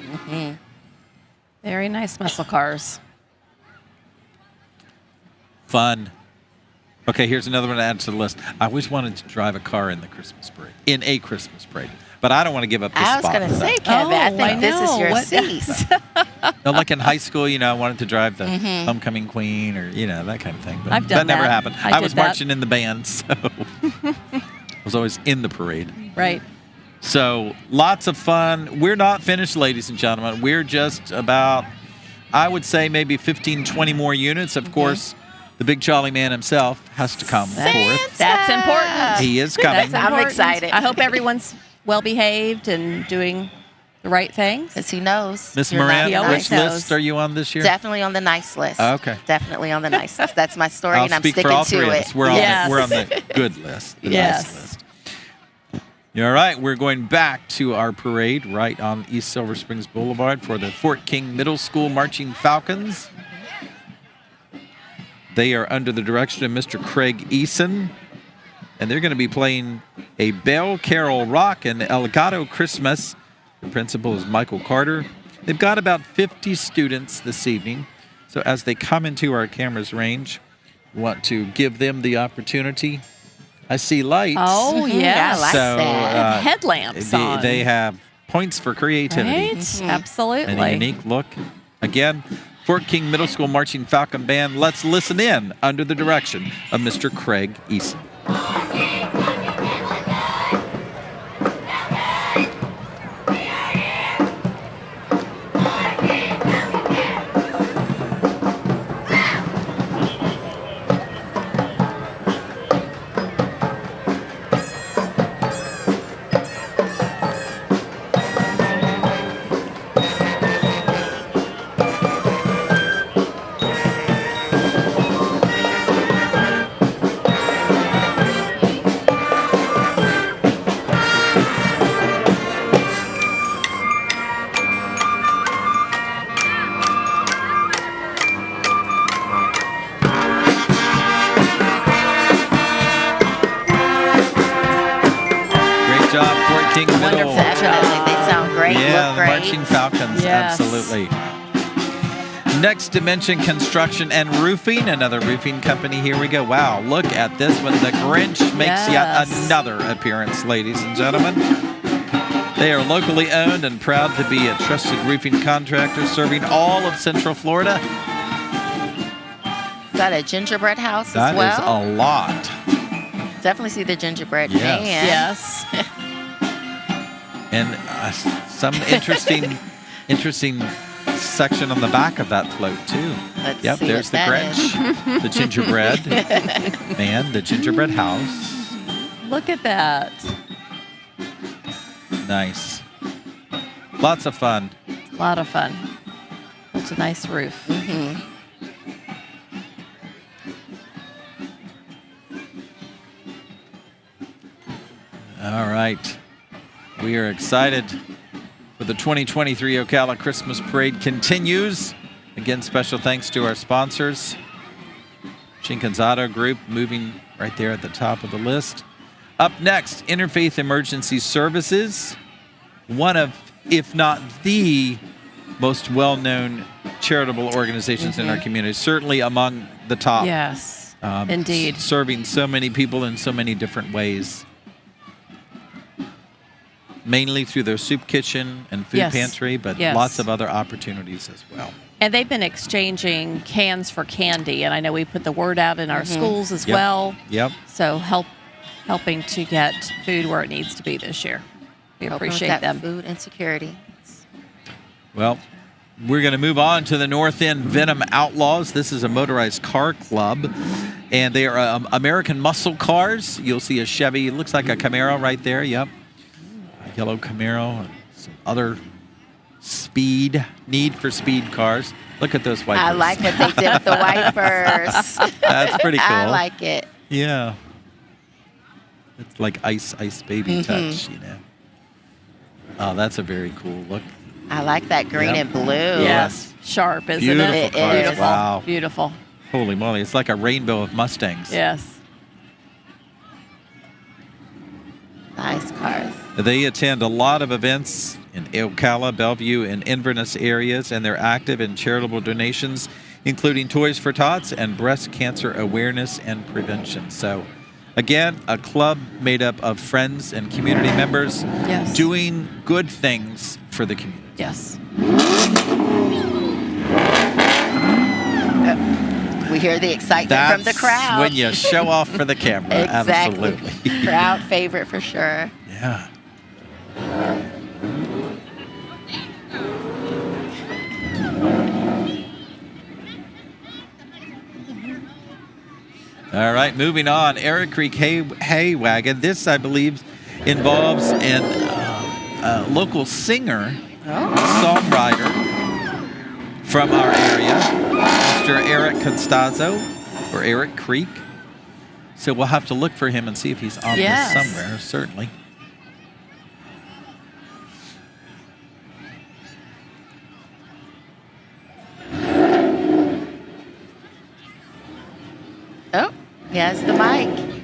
Very nice muscle cars. Fun. Okay, here's another one to add to the list. I always wanted to drive a car in the Christmas parade, in a Christmas parade. But I don't want to give up this I was spot. going to for say, that. Kevin, I Oh, think I this is know. your What- seat. No, like in high school, I wanted to drive the homecoming queen or, that kind of thing. But I've done that never that. happened. I I was did that. marching in the band, so I was always in the parade. Right. So lots of fun. We're not finished, ladies and gentlemen. We're just about, I would say, maybe 15, 20 more units. Of course, the big Charlie man himself has to come forth. That's important. He is coming. That's important. I'm excited. I hope everyone's well behaved and doing the right things. Because he knows. Miss you're not Moran, He nice. always which knows. list are you on this year? Definitely on the nice list. Okay. Definitely on the nice list. That's my story, I'll and I'm speak sticking for all three to of it. us. We're on, Yes. we're on the good list, the Yes. nice list. All right, we're going back to our parade right on East Silver Springs Boulevard for the Fort King Middle School Marching Falcons. They are under the direction of Mr. Craig Eason, and they're going to be playing a Bell Carol Rock and Elgato Christmas. The principal is Michael Carter. They've got about 50 students this evening, so as they come into our camera's range, we want to give them the opportunity. I see lights. Oh, yes. I like So, that. Headlamps on. They have points for creativity Right? Absolutely. and a unique look. Again, Fort King Middle School Marching Falcon Band. Let's listen in under the direction of Mr. Craig Eason. Great job, Fort King Middle. Wonderful. Definitely. They sound great. Yeah, Look the great. Marching Falcons, Yes. absolutely. Next Dimension Construction and Roofing, another roofing company. Here we go. Wow, look at this one. The Grinch makes yet Yes. another appearance, ladies and gentlemen. They are locally owned and proud to be a trusted roofing contractor serving all of Central Florida. that a gingerbread house That as well? is a lot. Definitely see the gingerbread Yes. man. Yes. And some interesting section on the back of that float, too. Let's Yep, see there's what the that Grinch, the gingerbread man, the gingerbread house. Look at that. Nice. Lots of fun. A lot of fun. It's a nice roof. Mm-hmm. All right. We are excited for the 2023 Ocala Christmas Parade continues. Again, special thanks to our sponsors. Jenkins Auto Group moving right there at the top of the list. Up next, Interfaith Emergency Services. One of, if not the most well-known charitable organizations in our community. Certainly among the top. Yes, indeed. Serving so many people in so many different ways. Mainly through their soup kitchen and food pantry, but lots of other opportunities as well. And they've been exchanging cans for candy, and I know we put the word out in our schools as well. Yep. So helping to get food where it needs to be this year. We appreciate that them. Food insecurity. Well, we're going to move on to the North End Venom Outlaws. This is a motorized car club, and they are American muscle cars. You'll see a Chevy. It looks like a Camaro right there. Yep. A yellow Camaro and some other Need for Speed cars. Look at those wipers. I like what they did with the wipers. That's pretty cool. I like it. Yeah. It's like ice baby touch, you know. Oh, that's a very cool look. I like that green and blue. Yes, sharp, isn't Beautiful it? cars. Beautiful. Wow. Beautiful. Holy moly, it's like a rainbow of Mustangs. Yes. Nice cars. They attend a lot of events in Ocala, Bellevue, and Inverness areas, and they're active in charitable donations, including Toys for Tots and breast cancer awareness and prevention. So, again, a club made up of friends and community members doing good things for the community. Yes. We hear the excitement from the crowd. When you show off for the camera. Exactly. Absolutely. Crowd favorite for sure. Yeah. All right, moving on. Eric Creek Hay Wagon. This, I believe, involves a local singer, songwriter from our area, Mr. Eric Constanzo, or Eric Creek. So we'll have to look for him and see if he's on this somewhere, certainly. Oh, he has the mic.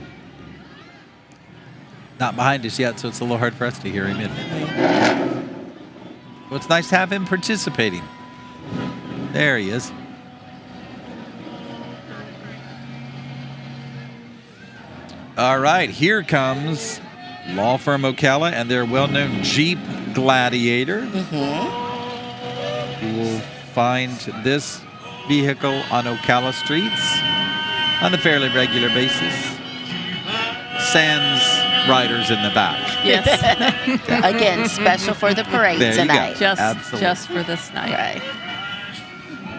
Not behind us yet, so it's a little hard for us to hear him, isn't it? Well, it's nice to have him participating. There he is. All right, here comes Law Firm Ocala and their well-known Jeep Gladiator. You will find this vehicle on Ocala streets on a fairly regular basis. Sans riders in the back. Yes. Again, special for the parade There you tonight. go. Just for this night. Right.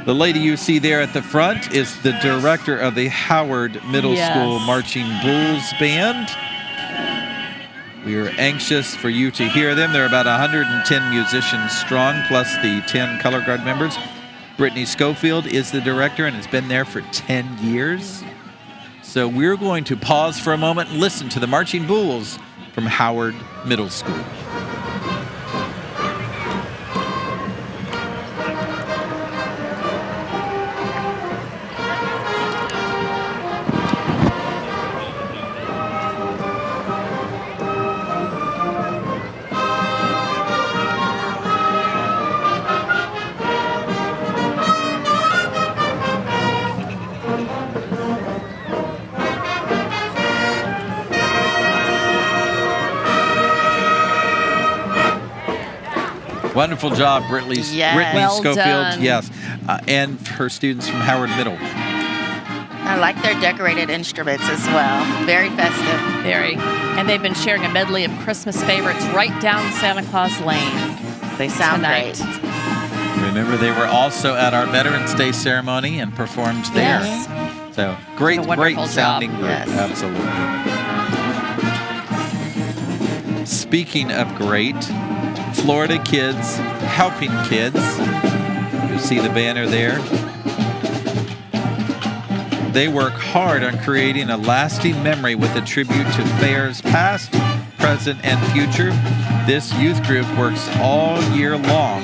The lady you see there at the front is the director of the Howard Middle School Marching Bulls Band. We are anxious for you to hear them. They're about 110 musicians strong, plus the 10 color guard members. Brittany Schofield is the director and has been there for 10 years. So we're going to pause for a moment and listen to the Marching Bulls from Howard Middle School. Wonderful job, Brittany Yes. Schofield. Well done. Yes, and her students from Howard Middle. I like their decorated instruments as well. Very festive. Very. And they've been sharing a medley of Christmas favorites right down Santa Claus Lane. They sound tonight. great. Remember, they were also at our Veterans Day ceremony and performed there. Yes. So great, Did a wonderful great sounding job. group. Yes. Absolutely. Speaking of great, Florida Kids Helping Kids. You see the banner there. They work hard on creating a lasting memory with a tribute to fairs past, present, and future. This youth group works all year long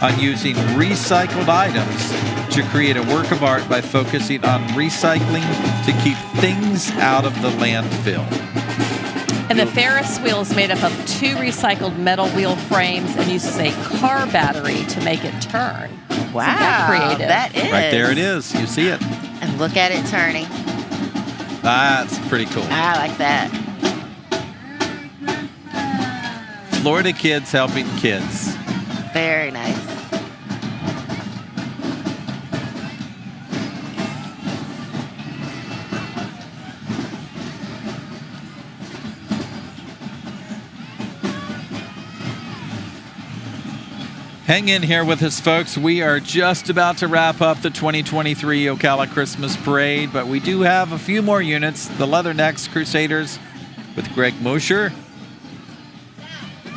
on using recycled items to create a work of art by focusing on recycling to keep things out of the landfill. And the Ferris wheel is made up of 2 recycled metal wheel frames and uses a car battery to make it turn. Wow. Isn't that creative? That is. Right there it is. You see it. And look at it turning. That's pretty cool. I like that. Florida Kids Helping Kids. Very nice. Hang in here with us, folks. We are just about to wrap up the 2023 Ocala Christmas Parade, but we do have a few more units. The Leathernecks Crusaders with Greg Mosher.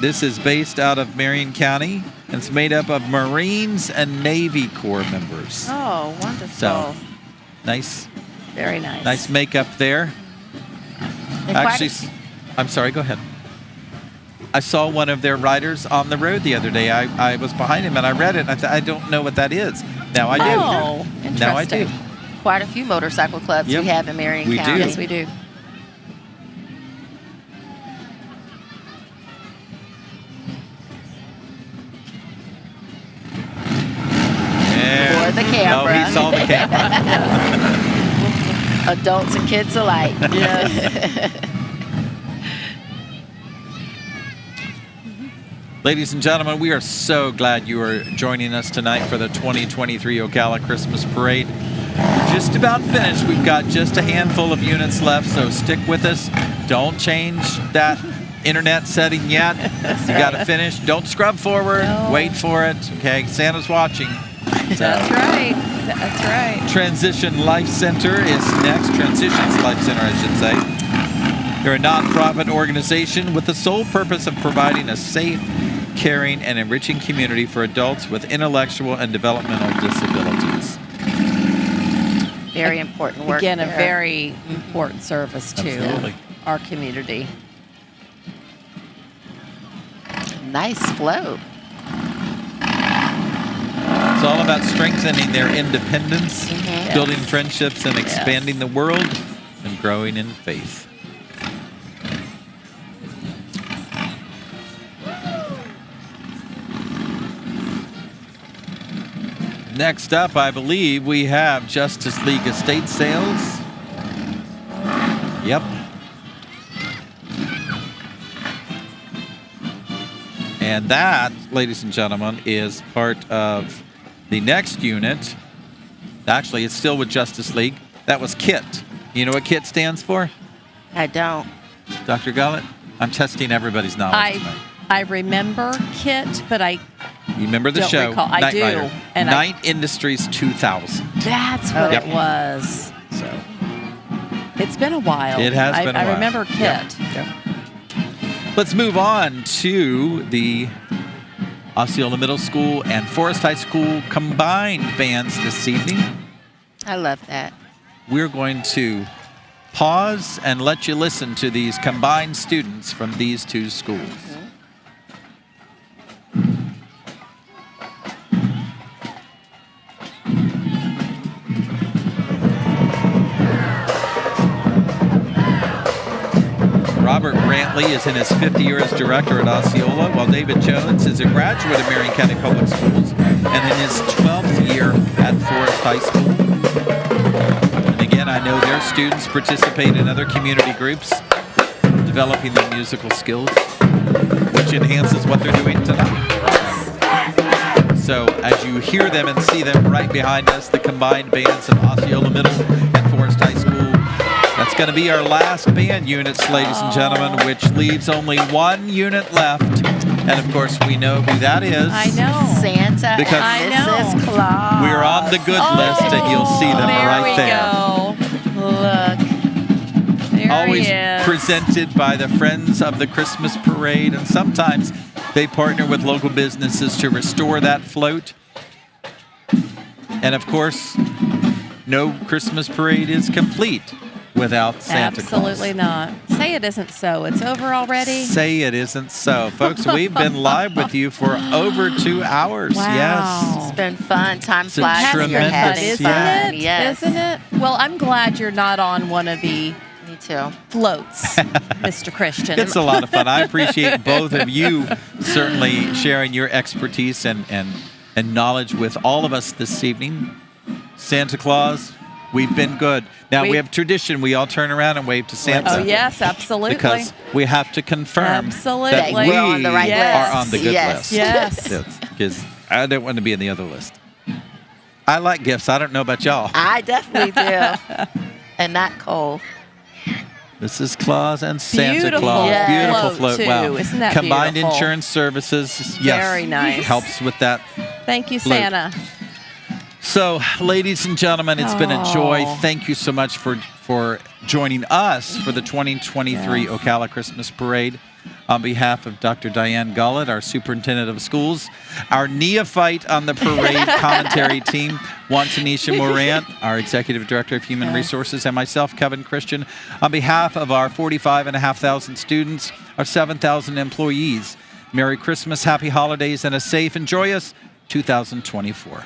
This is based out of Marion County. And it's made up of Marines and Navy Corps members. Oh, wonderful. So, nice Very nice. Nice makeup there. And Actually, I'm sorry, go ahead. I saw one of their riders on the road the other day. I was behind him and I read it and I don't know what that is. Now I do. Oh, interesting. Now I do. quite a few motorcycle clubs Yep. we have in Marion We do. County. Yes, we do. For the camera. No, he saw the camera. Adults and kids alike. Yes. Ladies and gentlemen, we are so glad you are joining us tonight for the 2023 Ocala Christmas Parade. We're just about finished. We've got just a handful of units left, so stick with us. Don't change that internet setting yet. You got to finish. Don't scrub forward. No. Wait for it. Okay, Santa's watching. That's right. That's right. Transition Life Center is next. Transitions Life Center, I should say. They're a nonprofit organization with the sole purpose of providing a safe, caring, and enriching community for adults with intellectual and developmental disabilities. Very important work. Again, a there. very important service to Absolutely. our community. Nice float. It's all about strengthening their independence, Mhm. building Yes. friendships, and expanding the world, and growing in faith. Next up, I believe we have Justice League estate sales. Yep. And that, ladies and gentlemen, is part of the next unit. Actually, it's still with Justice League. That was KIT. You know what KIT stands for? I don't. Dr. Gullett? I'm testing everybody's knowledge tonight. I remember KIT, but I You remember the don't show? recall. I Knight do, Rider. and Night Industries 2000. that's what Yep. it was. So It's been a while. It has been a while. I remember KIT. Yep. Let's move on to the Osceola Middle School and Forest High School combined bands this evening. I love that. We're going to pause and let you listen to these combined students from these two schools. Robert Brantley is in his 5th year as director at Osceola, while David Jones is a graduate of Marion County Public Schools and in his 12th year at Forest High School. And again, I know their students participate in other community groups, developing their musical skills, which enhances what they're doing tonight. So as you hear them and see them right behind us, the combined bands of Osceola Middle and Forest High going to be our last band units, ladies and gentlemen, which leaves only one unit left. And, of course, we know who that is. I know. Santa Because and Mrs. Claus. We're on the good list, and you'll see them right there. Look. There Always he is. presented by the Friends of the Christmas Parade, and sometimes they partner with local businesses to restore that float. And, of course, no Christmas parade is complete without Santa Claus. Absolutely not. Say it isn't so. It's over already. Say it isn't so. Folks, we've been live with you for over 2 hours. Wow. Yes. It's been fun. Time It's a flies when you're tremendous- having Isn't fun. it? Yes. Isn't it? Well, I'm glad you're not on one of the Me too. floats, Mr. Christian. It's a lot of fun. I appreciate both of you certainly sharing your expertise and knowledge with all of us this evening. Santa Claus, we've been good. Now we have tradition. We all turn around and wave to Santa. Oh, yes, absolutely. Because we have to confirm Absolutely. that we We're on the right are list. on the good Yes. list. Yes. Because I don't want to be in the other list. I like gifts. I don't know about y'all. I definitely do. And not Cole. This is Claus and Santa Beautiful Claus. Yeah. Beautiful float, float. Wow. too. Isn't that Combined beautiful? Insurance Services. Yes. Very nice. Helps with that. Thank you, float. Santa. So, ladies and gentlemen, it's been a joy. Oh. Thank you so much for joining us for the 2023 Ocala Christmas Parade. On behalf of Dr. Diane Gullett, our superintendent of schools, our neophyte on the parade commentary team, Tanisha Morant, our executive director of human resources, and myself, Kevin Christian, on behalf of our 45,500 students, our 7,000 employees, Merry Christmas, Happy Holidays, and a safe and joyous 2024.